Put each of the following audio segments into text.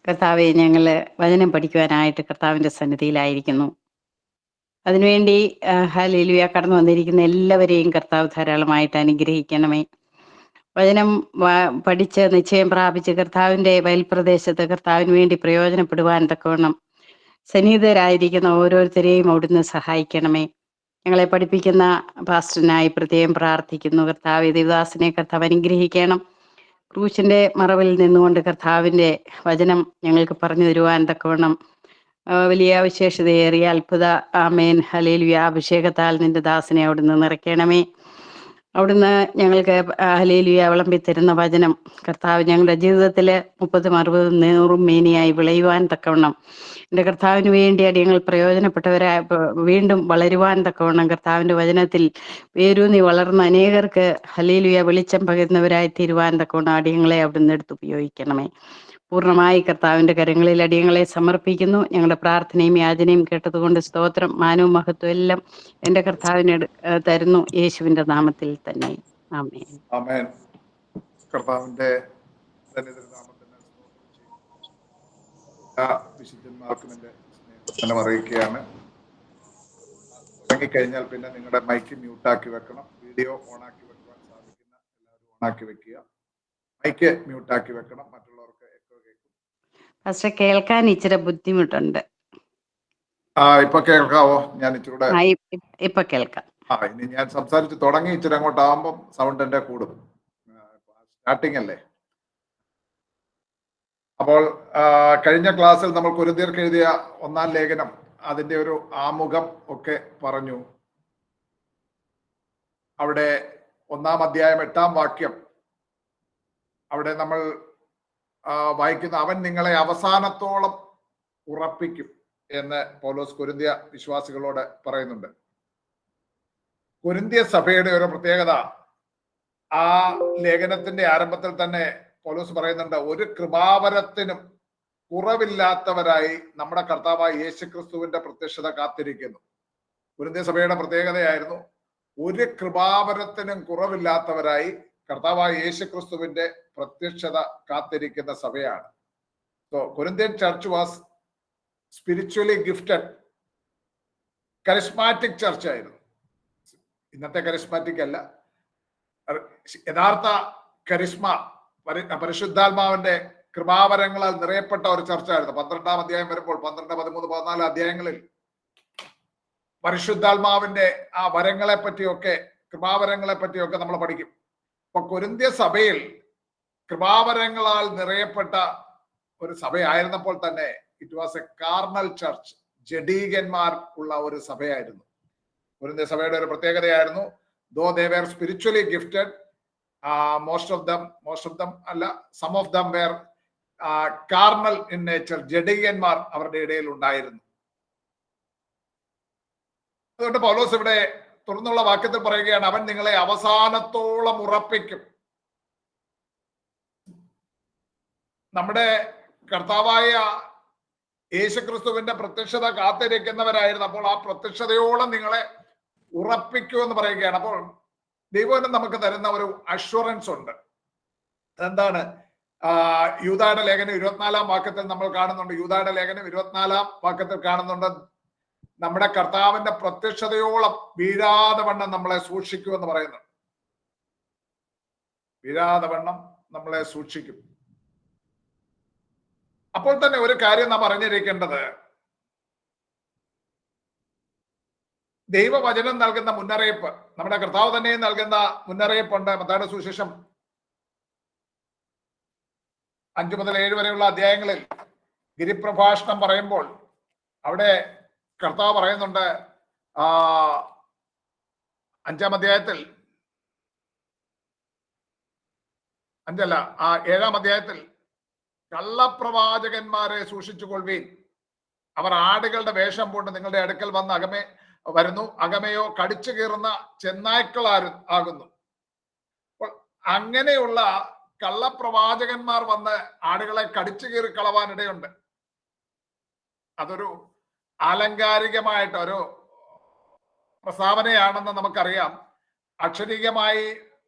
കർത്താവെ, ഞങ്ങൾ വചനം പഠിക്കുവാനായിട്ട് കർത്താവിൻ്റെ സന്നിധിയിലായിരിക്കുന്നു. അതിനുവേണ്ടി ഹല്ലേലൂയ കടന്നു വന്നിരിക്കുന്ന എല്ലാവരെയും കർത്താവ് ധാരാളമായിട്ട് അനുഗ്രഹിക്കണമേ. വചനം പഠിച്ച് നിശ്ചയം പ്രാപിച്ച് കർത്താവിൻ്റെ വയൽപ്രദേശത്ത് കർത്താവിന് വേണ്ടി പ്രയോജനപ്പെടുവാൻ തക്കവണ്ണം സന്നിഹിതരായിരിക്കുന്ന ഓരോരുത്തരെയും അവിടുന്ന് സഹായിക്കണമേ. ഞങ്ങളെ പഠിപ്പിക്കുന്ന പാസ്റ്ററിനായി പ്രത്യേകം പ്രാർത്ഥിക്കുന്നു. കർത്താവ് ദേവദാസിനെ കർത്താവ് അനുഗ്രഹിക്കണം. ക്രൂശിൻ്റെ മറവിൽ നിന്നുകൊണ്ട് കർത്താവിൻ്റെ വചനം ഞങ്ങൾക്ക് പറഞ്ഞു തരുവാൻ തക്കവണ്ണം വലിയ വിശേഷതയേറിയ അത്ഭുത ആമേൻ ഹല്ലേലൂയ അഭിഷേകത്താൽ നിന്റെ ദാസനെ അവിടുന്ന് നിറയ്ക്കണമേ. അവിടുന്ന് ഞങ്ങൾക്ക് ഹല്ലേലൂയ വിളമ്പി തരുന്ന വചനം കർത്താവ് ഞങ്ങളുടെ ജീവിതത്തിൽ 30, 60, 100 മേനിയായി വിളയുവാൻ തക്കവണ്ണം എൻ്റെ കർത്താവിന് വേണ്ടി അടിയങ്ങൾ പ്രയോജനപ്പെട്ടവരായ വീണ്ടും വളരുവാൻ തക്കവണ്ണം കർത്താവിൻ്റെ വചനത്തിൽ വേരൂന്നി വളർന്ന അനേകർക്ക് ഹല്ലേലൂയ വെളിച്ചം പകരുന്നവരായി തീരുവാൻ തക്കവണ്ണം അടിയങ്ങളെ അവിടുന്ന് എടുത്ത് ഉപയോഗിക്കണമേ. പൂർണ്ണമായി കർത്താവിൻ്റെ കരങ്ങളിൽ അടിയങ്ങളെ സമർപ്പിക്കുന്നു. ഞങ്ങളുടെ പ്രാർത്ഥനയും യാചനയും കേട്ടതുകൊണ്ട് സ്തോത്രം, മാനവും മഹത്വം എല്ലാം എൻ്റെ കർത്താവിന് തരുന്നു, യേശുവിൻ്റെ നാമത്തിൽ തന്നെ. ആമേൻ. ആമേൻ. കർത്താവിന്റെ വിശുദ്ധന്മാർക്കും എൻ്റെ സ്നേഹം അറിയിക്കുകയാണ്. തുടങ്ങിക്കഴിഞ്ഞാൽ പിന്നെ നിങ്ങളുടെ മൈക്ക് മ്യൂട്ടാക്കി വെക്കണം. വീഡിയോ ഓണാക്കി വെക്കുവാൻ സാധിക്കുന്ന എല്ലാവരും ഓണാക്കി വെക്കുക. മൈക്ക് മ്യൂട്ടാക്കി വെക്കണം, മറ്റുള്ളവർക്ക് എക്കോ കേൾക്കും. പക്ഷെ കേൾക്കാൻ ഇച്ചിരി ബുദ്ധിമുട്ടുണ്ട്. ഇപ്പൊ കേൾക്കാവോ? ഞാൻ ഇച്ചിരൂടെ ഇപ്പൊ കേൾക്കാം. ഇനി ഞാൻ സംസാരിച്ച് തുടങ്ങി ഇച്ചിരി അങ്ങോട്ടാകുമ്പം സൗണ്ട് എൻ്റെ കൂടും. സ്റ്റാർട്ടിങ് അല്ലേ. അപ്പോൾ കഴിഞ്ഞ ക്ലാസ്സിൽ നമ്മൾ കൊരിന്ത്യർക്ക് എഴുതിയ 1-ാം ലേഖനം അതിൻ്റെ ഒരു ആമുഖം ഒക്കെ പറഞ്ഞു. അവിടെ 1-ാം അധ്യായം 8-ാം വാക്യം അവിടെ നമ്മൾ വായിക്കുന്ന അവൻ നിങ്ങളെ അവസാനത്തോളം ഉറപ്പിക്കും എന്ന് പൗലോസ് കൊരിന്ത്യ വിശ്വാസികളോട് പറയുന്നുണ്ട്. കൊരിന്ത്യ സഭയുടെ ഒരു പ്രത്യേകത, ആ ലേഖനത്തിന്റെ ആരംഭത്തിൽ തന്നെ പൗലോസ് പറയുന്നുണ്ട്, ഒരു കൃപാവരത്തിനും കുറവില്ലാത്തവരായി നമ്മുടെ കർത്താവായ യേശുക്രിസ്തുവിന്റെ പ്രത്യക്ഷത കാത്തിരിക്കുന്നു. കൊരിന്ത്യ സഭയുടെ പ്രത്യേകതയായിരുന്നു, ഒരു കൃപാവരത്തിനും കുറവില്ലാത്തവരായി കർത്താവായ യേശുക്രിസ്തുവിന്റെ പ്രത്യക്ഷത കാത്തിരിക്കുന്ന സഭയാണ്. So Corinthian church was spiritually gifted, charismatic church ആയിരുന്നു. ഇന്നത്തെ കരിസ്മാറ്റിക് അല്ല, യഥാർത്ഥ കരിസ്മ പരിശുദ്ധാത്മാവിന്റെ കൃപാവരങ്ങളാൽ നിറയപ്പെട്ട ഒരു ചർച്ചായിരുന്നു. 12-ാം അധ്യായം വരുമ്പോൾ 12, 13, 14 അധ്യായങ്ങളിൽ പരിശുദ്ധാത്മാവിന്റെ ആ വരങ്ങളെ പറ്റിയൊക്കെ, കൃപാവരങ്ങളെ പറ്റിയൊക്കെ നമ്മൾ പഠിക്കും. അപ്പൊ കൊരിന്ത്യ സഭയിൽ കൃപാവരങ്ങളാൽ നിറയപ്പെട്ട ഒരു സഭയായിരുന്നപ്പോൾ തന്നെ it was a carnal church, ജഡീകന്മാർ ഉള്ള ഒരു സഭയായിരുന്നു. കൊരിന്ത്യ സഭയുടെ ഒരു പ്രത്യേകതയായിരുന്നു, though they were spiritually gifted, most of them അല്ല, some of them were carnal in nature. ജഡീകന്മാർ അവരുടെ ഇടയിൽ ഉണ്ടായിരുന്നു. അതുകൊണ്ട് പൗലോസ് ഇവിടെ തുടർന്നുള്ള വാക്യത്തിൽ പറയുകയാണ്, അവൻ നിങ്ങളെ അവസാനത്തോളം ഉറപ്പിക്കും. നമ്മുടെ കർത്താവായ യേശുക്രിസ്തുവിന്റെ പ്രത്യക്ഷത കാത്തിരിക്കുന്നവരായിരുന്നു. അപ്പോൾ ആ പ്രത്യക്ഷതയോളം നിങ്ങളെ ഉറപ്പിക്കുമെന്ന് പറയുകയാണ്. അപ്പോൾ ദൈവം നമുക്ക് തരുന്ന ഒരു അഷ്വറൻസ് ഉണ്ട്. എന്താണ്? യൂദായുടെ ലേഖനം 24-ാം വാക്യത്തിൽ നമ്മൾ കാണുന്നുണ്ട്. യൂദായുടെ ലേഖനം 24-ാം വാക്യത്തിൽ കാണുന്നുണ്ട്, നമ്മുടെ കർത്താവിന്റെ പ്രത്യക്ഷതയോളം വീഴാതെ വണ്ണം നമ്മളെ സൂക്ഷിക്കുമെന്ന് പറയുന്നു. വീഴാതെ വണ്ണം നമ്മളെ സൂക്ഷിക്കും. അപ്പോൾ തന്നെ ഒരു കാര്യം നാം അറിഞ്ഞിരിക്കേണ്ടത്, ദൈവവചനം നൽകുന്ന മുന്നറിയിപ്പ്, നമ്മുടെ കർത്താവ് തന്നെ നൽകുന്ന മുന്നറിയിപ്പുണ്ട്. മത്തായിയുടെ സുവിശേഷം 5 മുതൽ 7 വരെയുള്ള അധ്യായങ്ങളിൽ ഗിരിപ്രഭാഷണം പറയുമ്പോൾ അവിടെ കർത്താവ് പറയുന്നുണ്ട്, 5-ാം അധ്യായത്തിൽ 7-ാം അധ്യായത്തിൽ കള്ളപ്രവാചകന്മാരെ സൂക്ഷിച്ചുകൊള്ളുവീൻ, അവർ ആടുകളുടെ വേഷം പൂണ്ട് നിങ്ങളുടെ അടുക്കൽ വന്ന് അകമയോ കടിച്ചു കീറുന്ന ചെന്നായ്ക്കളാകുന്നു. അപ്പോൾ അങ്ങനെയുള്ള കള്ളപ്രവാചകന്മാർ വന്ന് ആടുകളെ കടിച്ചു കീറി കളവാനിടയുണ്ട്. അതൊരു ആലങ്കാരികമായിട്ട് ഒരു പ്രസ്താവനയാണെന്ന് നമുക്കറിയാം. അക്ഷരീകമായി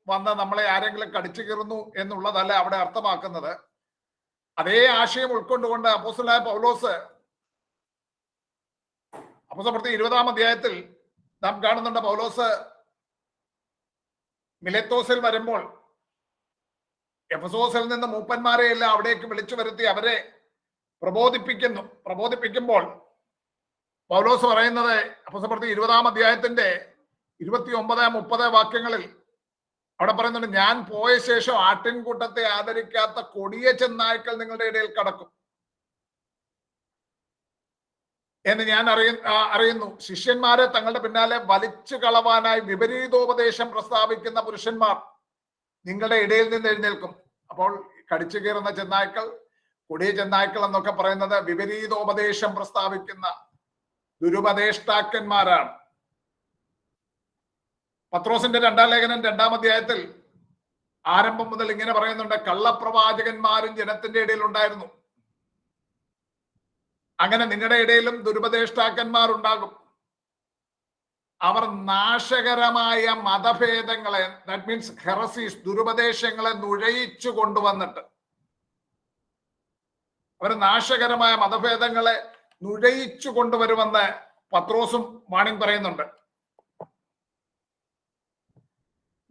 വന്ന് നമ്മളെ ആരെങ്കിലും കടിച്ചു കീറുന്നു എന്നുള്ളതല്ല അവിടെ അർത്ഥമാക്കുന്നത്. അതേ ആശയം ഉൾക്കൊണ്ടുകൊണ്ട് അപ്പോസ്തലനായ പൗലോസ് അപ്പോസ്തലപ്രവൃത്തി 20-ാം അധ്യായത്തിൽ നാം കാണുന്നുണ്ട്. പൗലോസ് മിലേത്തോസിൽ വരുമ്പോൾ എഫെസോസിൽ നിന്ന് മൂപ്പന്മാരെ എല്ലാം അവിടേക്ക് വിളിച്ചു വരുത്തി അവരെ പ്രബോധിപ്പിക്കുമ്പോൾ പൗലോസ് പറയുന്നത് അപ്പോസ്തലപ്രവൃത്തി 20-ാം അധ്യായത്തിന്റെ 29-30 വാക്യങ്ങളിൽ അവിടെ പറയുന്നുണ്ട്, ഞാൻ പോയ ശേഷം ആട്ടിൻകൂട്ടത്തെ ആദരിക്കാത്ത കൊടിയ ചെന്നായ്ക്കൾ നിങ്ങളുടെ ഇടയിൽ കടക്കും എന്ന് ഞാൻ അറിയുന്നു. ശിഷ്യന്മാരെ തങ്ങളുടെ പിന്നാലെ വലിച്ചു കളവാനായി വിപരീതോപദേശം പ്രസ്താവിക്കുന്ന പുരുഷന്മാർ നിങ്ങളുടെ ഇടയിൽ നിന്ന് എഴുന്നേൽക്കും. അപ്പോൾ കടിച്ചു കയറുന്ന ചെന്നായ്ക്കൾ, കൊടിയ ചെന്നായ്ക്കൾ എന്നൊക്കെ പറയുന്നത് വിപരീതോപദേശം പ്രസ്താവിക്കുന്ന ദുരുപദേഷ്ടാക്കന്മാരാണ്. പത്രോസിന്റെ 2-ാം ലേഖനം 2-ാം അധ്യായത്തിൽ ആരംഭം മുതൽ ഇങ്ങനെ പറയുന്നുണ്ട്, കള്ളപ്രവാചകന്മാരും ജനത്തിന്റെ ഇടയിൽ ഉണ്ടായിരുന്നു. അങ്ങനെ നിങ്ങളുടെ ഇടയിലും ദുരുപദേഷ്ടാക്കന്മാർ ഉണ്ടാകും. അവർ നാശകരമായ മതഭേദങ്ങളെ, ദാറ്റ് മീൻസ് ഹെറസീസ്, ദുരുപദേശങ്ങളെ നുഴയിച്ചു കൊണ്ടുവന്നിട്ട് അവർ നാശകരമായ മതഭേദങ്ങളെ നുഴയിച്ചു കൊണ്ടുവരുമെന്ന് പത്രോസും വാണിംഗ് പറയുന്നുണ്ട്.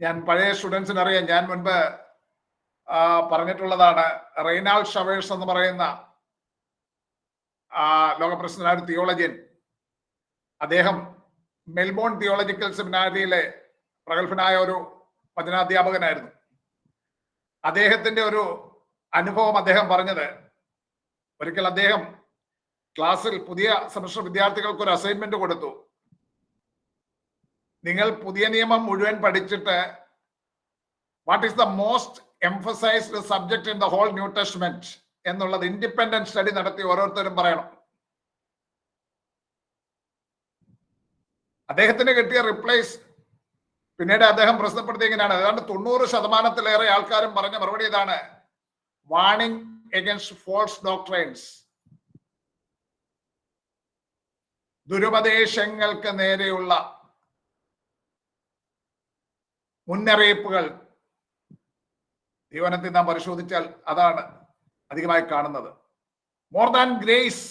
ഞാൻ പഴയ സ്റ്റുഡൻസിന് അറിയാം, ഞാൻ മുൻപ് പറഞ്ഞിട്ടുള്ളതാണ്. റെയ്നാൾഡ് ഷവേഴ്സ് എന്ന് പറയുന്ന ലോകപ്രസിദ്ധനായ ഒരു തിയോളജിയൻ, അദ്ദേഹം മെൽബോൺ തിയോളജിക്കൽ സെമിനാരിയിലെ പ്രഗത്ഭനായ ഒരു വചനാധ്യാപകനായിരുന്നു. അദ്ദേഹത്തിന്റെ ഒരു അനുഭവം അദ്ദേഹം പറഞ്ഞത്, ഒരിക്കൽ അദ്ദേഹം ക്ലാസ്സിൽ പുതിയ സെമസ്റ്റർ വിദ്യാർത്ഥികൾക്ക് ഒരു അസൈൻമെന്റ് കൊടുത്തു. നിങ്ങൾ പുതിയ നിയമം മുഴുവൻ പഠിച്ചിട്ട് what is the most emphasised subject in the whole new testament എന്നുള്ളത് ഇൻഡിപെൻഡന്റ് സ്റ്റഡി നടത്തി ഓരോരുത്തരും പറയണം. അദ്ദേഹത്തിന് കിട്ടിയ റിപ്ലൈസ് പിന്നീട് അദ്ദേഹം പ്രസിദ്ധപ്പെടുത്തിയ എങ്ങനെയാണ്, ഏതാണ്ട് 90% ആൾക്കാരും പറഞ്ഞ മറുപടി ഇതാണ്: വാർണിംഗ് അഗൈൻസ്റ്റ് ഫോൾസ് ഡോക്ട്രൈൻസ്, ദുരുപദേശങ്ങൾക്ക് നേരെയുള്ള മുന്നറിയിപ്പുകൾ. ജീവനത്തിൽ നാം പരിശോധിച്ചാൽ അതാണ് അധികമായി കാണുന്നത്. മോർ ദാൻ ഗ്രേസ്,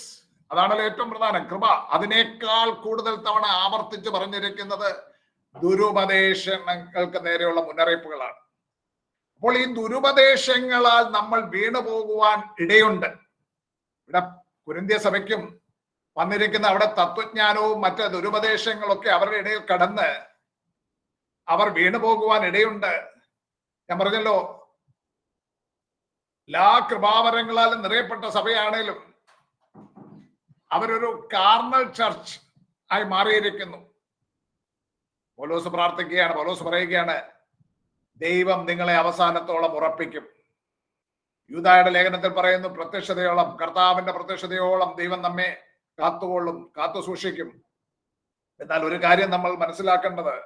അതാണല്ലോ ഏറ്റവും പ്രധാനം, കൃപ. അതിനേക്കാൾ കൂടുതൽ തവണ ആവർത്തിച്ച് പറഞ്ഞിരിക്കുന്നത് ദുരുപദേശങ്ങൾക്ക് നേരെയുള്ള മുന്നറിയിപ്പുകളാണ്. അപ്പോൾ ഈ ദുരുപദേശങ്ങളാൽ നമ്മൾ വീണു പോകുവാൻ ഇടയുണ്ട്. ഇവിടെ കൊരിന്ത്യ സഭയ്ക്കും വന്നിരിക്കുന്ന അവിടെ തത്വജ്ഞാനവും മറ്റ് ദുരുപദേശങ്ങളൊക്കെ അവരുടെ ഇടയിൽ കടന്ന് അവർ വീണു പോകുവാൻ ഇടയുണ്ട്. ഞാൻ പറഞ്ഞല്ലോ, എല്ലാ കൃപാവരങ്ങളാലും നിറയപ്പെട്ട സഭയാണേലും അവരൊരു കാർണൽ ചർച്ച് ആയി മാറിയിരിക്കുന്നു. പൗലോസ് പ്രാർത്ഥിക്കുകയാണ്, പൗലോസ് പറയുകയാണ്, ദൈവം നിങ്ങളെ അവസാനത്തോളം ഉറപ്പിക്കും. യൂദായുടെ ലേഖനത്തിൽ പറയുന്നു, പ്രത്യക്ഷതയോളം, കർത്താവിന്റെ പ്രത്യക്ഷതയോളം ദൈവം നമ്മെ കാത്തുകൊള്ളും, കാത്തു സൂക്ഷിക്കും. എന്നാൽ ഒരു കാര്യം നമ്മൾ മനസ്സിലാക്കേണ്ടത്,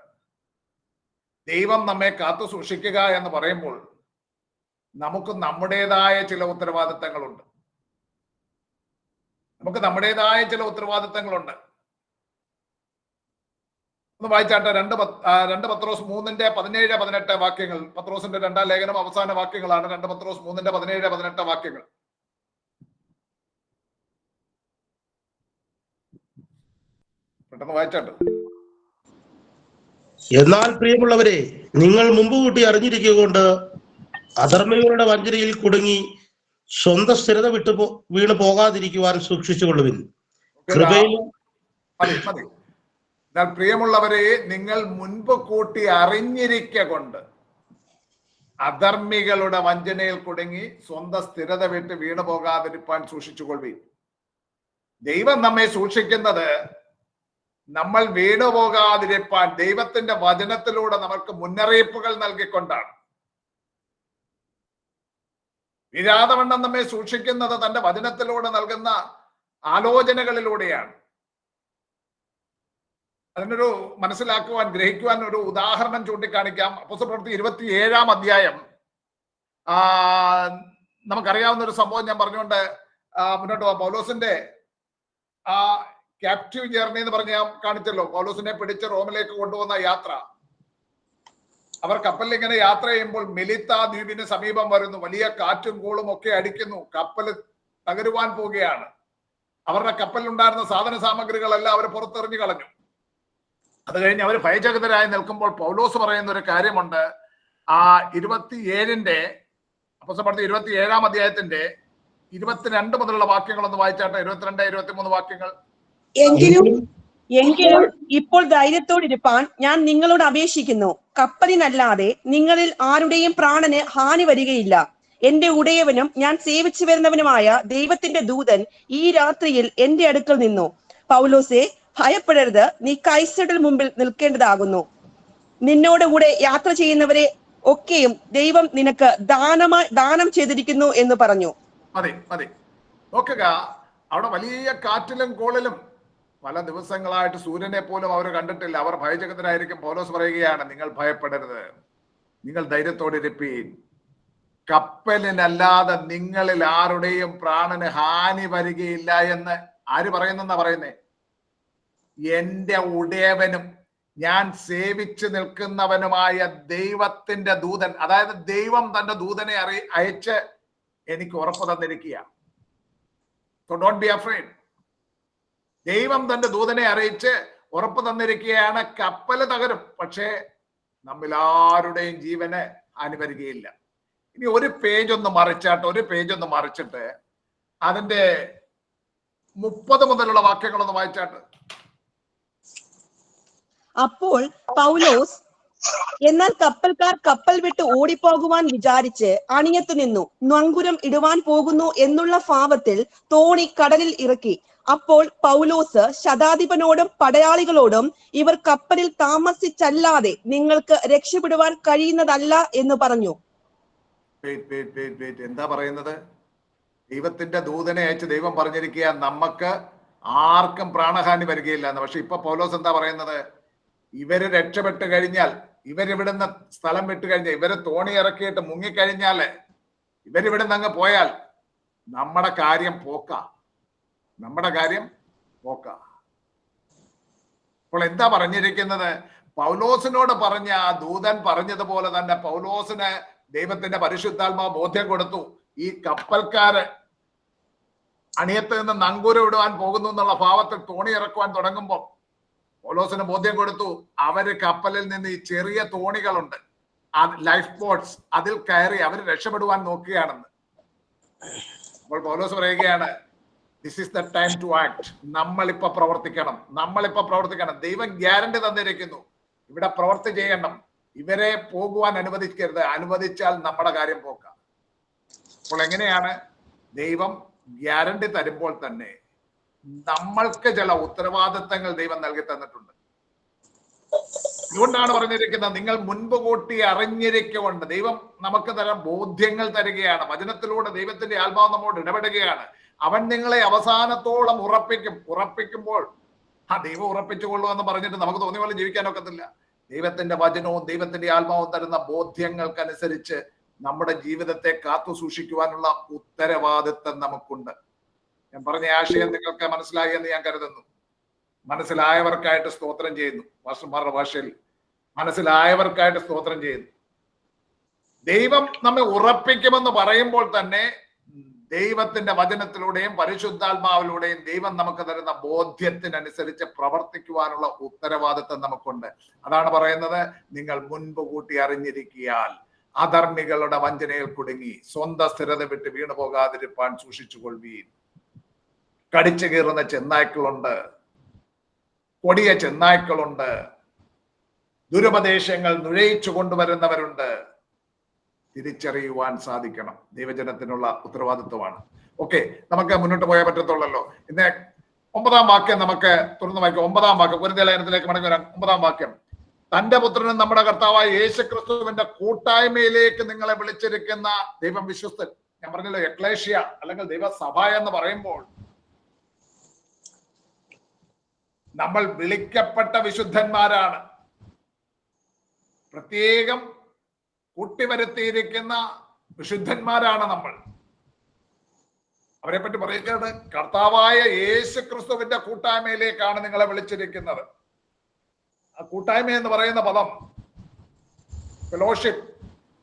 ദൈവം നമ്മെ കാത്തു സൂക്ഷിക്കുക എന്ന് പറയുമ്പോൾ നമുക്ക് നമ്മുടേതായ ചില ഉത്തരവാദിത്തങ്ങളുണ്ട്. ഒന്ന് വായിച്ചാട്ടെ, 2 പത്രോസ് 3:17-18 വാക്യങ്ങൾ. പത്രോസിന്റെ 2-ാം ലേഖനം അവസാന വാക്യങ്ങളാണ്. 2 പത്രോസ് 3:17-18 വാക്യങ്ങൾ. പെട്ടെന്ന് വായിച്ചാട്ടെ. എന്നാൽ പ്രിയമുള്ളവരെ, നിങ്ങൾ മുമ്പ് കൂട്ടി അറിഞ്ഞിരിക്കൊണ്ട് അധർമ്മികളുടെ വഞ്ചനയിൽ കുടുങ്ങി സ്വന്തം സ്ഥിരത വീണു പോകാതിരിക്കുവാൻ സൂക്ഷിച്ചുകൊള്ളുവിൻ. കൃപയിലും പ്രിയമുള്ളവരെ, നിങ്ങൾ മുൻപ് കൂട്ടി അറിഞ്ഞിരിക്കൊണ്ട് അധർമ്മികളുടെ വഞ്ചനയിൽ കുടുങ്ങി സ്വന്തം സ്ഥിരത വിട്ട് വീണു പോകാതിരിക്കാൻ സൂക്ഷിച്ചുകൊള്ളുവിൻ. ദൈവം നമ്മെ സൂക്ഷിക്കുന്നത് നമ്മൾ വീണുപോകാതിരിക്കാൻ ദൈവത്തിന്റെ വചനത്തിലൂടെ നമുക്ക് മുന്നറിയിപ്പുകൾ നൽകിക്കൊണ്ടാണ്. വിരാതവണ്ണം നമ്മെ സൂക്ഷിക്കുന്നത് തന്റെ വചനത്തിലൂടെ നൽകുന്ന ആലോചനകളിലൂടെയാണ്. അതിനൊരു മനസ്സിലാക്കുവാൻ, ഗ്രഹിക്കുവാൻ ഒരു ഉദാഹരണം ചൂണ്ടിക്കാണിക്കാം. അപ്പോസ്തലപ്രവൃത്തി 27-ാം അധ്യായം നമുക്കറിയാവുന്ന ഒരു സംഭവം ഞാൻ പറഞ്ഞുകൊണ്ട് മുന്നോട്ട് പോകാം. പൗലോസിന്റെ ക്യാപ്റ്റീവ് ജേർണി എന്ന് പറഞ്ഞ് ഞാൻ കാണിച്ചല്ലോ, പൗലോസിനെ പിടിച്ച് റോമിലേക്ക് കൊണ്ടുവന്ന യാത്ര. അവർ കപ്പലിൽ ഇങ്ങനെ യാത്ര ചെയ്യുമ്പോൾ മെലിത്ത ദ്വീപിന് സമീപം വരുന്നു. വലിയ കാറ്റും കോളും ഒക്കെ അടിക്കുന്നു. കപ്പൽ തകരുവാൻ പോവുകയാണ്. അവരുടെ കപ്പലിലുണ്ടായിരുന്ന സാധന സാമഗ്രികളെല്ലാം അവർ പുറത്തെറിഞ്ഞു കളഞ്ഞു. അത് കഴിഞ്ഞ് അവർ ഭയചകിതരായി നിൽക്കുമ്പോൾ പൗലോസ് പറയുന്ന ഒരു കാര്യമുണ്ട്. ആ 27 അപ്പോസ്തലപ്രവൃത്തി 27-ാം അധ്യായത്തിന്റെ 22 മുതലുള്ള വാക്യങ്ങളൊന്ന് വായിച്ചാട്ടെ. 22, 23 വാക്യങ്ങൾ. എങ്കിലും ഇപ്പോൾ ധൈര്യത്തോടിരിപ്പാൻ ഞാൻ നിങ്ങളോട് അപേക്ഷിക്കുന്നു. കപ്പലിനല്ലാതെ നിങ്ങളിൽ ആരുടെയും പ്രാണന് ഹാനി വരികയില്ല. എന്റെ ഉടയവനും ഞാൻ സേവിച്ചു വരുന്നവനുമായ ദൈവത്തിന്റെ ദൂതൻ ഈ രാത്രിയിൽ എന്റെ അടുക്കൽ നിന്നു. പൗലോസേ, ഭയപ്പെടരുത്, നീ കൈസരുടെ മുമ്പിൽ നിൽക്കേണ്ടതാകുന്നു. നിന്നോട് കൂടെ യാത്ര ചെയ്യുന്നവരെ ഒക്കെയും ദൈവം നിനക്ക് ദാനം ചെയ്തിരിക്കുന്നു എന്ന് പറഞ്ഞു. മതി മതി. നോക്കുക, അവിടെ വലിയ കാറ്റിലും കോളിലും പല ദിവസങ്ങളായിട്ട് സൂര്യനെ പോലും അവർ കണ്ടിട്ടില്ല. അവർ ഭയചകിതരായിരിക്കും. പൗലോസ് പറയുകയാണ്, നിങ്ങൾ ഭയപ്പെടരുത്, നിങ്ങൾ ധൈര്യത്തോടിരിപ്പീൻ. കപ്പലിനല്ലാതെ നിങ്ങളിൽ ആരുടെയും പ്രാണന് ഹാനി വരികയില്ല എന്ന് ആര് പറയുന്നെന്നാ പറയുന്നേ? എന്റെ ഉടയവനും ഞാൻ സേവിച്ചു നിൽക്കുന്നവനുമായ ദൈവത്തിന്റെ ദൂതൻ, അതായത് ദൈവം തന്റെ ദൂതനെ അയച്ച് എനിക്ക് ഉറപ്പ് തന്നിരിക്കുക. So don't be afraid. ദൈവം തന്റെ ദൂതനെ അറിയിച്ച് ഉറപ്പ് തന്നിരിക്കുകയാണ്. കപ്പല് തകരും, പക്ഷേ നമ്മിൽ ആരുടെയും ജീവന് ഹാനി വരികയില്ല. ഇനി ഒരു പേജ് ഒന്ന് മറിച്ചിട്ട് അതിന്റെ 30 മുതലുള്ള വാക്യങ്ങളൊന്ന് വായിച്ചാട്ട്. അപ്പോൾ പൗലോസ്, എന്നാൽ കപ്പൽക്കാർ കപ്പൽ വിട്ട് ഓടിപ്പോകുവാൻ വിചാരിച്ച് അണിയത്തു നിന്നു. നങ്കുരം ഇടുവാൻ പോകുന്നു എന്നുള്ള ഭാവത്തിൽ തോണി കടലിൽ ഇറക്കി. അപ്പോൾ പൗലോസ് ശതാധിപനോടും പടയാളികളോടും, ഇവർ കപ്പലിൽ താമസിച്ചല്ലാതെ നിങ്ങൾക്ക് രക്ഷപ്പെടുവാൻ കഴിയുന്നതല്ല എന്ന് പറഞ്ഞു. എന്താ പറയുന്നത്? ദൈവത്തിന്റെ ദൂതനെ അയച്ച് ദൈവം പറഞ്ഞിരിക്കുക നമുക്ക് ആർക്കും പ്രാണഹാനി വരികയില്ല എന്ന്. പക്ഷെ ഇപ്പൊ പൗലോസ് എന്താ പറയുന്നത്? ഇവര് രക്ഷപ്പെട്ട് കഴിഞ്ഞാൽ, ഇവരിവിടുന്ന് സ്ഥലം വിട്ട് കഴിഞ്ഞാൽ, ഇവര് തോണി ഇറക്കിയിട്ട് മുങ്ങിക്കഴിഞ്ഞാല്, ഇവരിവിടുന്ന് അങ്ങ് പോയാൽ നമ്മുടെ കാര്യം പോക്ക. അപ്പോൾ എന്താ പറഞ്ഞിരിക്കുന്നത്? പൗലോസിനോട് പറഞ്ഞ ആ ദൂതൻ പറഞ്ഞതുപോലെ തന്നെ പൗലോസിന് ദൈവത്തിന്റെ പരിശുദ്ധാത്മാവ് ബോധ്യം കൊടുത്തു. ഈ കപ്പൽക്കാര് അണിയത്ത് നിന്ന് നങ്കൂരം ഇടുവാൻ പോകുന്നു എന്നുള്ള ഭാവത്തിൽ തോണി ഇറക്കുവാൻ തുടങ്ങുമ്പോൾ പൗലോസിന് ബോധ്യം കൊടുത്തു, അവര് കപ്പലിൽ നിന്ന് ഈ ചെറിയ തോണികളുണ്ട്, ലൈഫ് ബോട്ട്സ്, അതിൽ കയറി അവർ രക്ഷപ്പെടുവാൻ നോക്കുകയാണെന്ന്. അപ്പോൾ പൗലോസ് പറയുകയാണ്, this is the time to act. നമ്മളിപ്പോ പ്രവർത്തിക്കണം. ദൈവം ഗ്യാരണ്ടി തന്നിരിക്കുന്നു, ഇവിടെ പ്രവൃത്തി ചെയ്യണം. ഇവരെ പോകുവാൻ അനുവദിക്കരുത്. അനുവദിച്ചാൽ നമ്മുടെ കാര്യം പോക്കാം. അപ്പോൾ എങ്ങനെയാണ്? ദൈവം ഗ്യാരണ്ടി തരുമ്പോൾ തന്നെ നമ്മൾക്ക് ചില ഉത്തരവാദിത്തങ്ങൾ ദൈവം നൽകി തന്നിട്ടുണ്ട്. അതുകൊണ്ടാണ് പറഞ്ഞിരിക്കുന്നത്, നിങ്ങൾ മുൻപ് കൂട്ടി അറിഞ്ഞിരിക്കൊണ്ട് ദൈവം നമുക്ക് തരാൻ ബോധ്യങ്ങൾ തരികയാണ്. വചനത്തിലൂടെ ദൈവത്തിന്റെ ആത്മാവ് നമ്മോട് ഇടപെടുകയാണ്. അവൻ നിങ്ങളെ അവസാനത്തോളം ഉറപ്പിക്കുമ്പോൾ ദൈവം ഉറപ്പിച്ചുകൊള്ളൂ എന്ന് പറഞ്ഞിട്ട് നമുക്ക് തോന്നിയ പോലെ ജീവിക്കാനൊക്കത്തില്ല. ദൈവത്തിന്റെ വചനവും ദൈവത്തിന്റെ ആത്മാവും തരുന്ന ബോധ്യങ്ങൾക്കനുസരിച്ച് നമ്മുടെ ജീവിതത്തെ കാത്തു സൂക്ഷിക്കുവാനുള്ള ഉത്തരവാദിത്തം നമുക്കുണ്ട്. ഞാൻ പറഞ്ഞ ആശയം നിങ്ങൾക്ക് മനസ്സിലായി എന്ന് ഞാൻ കരുതുന്നു. മനസ്സിലായവർക്കായിട്ട് സ്തോത്രം ചെയ്യുന്നു. മാസ്റ്റർമാരുടെ ഭാഷയിൽ മനസ്സിലായവർക്കായിട്ട് സ്തോത്രം ചെയ്യുന്നു. ദൈവം നമ്മെ ഉറപ്പിക്കുമെന്ന് പറയുമ്പോൾ തന്നെ ദൈവത്തിന്റെ വചനത്തിലൂടെയും പരിശുദ്ധാത്മാവിലൂടെയും ദൈവം നമുക്ക് തരുന്ന ബോധ്യത്തിനനുസരിച്ച് പ്രവർത്തിക്കുവാനുള്ള ഉത്തരവാദിത്തം നമുക്കുണ്ട്. അതാണ് പറയുന്നത്, നിങ്ങൾ മുൻപ് കൂട്ടി അറിഞ്ഞിരിക്കിയാൽ അധർമ്മികളുടെ വഞ്ചനയിൽ കുടുങ്ങി സ്വന്തം സ്ഥിരത വിട്ട് വീണു പോകാതിരിപ്പാൻ സൂക്ഷിച്ചുകൊള്ളുവീൻ. കടിച്ചു കീറുന്ന ചെന്നായ്ക്കളുണ്ട്, കൊടിയ ചെന്നായ്ക്കളുണ്ട്, ദുരുപദേശങ്ങൾ നുഴയിച്ചു കൊണ്ടുവരുന്നവരുണ്ട്. തിരിച്ചറിയുവാൻ സാധിക്കണം. ദൈവജനത്തിനുള്ള ഉത്തരവാദിത്വമാണ്. ഓക്കെ, നമുക്ക് മുന്നോട്ട് പോയാൽ പറ്റത്തുള്ളല്ലോ. ഇന്ന് 9-ാം വാക്യം നമുക്ക് തുറന്നു വായിക്കാം. 9-ാം വാക്യം, കൊരിന്ത്യർ ലേഖനത്തിലേക്ക് മടങ്ങി വരാം. 9-ാം വാക്യം, തന്റെ പുത്രനും നമ്മുടെ കർത്താവായ യേശുക്രിസ്തുവിന്റെ കൂട്ടായ്മയിലേക്ക് നിങ്ങളെ വിളിച്ചിരിക്കുന്ന ദൈവം വിശ്വസ്തൻ. ഞാൻ പറഞ്ഞല്ലോ, എക്ലേഷ്യ അല്ലെങ്കിൽ ദൈവസഭ എന്ന് പറയുമ്പോൾ നമ്മൾ വിളിക്കപ്പെട്ട വിശുദ്ധന്മാരാണ്. പ്രത്യേകം കൂട്ടിവരുത്തിയിരിക്കുന്ന വിശുദ്ധന്മാരാണ് നമ്മൾ. അവരെ പറ്റി പറയുന്നത്, കർത്താവായ യേശുക്രിസ്തുവിന്റെ കൂട്ടായ്മയിലേക്കാണ് നിങ്ങളെ വിളിച്ചിരിക്കുന്നത്. ആ കൂട്ടായ്മ എന്ന് പറയുന്ന പദം ഫെലോഷിപ്പ്,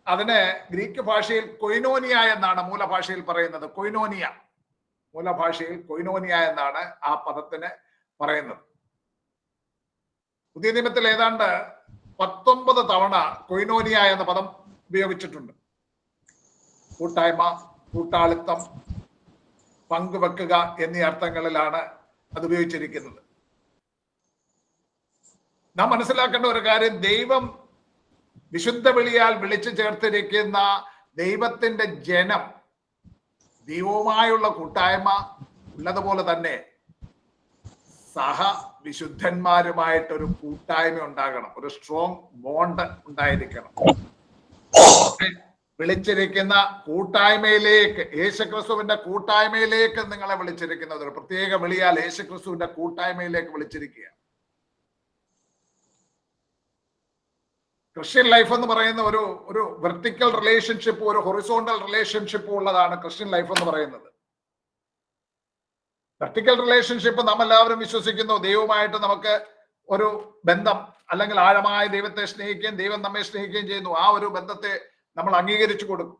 അതിന് ഗ്രീക്ക് ഭാഷയിൽ കൊയിനോനിയ എന്നാണ് മൂലഭാഷയിൽ പറയുന്നത്. കൊയിനോനിയ, മൂലഭാഷയിൽ കൊയിനോനിയ എന്നാണ് ആ പദത്തിന് പറയുന്നത്. പുതിയ നിയമത്തിൽ ഏതാണ്ട് 19 തവണ കൊയിനോനിയ എന്ന പദം ഉപയോഗിച്ചിട്ടുണ്ട്. കൂട്ടായ്മ, കൂട്ടാളിത്തം, പങ്കുവെക്കുക എന്നീ അർത്ഥങ്ങളിലാണ് അത് ഉപയോഗിച്ചിരിക്കുന്നത്. നാം മനസ്സിലാക്കേണ്ട ഒരു കാര്യം, ദൈവം വിശുദ്ധ വിളിയാൽ വിളിച്ചു ചേർത്തിരിക്കുന്ന ദൈവത്തിന്റെ ജനം, ദൈവവുമായുള്ള കൂട്ടായ്മ ഉള്ളതുപോലെ തന്നെ സഹ വിശുദ്ധന്മാരുമായിട്ടൊരു കൂട്ടായ്മ ഉണ്ടാകണം, ഒരു സ്ട്രോങ് ബോണ്ട് ഉണ്ടായിരിക്കണം. വിളിച്ചിരിക്കുന്ന കൂട്ടായ്മയിലേക്ക്, യേശുക്രിസ്തുവിന്റെ കൂട്ടായ്മയിലേക്ക് നിങ്ങളെ വിളിച്ചിരിക്കുന്നത്, ഒരു പ്രത്യേക വിളിയാൽ യേശുക്രിസ്തുവിന്റെ കൂട്ടായ്മയിലേക്ക് വിളിച്ചിരിക്കുക. ക്രിസ്ത്യൻ ലൈഫ് എന്ന് പറയുന്ന ഒരു വെർട്ടിക്കൽ റിലേഷൻഷിപ്പും ഒരു ഹൊറിസോണ്ടൽ റിലേഷൻഷിപ്പും ഉള്ളതാണ് ക്രിസ്ത്യൻ ലൈഫ് എന്ന് പറയുന്നത്. വെർട്ടിക്കൽ റിലേഷൻഷിപ്പ് നാം എല്ലാവരും വിശ്വസിക്കുന്നു, ദൈവവുമായിട്ട് നമുക്ക് ഒരു ബന്ധം, അല്ലെങ്കിൽ ആഴമായ ദൈവത്തെ സ്നേഹിക്കുകയും ദൈവം നമ്മെ സ്നേഹിക്കുകയും ചെയ്യുന്നു. ആ ഒരു ബന്ധത്തെ നമ്മൾ അംഗീകരിച്ചു കൊടുക്കും.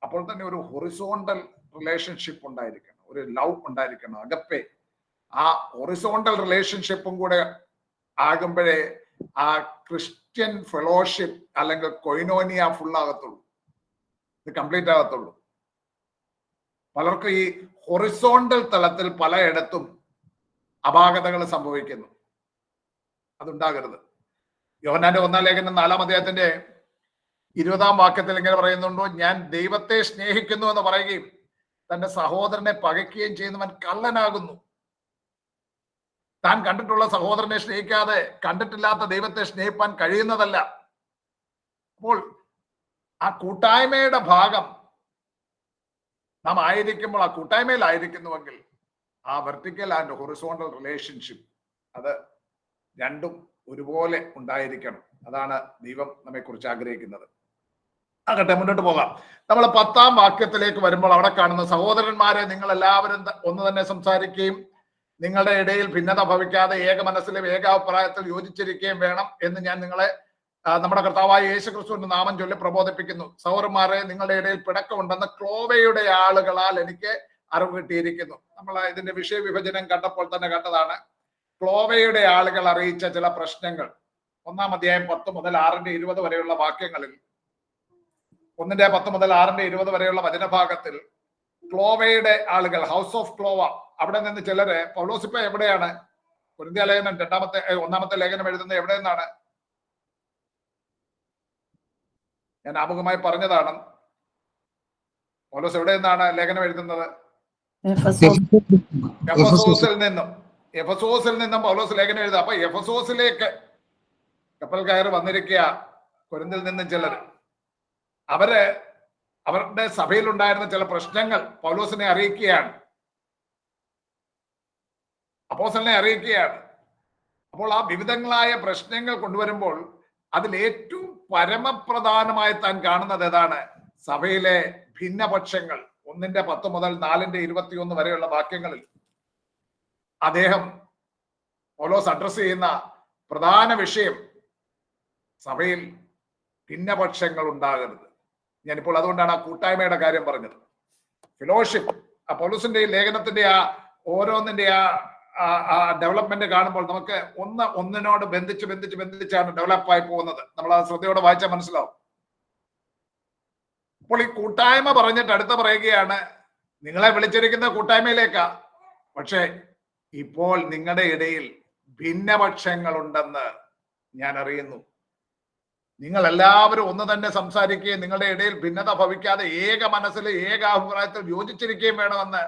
അപ്പോൾ തന്നെ ഒരു ഹൊറിസോണ്ടൽ റിലേഷൻഷിപ്പ് ഉണ്ടായിരിക്കണം, ഒരു ലവ് ഉണ്ടായിരിക്കണം, അഗപ്പെ. ആ ഹൊറിസോണ്ടൽ റിലേഷൻഷിപ്പും കൂടെ ആകുമ്പോഴേ ആ ക്രിസ്ത്യൻ ഫെലോഷിപ്പ് അല്ലെങ്കിൽ കൊയിനോനിയ ഫുൾ ആകത്തുള്ളൂ, ഇത് കംപ്ലീറ്റ് ആകത്തുള്ളൂ. പലർക്കും ഈ ഹൊറിസോണ്ടൽ തലത്തിൽ പലയിടത്തും അപാകതകൾ സംഭവിക്കുന്നു. അതുണ്ടാകരുത്. യോഹന്നാന്റെ 1-ാം ലേഖനം 4-ാം അധ്യായത്തിന്റെ 20-ാം വാക്യത്തിൽ ഇങ്ങനെ പറയുന്നുണ്ടോ, ഞാൻ ദൈവത്തെ സ്നേഹിക്കുന്നു എന്ന് പറയുകയും തന്റെ സഹോദരനെ പകയ്ക്കുകയും ചെയ്യുന്നവൻ കള്ളനാകുന്നു. താൻ കണ്ടിട്ടുള്ള സഹോദരനെ സ്നേഹിക്കാതെ കണ്ടിട്ടില്ലാത്ത ദൈവത്തെ സ്നേഹിപ്പാൻ കഴിയുന്നതല്ല. അപ്പോൾ ആ കൂട്ടായ്മയുടെ ഭാഗം നാം ആയിരിക്കുമ്പോൾ, ആ കൂട്ടായ്മയിലായിരിക്കുന്നുവെങ്കിൽ ആ വെർട്ടിക്കൽ ആൻഡ് ഹൊറിസോണ്ടൽ റിലേഷൻഷിപ്പ് അത് രണ്ടും ഒരുപോലെ ഉണ്ടായിരിക്കണം. അതാണ് ദൈവം നമ്മെ കുറിച്ച് ആഗ്രഹിക്കുന്നത്. ആകട്ടെ, മുന്നോട്ട് പോകാം. നമ്മൾ 10-ാം വാക്യത്തിലേക്ക് വരുമ്പോൾ അവിടെ കാണുന്ന, സഹോദരന്മാരെ നിങ്ങൾ എല്ലാവരും ഒന്ന് തന്നെ സംസാരിക്കുകയും നിങ്ങളുടെ ഇടയിൽ ഭിന്നത ഭവിക്കാതെ ഏക മനസ്സിലും ഏകാഭിപ്രായത്തിൽ യോജിച്ചിരിക്കുകയും വേണം എന്ന് ഞാൻ നിങ്ങളെ നമ്മുടെ കർത്താവായ യേശുക്രിസ്തുവിന്റെ നാമം ചൊല്ലി പ്രബോധിപ്പിക്കുന്നു. സഹോദരന്മാരെ, നിങ്ങളുടെ ഇടയിൽ പിണക്കമുണ്ടെന്ന് ക്ലോവയുടെ ആളുകളാൽ എനിക്ക് അറിവ് കിട്ടിയിരിക്കുന്നു. നമ്മൾ ഇതിന്റെ വിഷയവിഭജനം കണ്ടപ്പോൾ തന്നെ കണ്ടതാണ്. ക്ലോവയുടെ ആളുകൾ അറിയിച്ച ചില പ്രശ്നങ്ങൾ 1-ാം അധ്യായം 10 മുതൽ 6-20 വരെയുള്ള വാക്യങ്ങളിൽ, 1-10 മുതൽ 6-20 വരെയുള്ള വചനഭാഗത്തിൽ ക്ലോവയുടെ ആളുകൾ, ഹൗസ് ഓഫ് ക്ലോവ, അവിടെ നിന്ന് ചിലര്, പൗലോസ് ഇപ്പൊ എവിടെയാണ്? കൊരിന്ത്യ ലേഖനം 1-ാമത്തെ ലേഖനം എഴുതുന്നത് എവിടെ നിന്നാണ്? ഞാൻ ആമുഖമായി പറഞ്ഞതാണ്. പൗലോസ് എവിടെ നിന്നാണ് ലേഖനം എഴുതുന്നത്? എഫസോസിൽ നിന്നും പൗലോസ് ലേഖനം എഴുതുക. അപ്പൊ എഫസോസിലേക്ക് കപ്പൽ കയറി വന്നിരിക്കുക കൊരിന്തിൽ നിന്നും ചിലർ. അവരുടെ സഭയിൽ ഉണ്ടായിരുന്ന ചില പ്രശ്നങ്ങൾ പൗലോസിനെ അറിയിക്കുകയാണ്, അപ്പോസ്തലനെ അറിയിക്കുകയാണ്. അപ്പോൾ ആ വിവിധങ്ങളായ പ്രശ്നങ്ങൾ കൊണ്ടുവരുമ്പോൾ അതിൽ ഏറ്റവും പരമപ്രധാനമായി താൻ കാണുന്നത് ഏതാണ്? സഭയിലെ ഭിന്നപക്ഷങ്ങൾ. 1-10 മുതൽ 4-21 വരെയുള്ള വാക്യങ്ങളിൽ അദ്ദേഹം, പൗലോസ് അഡ്രസ് ചെയ്യുന്ന പ്രധാന വിഷയം, സഭയിൽ ഭിന്നപക്ഷങ്ങൾ ഉണ്ടാകരുത്. ഞാനിപ്പോൾ അതുകൊണ്ടാണ് ആ കൂട്ടായ്മയുടെ കാര്യം പറഞ്ഞത്. ഫെലോഷിപ്പ്, ആ പൗലോസിന്റെ ലേഖനത്തിന്റെ ആ ഓരോന്നിന്റെ ആ ഡെവലപ്മെന്റ് കാണുമ്പോൾ നമുക്ക് ഒന്നിനോട് ബന്ധിച്ചാണ് ഡെവലപ്പായി പോകുന്നത്. നമ്മൾ ആ ശ്രദ്ധയോടെ വായിച്ചാൽ മനസ്സിലാവും. അപ്പോൾ ഈ കൂട്ടായ്മ പറഞ്ഞിട്ട് അടുത്ത പറയുകയാണ്, നിങ്ങളെ വിളിച്ചിരിക്കുന്ന കൂട്ടായ്മയിലേക്കാ, പക്ഷെ ഇപ്പോൾ നിങ്ങളുടെ ഇടയിൽ ഭിന്നപക്ഷങ്ങളുണ്ടെന്ന് ഞാൻ അറിയുന്നു. നിങ്ങൾ എല്ലാവരും ഒന്ന് തന്നെ സംസാരിക്കുകയും നിങ്ങളുടെ ഇടയിൽ ഭിന്നത ഭവിക്കാതെ ഏക മനസ്സിൽ ഏകാഭിപ്രായത്തിൽ യോജിച്ചിരിക്കുകയും വേണമെന്ന്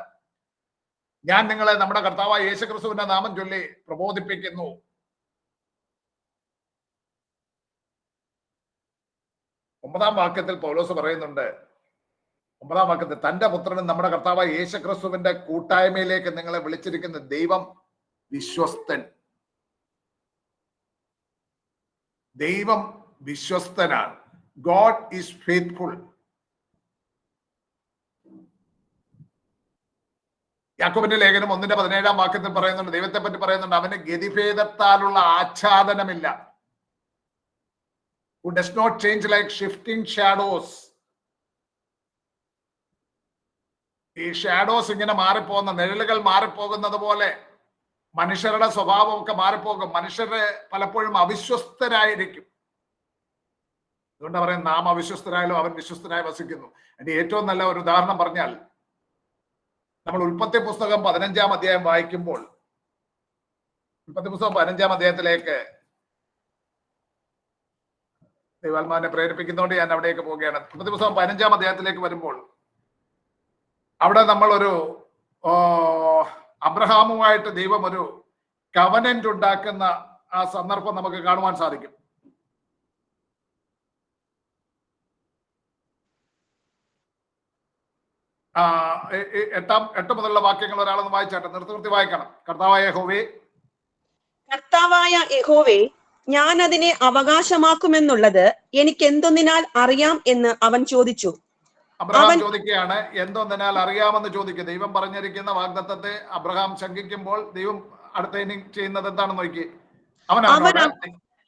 ഞാൻ നിങ്ങളെ നമ്മുടെ കർത്താവായ യേശുക്രിസ്തുവിന്റെ നാമം ചൊല്ലി പ്രബോധിപ്പിക്കുന്നു. ഒമ്പതാം വാക്യത്തിൽ പൗലോസ് പറയുന്നുണ്ട്, 9-ാം വാക്യത്തിൽ, തന്റെ പുത്രനും നമ്മുടെ കർത്താവായ യേശുക്രിസ്തുവിന്റെ കൂട്ടായ്മയിലേക്ക് നിങ്ങളെ വിളിച്ചിരിക്കുന്ന ദൈവം വിശ്വസ്തൻ. ദൈവം വിശ്വസ്തനാണ്. God is faithful. യാക്കോബിന്റെ ലേഖനം 1-17 വാക്യത്തിൽ പറയുന്നുണ്ട്, ദൈവത്തെ പറ്റി പറയുന്നുണ്ട്, അവന് ഗതിഭേദത്താലുള്ള ആച്ഛാദനമില്ല. who does not change like shifting shadows. ഈ ഷാഡോസ് ഇങ്ങനെ മാറിപ്പോകുന്ന, നിഴലുകൾ മാറിപ്പോകുന്നത് പോലെ മനുഷ്യരുടെ സ്വഭാവമൊക്കെ മാറിപ്പോകും. മനുഷ്യരെ പലപ്പോഴും അവിശ്വസ്തരായിരിക്കും. അതുകൊണ്ടാ പറയുന്നത്, നാം അവിശ്വസ്തരായാലും അവൻ വിശ്വസ്തനായി വസിക്കുന്നു. അതിന്റെ ഏറ്റവും നല്ല ഒരു ഉദാഹരണം പറഞ്ഞാൽ, നമ്മൾ ഉൽപ്പത്തി പുസ്തകം 15-ാം അധ്യായം വായിക്കുമ്പോൾ, ഉൽപ്പത്തി പുസ്തകം 15-ാം അധ്യായത്തിലേക്ക് ദൈവാത്മാവിനെ പ്രേരിപ്പിക്കുന്നതുകൊണ്ട് ഞാൻ അവിടേക്ക് പോവുകയാണ്. ഉൽപ്പത്തി പുസ്തകം 15-ാം അധ്യായത്തിലേക്ക് വരുമ്പോൾ അവിടെ നമ്മൾ ഒരു അബ്രഹാമുമായിട്ട് ദൈവം ഒരു കവനന്റ് ഉണ്ടാക്കുന്ന ആ സന്ദർഭം നമുക്ക് കാണുവാൻ സാധിക്കും. എട്ട് മുതലുള്ള വാക്യങ്ങൾ ഒരാളൊന്ന് വായിച്ചാട്ടെ, നിർത്തി വായിക്കണം. കർത്താവായ യഹോവേ, ഞാൻ അതിനെ അവകാശമാക്കുമെന്നുള്ളത് എനിക്ക് എന്തൊന്നിനാൽ അറിയാം എന്ന് അവൻ ചോദിച്ചു. അബ്രഹാം ചോദിക്കുകയാണ്, എന്തൊന്നിനാൽ അറിയാമെന്ന് ചോദിക്കുക. ദൈവം പറഞ്ഞിരിക്കുന്ന വാഗ്ദത്തത്തെ അബ്രഹാം ശങ്കിക്കുമ്പോൾ ദൈവം അടുത്ത ചെയ്യുന്നത് എന്താണെന്ന് നോക്കി.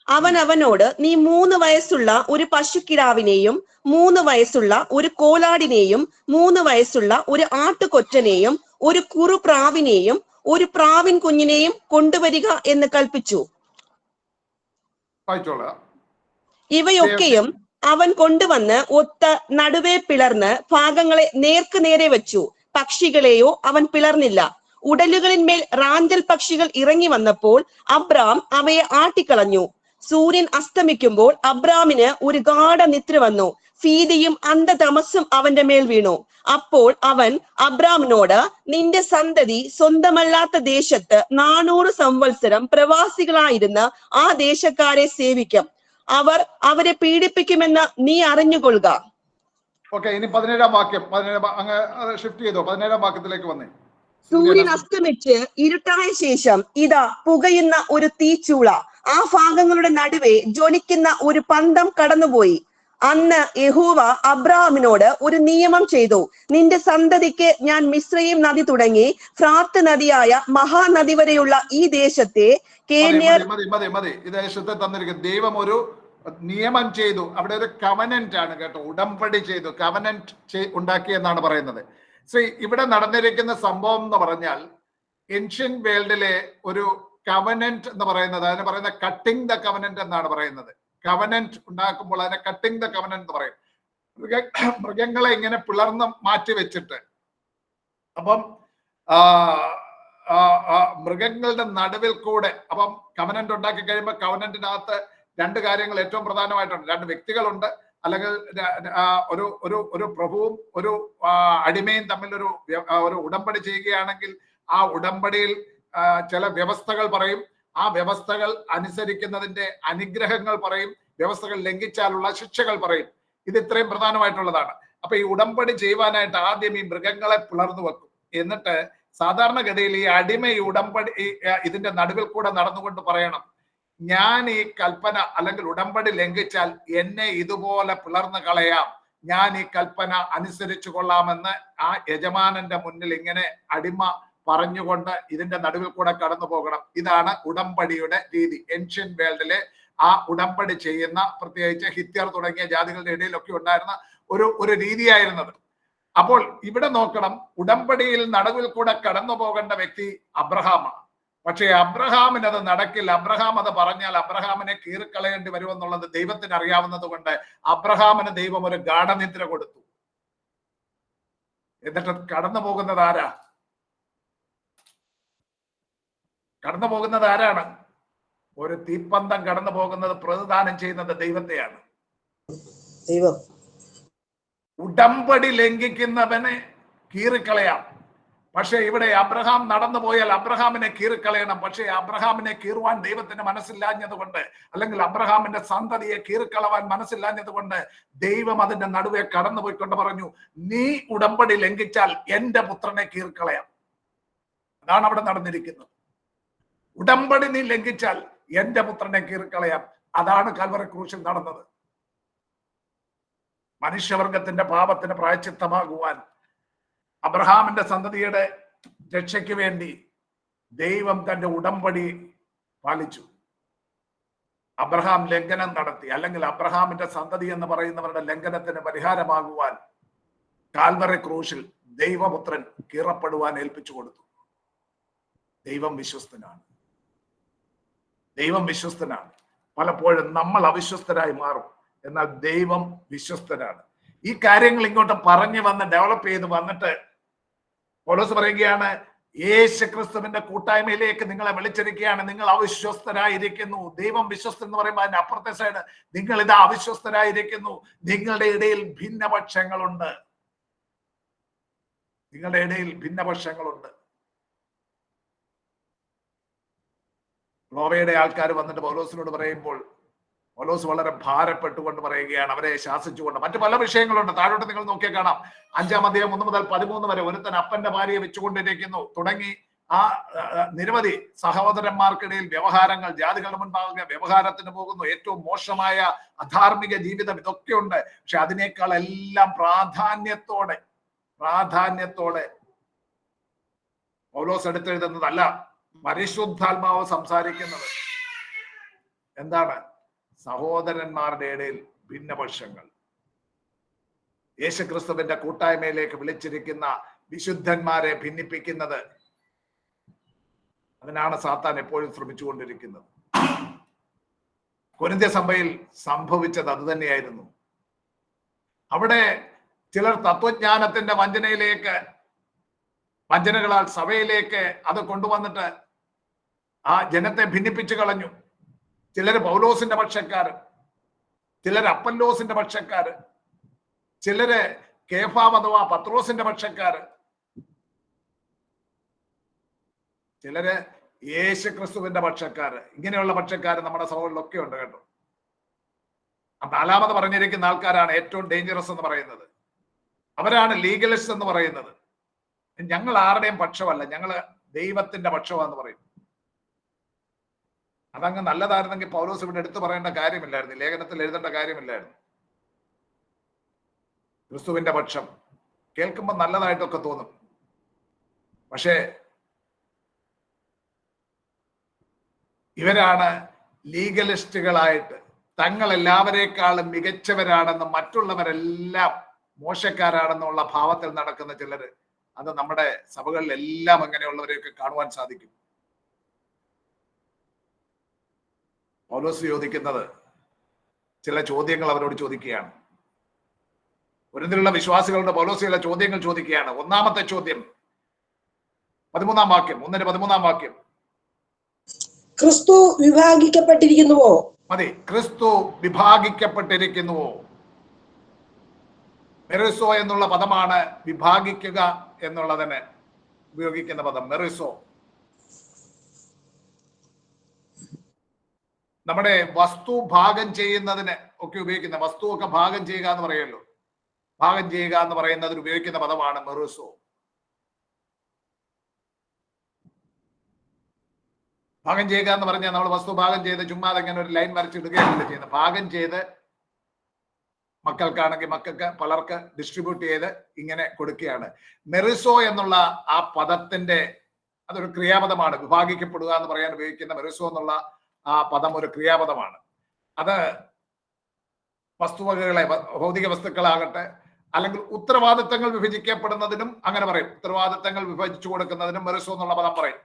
അവൻ അവനോട്, നീ 3 വയസ്സുള്ള ഒരു പശുക്കിടാവിനെയും 3 വയസ്സുള്ള ഒരു കോലാടിനെയും 3 വയസ്സുള്ള ഒരു ആട്ടുകൊറ്റനെയും ഒരു കുറുപ്രാവിനെയും ഒരു പ്രാവിൻ കുഞ്ഞിനെയും കൊണ്ടുവരിക എന്ന് കൽപ്പിച്ചു. ഇവയൊക്കെയും അവൻ കൊണ്ടുവന്ന് ഒത്ത നടുവേ പിളർന്ന് ഭാഗങ്ങളെ നേർക്ക് നേരെ വെച്ചു. പക്ഷികളെയോ അവൻ പിളർന്നില്ല. ഉടലുകളിന്മേൽ റാഞ്ചൽ പക്ഷികൾ ഇറങ്ങി വന്നപ്പോൾ അബ്രാം അവയെ ആട്ടിക്കളഞ്ഞു. സൂര്യൻ അസ്തമിക്കുമ്പോൾ അബ്രാമിന് ഒരു ഗാഢ നിദ്ര വന്നു. ഭീതിയും അന്ധതമസ്സും അവന്റെ മേൽ വീണു. അപ്പോൾ അവൻ അബ്രാമിനോട്, നിന്റെ സന്തതി സ്വന്തമല്ലാത്ത ദേശത്ത് 400 സംവത്സരം പ്രവാസികളായിരുന്ന ആ ദേശക്കാരെ സേവിക്കും. അവർ അവരെ പീഡിപ്പിക്കുമെന്ന് നീ അറിഞ്ഞുകൊള്ളുക. ഇനി 17-ാം വാക്യം ഷിഫ്റ്റ് ചെയ്തോ. 17-ാം വാക്യത്തിലേക്ക് വന്നേ. സൂര്യൻ അസ്തമിച്ച് ഇരുട്ടായ ശേഷം ഇതാ പുകയുന്ന ഒരു തീച്ചൂള ആ ഭാഗങ്ങളുടെ നടുവേ ജ്വലിക്കുന്ന ഒരു പന്തം കടന്നുപോയി. അന്ന് യഹോവ അബ്രാമിനോട് ഒരു നിയമം ചെയ്തു. നിന്റെ സന്തതിക്ക് ഞാൻ മിസ്രയീം നദി തുടങ്ങി ഫ്രാത്ത് നദിയായ മഹാനദി വരെയുള്ള ഈ ദേശത്തെ ദൈവം ഒരു നിയമം ചെയ്തു. അവിടെ ഒരു കവനന്റ് ആണ് കേട്ടോ, ഉടമ്പടി ചെയ്തു, കവനന്റ് ഉണ്ടാക്കി എന്നാണ് പറയുന്നത്. ഇവിടെ നടന്നിരിക്കുന്ന സംഭവം എന്ന് പറഞ്ഞാൽ ഏൻഷ്യൻ വേൾഡിലെ ഒരു കവനന്റ് എന്ന് പറയുന്നത്, അതിനെ പറയുന്ന കട്ടിംഗ് ദ കവനന്റ് എന്നാണ് പറയുന്നത്. കവനന്റ് ഉണ്ടാക്കുമ്പോൾ അതിനെ കട്ടിംഗ് ദ കവനന്റ് എന്ന് പറയും. മൃഗങ്ങളെ ഇങ്ങനെ പിളർന്ന് മാറ്റി വെച്ചിട്ട്, അപ്പം മൃഗങ്ങളുടെ നടുവിൽ കൂടെ, അപ്പം കവനന്റ് ഉണ്ടാക്കി കഴിയുമ്പോൾ കവനന്റിനകത്ത് 2 കാര്യങ്ങൾ ഏറ്റവും പ്രധാനമായിട്ടുണ്ട്. 2 വ്യക്തികളുണ്ട്, അല്ലെങ്കിൽ ഒരു പ്രഭുവും ഒരു അടിമയും തമ്മിൽ ഒരു ഉടമ്പടി ചെയ്യുകയാണെങ്കിൽ ആ ഉടമ്പടിയിൽ ചില വ്യവസ്ഥകൾ പറയും. ആ വ്യവസ്ഥകൾ അനുസരിക്കുന്നതിന്റെ അനുഗ്രഹങ്ങൾ പറയും. വ്യവസ്ഥകൾ ലംഘിച്ചാലുള്ള ശിക്ഷകൾ പറയും. ഇത് ഇത്രയും പ്രധാനമായിട്ടുള്ളതാണ്. അപ്പൊ ഈ ഉടമ്പടി ചെയ്യുവാനായിട്ട് ആദ്യം ഈ മൃഗങ്ങളെ പിളർന്നു വെക്കും. എന്നിട്ട് സാധാരണഗതിയിൽ ഈ അടിമ ഈ ഉടമ്പടി ഇതിന്റെ നടുവിൽ കൂടെ നടന്നുകൊണ്ട് പറയണം, ഞാൻ ഈ കൽപ്പന അല്ലെങ്കിൽ ഉടമ്പടി ലംഘിച്ചാൽ എന്നെ ഇതുപോലെ പിളർന്നു കളയാം, ഞാൻ ഈ കൽപ്പന അനുസരിച്ചു കൊള്ളാമെന്ന് ആ യജമാനന്റെ മുന്നിൽ ഇങ്ങനെ അടിമ പറഞ്ഞുകൊണ്ട് ഇതിന്റെ നടുവിൽ കൂടെ കടന്നു പോകണം. ഇതാണ് ഉടമ്പടിയുടെ രീതി. ഏൻഷ്യൻ വേൾഡിലെ ആ ഉടമ്പടി ചെയ്യുന്ന, പ്രത്യേകിച്ച് ഹിത്യർ തുടങ്ങിയ ജാതികളുടെ ഇടയിലൊക്കെ ഉണ്ടായിരുന്ന ഒരു രീതിയായിരുന്നത്. അപ്പോൾ ഇവിടെ നോക്കണം, ഉടമ്പടിയിൽ നടുവിൽ കൂടെ കടന്നു പോകേണ്ട വ്യക്തി അബ്രഹാമാണ്. പക്ഷേ അബ്രഹാമിന് അത് നടക്കില്ല. അബ്രഹാം അത് പറഞ്ഞാൽ അബ്രഹാമിനെ കീറിക്കളയേണ്ടി വരുമെന്നുള്ളത് ദൈവത്തിന് അറിയാവുന്നത് കൊണ്ട് അബ്രഹാമിന് ദൈവം ഒരു ഗാഠനിദ്ര കൊടുത്തു. എന്നിട്ട് കടന്നു പോകുന്നത് ആരാ? കടന്നു പോകുന്നത് ആരാണ്? ഒരു തീപ്പന്തം കടന്നു പോകുന്നത് പ്രതിദാനം ചെയ്യുന്നത് ദൈവത്തെയാണ്. ദൈവം ഉടമ്പടി ലംഘിക്കുന്നവനെ കീറിക്കളയാം. പക്ഷെ ഇവിടെ അബ്രഹാം നടന്നു പോയാൽ അബ്രഹാമിനെ കീറിക്കളയണം. പക്ഷെ അബ്രഹാമിനെ കീറുവാൻ ദൈവത്തിന് മനസ്സില്ലാഞ്ഞത് കൊണ്ട്, അല്ലെങ്കിൽ അബ്രഹാമിന്റെ സന്തതിയെ കീറിക്കളവാൻ മനസ്സില്ലാഞ്ഞത് കൊണ്ട് ദൈവം അതിന്റെ നടുവെ കടന്നു പോയിക്കൊണ്ട് പറഞ്ഞു, നീ ഉടമ്പടി ലംഘിച്ചാൽ എന്റെ പുത്രനെ കീറിക്കളയാം. അതാണ് അവിടെ നടന്നിരിക്കുന്നത്. ഉടമ്പടി നീ ലംഘിച്ചാൽ എന്റെ പുത്രനെ കീറിക്കളയാം. അതാണ് കൽവറി ക്രൂശിൽ നടന്നത്. മനുഷ്യവർഗത്തിന്റെ പാപത്തിന് പ്രായശ്ചിത്തമാകുവാൻ അബ്രഹാമിന്റെ സന്തതിയുടെ രക്ഷയ്ക്ക് വേണ്ടി ദൈവം തന്റെ ഉടമ്പടി പാലിച്ചു. അബ്രഹാം ലംഘനം നടത്തി, അല്ലെങ്കിൽ അബ്രഹാമിന്റെ സന്തതി എന്ന് പറയുന്നവരുടെ ലംഘനത്തിന് പരിഹാരമാകുവാൻ കാൽവറി ക്രൂശിൽ ദൈവപുത്രൻ കീറപ്പെടുവാൻ ഏൽപ്പിച്ചു കൊടുത്തു. ദൈവം വിശ്വസ്തനാണ്. ദൈവം വിശ്വസ്തനാണ്. പലപ്പോഴും നമ്മൾ അവിശ്വസ്തരായി മാറും, എന്നാൽ ദൈവം വിശ്വസ്തനാണ്. ഈ കാര്യങ്ങൾ ഇങ്ങോട്ട് പറഞ്ഞു വന്ന് ഡെവലപ്പ് ചെയ്ത് വന്നിട്ട് പൗലോസ് പറയുകയാണ്, യേശുക്രിസ്തുവിന്റെ കൂട്ടായ്മയിലേക്ക് നിങ്ങളെ വിളിച്ചിരിക്കുകയാണ്. നിങ്ങൾ അവിശ്വസ്തരായിരിക്കുന്നു. ദൈവം വിശ്വസ്തൻ എന്ന് പറയുമ്പോൾ അതിന്റെ അപ്പുറത്തെ സൈഡ്, നിങ്ങൾ ഇത് അവിശ്വസ്തരായിരിക്കുന്നു. നിങ്ങളുടെ ഇടയിൽ ഭിന്നപക്ഷങ്ങളുണ്ട്. നിങ്ങളുടെ ഇടയിൽ ഭിന്നപക്ഷങ്ങളുണ്ട്. ലോവയുടെ ആൾക്കാർ വന്നിട്ട് പൗലോസിനോട് പറയുമ്പോൾ പൗലോസ് വളരെ ഭാരപ്പെട്ടുകൊണ്ട് പറയുകയാണ്, അവരെ ശാസിച്ചുകൊണ്ട്. മറ്റു പല വിഷയങ്ങളുണ്ട്. താഴോട്ട് നിങ്ങൾ നോക്കിയാൽ കാണാം. 5-ാം അധ്യായം 1 മുതൽ 13 വരെ ഒരുത്തൻ അപ്പന്റെ ഭാര്യയെ വെച്ചുകൊണ്ടിരിക്കുന്നു തുടങ്ങി ആ നിരവധി സഹോദരന്മാർക്കിടയിൽ വ്യവഹാരങ്ങൾ, ജാതികളുടെ മുൻപാകെ വ്യവഹാരത്തിന് പോകുന്നു. ഏറ്റവും മോശമായ അധാർമിക ജീവിതം, ഇതൊക്കെയുണ്ട്. പക്ഷെ അതിനേക്കാൾ എല്ലാം പ്രാധാന്യത്തോടെ പൗലോസ് എടുത്തെഴുതുന്നതല്ല, പരിശുദ്ധാത്മാവ് സംസാരിക്കുന്നത് എന്താണ്? സഹോദരന്മാരുടെ ഇടയിൽ ഭിന്നപക്ഷങ്ങൾ. യേശുക്രിസ്തുവിന്റെ കൂട്ടായ്മയിലേക്ക് വിളിച്ചിരിക്കുന്ന വിശുദ്ധന്മാരെ ഭിന്നിപ്പിക്കുന്നത്, അതിനാണ് സാത്താൻ എപ്പോഴും ശ്രമിച്ചുകൊണ്ടിരിക്കുന്നത്. കൊരിന്ത്യ സഭയിൽ സംഭവിച്ചത് അത് തന്നെയായിരുന്നു. അവിടെ ചിലർ തത്വജ്ഞാനത്തിന്റെ വഞ്ചനകളാൽ സഭയിലേക്ക് അത് കൊണ്ടുവന്നിട്ട് ആ ജനത്തെ ഭിന്നിപ്പിച്ചു കളഞ്ഞു. ചിലർ പൗലോസിന്റെ പക്ഷക്കാര്, ചിലർ അപ്പല്ലോസിന്റെ പക്ഷക്കാര്, ചിലര് കേഫാവ് അഥവാ പത്രോസിന്റെ പക്ഷക്കാര്, ചിലര് യേശുക്രിസ്തുവിന്റെ പക്ഷക്കാര്. ഇങ്ങനെയുള്ള പക്ഷക്കാര് നമ്മുടെ സഭകളിലൊക്കെ ഉണ്ട് കേട്ടോ. 4ാമത് പറഞ്ഞിരിക്കുന്ന ആൾക്കാരാണ് ഏറ്റവും ഡേഞ്ചറസ് എന്ന് പറയുന്നത്. അവരാണ് ലീഗലിസ്റ്റ് എന്ന് പറയുന്നത്. ഞങ്ങൾ ആരുടെയും പക്ഷമല്ല, ഞങ്ങള് ദൈവത്തിന്റെ പക്ഷമാന്ന് പറയും. അതങ്ങ് നല്ലതായിരുന്നെങ്കിൽ പൗലോസ് ഇവിടെ എടുത്തു പറയേണ്ട കാര്യമില്ലായിരുന്നു, ലേഖനത്തിൽ എഴുതേണ്ട കാര്യമില്ലായിരുന്നു. ക്രിസ്തുവിന്റെ പക്ഷം കേൾക്കുമ്പോൾ നല്ലതായിട്ടൊക്കെ തോന്നും. പക്ഷേ ഇവരാണ് ലീഗലിസ്റ്റുകളായിട്ട് തങ്ങൾ എല്ലാവരെക്കാളും മികച്ചവരാണെന്നും മറ്റുള്ളവരെല്ലാം മോശക്കാരാണെന്നുള്ള ഭാവത്തിൽ നടക്കുന്ന ചിലര്. അത് നമ്മുടെ സഭകളിലെല്ലാം അങ്ങനെയുള്ളവരെയൊക്കെ കാണുവാൻ സാധിക്കും. പൗലോസ് ചോദിക്കുന്നത് ചില ചോദ്യങ്ങൾ അവരോട് ചോദിക്കുകയാണ്. കൊരിന്തിലുള്ള വിശ്വാസികളുടെ പൗലോസ് ചില ചോദ്യങ്ങൾ ചോദിക്കുകയാണ്. 1-ാമത്തെ ചോദ്യം 13-ാം വാക്യം, 1-13-ാം വാക്യം. ക്രിസ്തു വിഭാഗിക്കപ്പെട്ടിരിക്കുന്നുവോ? മതി. ക്രിസ്തു വിഭാഗിക്കപ്പെട്ടിരിക്കുന്നുവോ? മെറിസോ എന്നുള്ള പദമാണ് വിഭാഗിക്കുക എന്നുള്ളതിന് ഉപയോഗിക്കുന്ന പദം. മെറിസോ നമ്മുടെ വസ്തു ഭാഗം ചെയ്യുന്നതിന് ഒക്കെ ഉപയോഗിക്കുന്ന, വസ്തുവൊക്കെ ഭാഗം ചെയ്യുക എന്ന് പറയുമല്ലോ, ഭാഗം ചെയ്യുക എന്ന് പറയുന്നതിന് ഉപയോഗിക്കുന്ന പദമാണ് മെറിസോ. ഭാഗം ചെയ്യുക എന്ന് പറഞ്ഞാൽ നമ്മൾ വസ്തു ഭാഗം ചെയ്ത് ചുമ്മാ അങ്ങനെ ഒരു ലൈൻ വരച്ചിടുകയല്ല ചെയ്യുന്നത്. ഭാഗം ചെയ്ത് മക്കൾക്കാണെങ്കിൽ മക്കൾക്ക്, പലർക്ക് ഡിസ്ട്രിബ്യൂട്ട് ചെയ്ത് ഇങ്ങനെ കൊടുക്കുകയാണ്. മെറിസോ എന്നുള്ള ആ പദത്തിന്റെ അതൊരു ക്രിയാപദമാണ്. വിഭാഗിക്കപ്പെടുക എന്ന് പറയാൻ ഉപയോഗിക്കുന്ന മെറിസോ എന്നുള്ള ആ പദം ഒരു ക്രിയാപദമാണ്. അത് വസ്തുവകകളെ, ഭൗതിക വസ്തുക്കളാകട്ടെ, അല്ലെങ്കിൽ ഉത്തരവാദിത്തങ്ങൾ വിഭജിക്കപ്പെടുന്നതിനും അങ്ങനെ പറയും. ഉത്തരവാദിത്തങ്ങൾ വിഭജിച്ചു കൊടുക്കുന്നതിനും മെറിസോ എന്നുള്ള പദം പറയും.